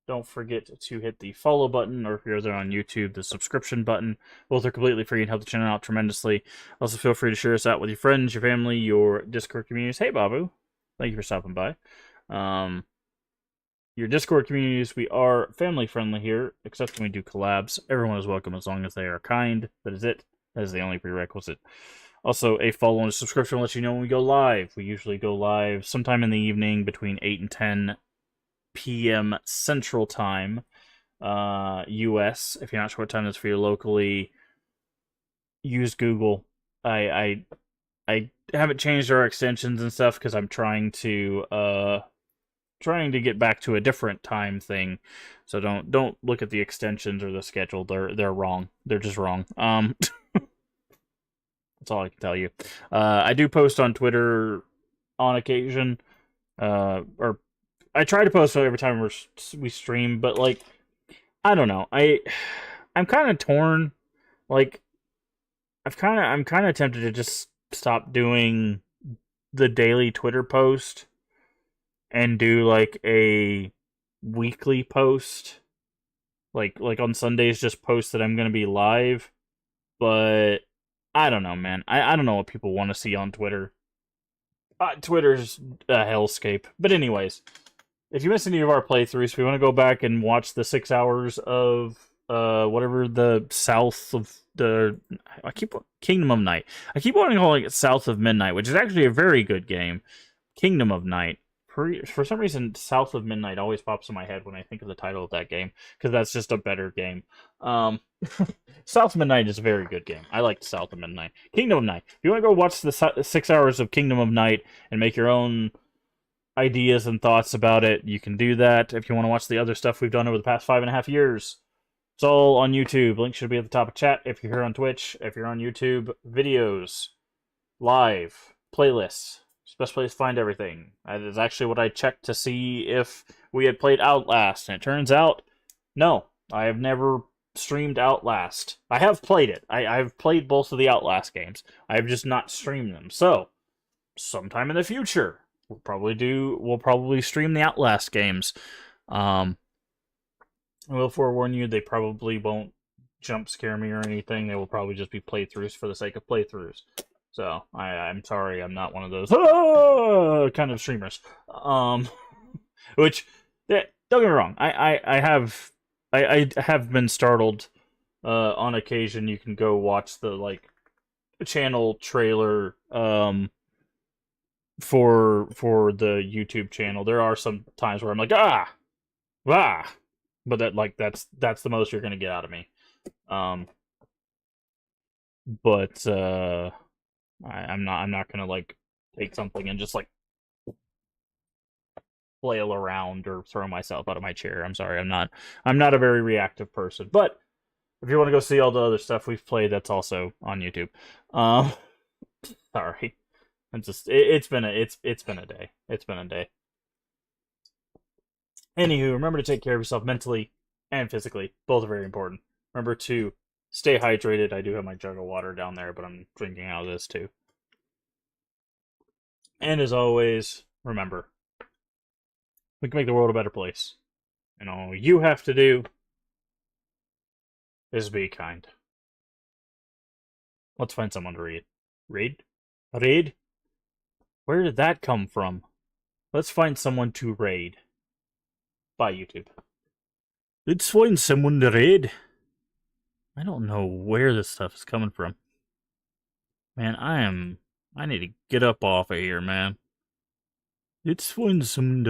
S1: don't forget to hit the follow button, or if you're there on YouTube, the subscription button. Both are completely free and help the channel out tremendously. Also, feel free to share us out with your friends, your family, your Discord communities. Hey, Babu. Thank you for stopping by. Your Discord communities, we are family-friendly here, except when we do collabs. Everyone is welcome as long as they are kind. That is it. That is the only prerequisite. Also, a follow and a subscription lets you know when we go live. We usually go live sometime in the evening between 8 and 10 p.m. Central Time, U.S. If you're not sure what time it is for you locally, use Google. I haven't changed our extensions and stuff because I'm trying to get back to a different time thing. So don't look at the extensions or the schedule. They're wrong. They're just wrong. That's all I can tell you. I do post on Twitter on occasion, or I try to post every time we stream, but like, I don't know. I'm kind of torn. Like, I'm kind of tempted to just stop doing the daily Twitter post and do like a weekly post. Like on Sundays, just post that I'm gonna be live. But I don't know, man. I don't know what people want to see on Twitter. Twitter's a hellscape. But anyways, if you missed any of our playthroughs, if you want to go back and watch the 6 hours of whatever the South of the Kingdom of Night. I keep wanting to call it South of Midnight, which is actually a very good game. Kingdom of Night. For some reason, South of Midnight always pops in my head when I think of the title of that game, because that's just a better game. South of Midnight is a very good game. I like South of Midnight. Kingdom of Night. If you want to go watch the 6 hours of Kingdom of Night and make your own ideas and thoughts about it, you can do that. If you want to watch the other stuff we've done over the past 5.5 years, it's all on YouTube. Link should be at the top of chat if you're here on Twitch. If you're on YouTube, videos, live, playlists. It's the best place to find everything. That is actually what I checked to see if we had played Outlast, and it turns out, no. I have never streamed Outlast. I have played it. I've played both of the Outlast games. I have just not streamed them. So, sometime in the future, we'll probably stream the Outlast games. I will forewarn you, they probably won't jump scare me or anything. They will probably just be playthroughs for the sake of playthroughs. So, I'm sorry, I'm not one of those kind of streamers. Which, don't get me wrong, I have been startled on occasion. You can go watch the channel trailer for the YouTube channel. There are some times where I'm like, but that's the most you're gonna get out of me. But I'm not gonna take something and just flail around or throw myself out of my chair. I'm sorry, I'm not a very reactive person. But if you want to go see all the other stuff we've played, that's also on YouTube. Sorry, it's been a day. It's been a day. Anywho, remember to take care of yourself mentally and physically. Both are very important. Remember to stay hydrated. I do have my jug of water down there, but I'm drinking out of this too. And as always, remember, we can make the world a better place. And all you have to do is be kind. Let's find someone to read. Read? Raid? Where did that come from? Let's find someone to raid. Bye, YouTube. Let's find someone to raid. I don't know where this stuff is coming from. Man, I need to get up off of here, man. Let's find someone to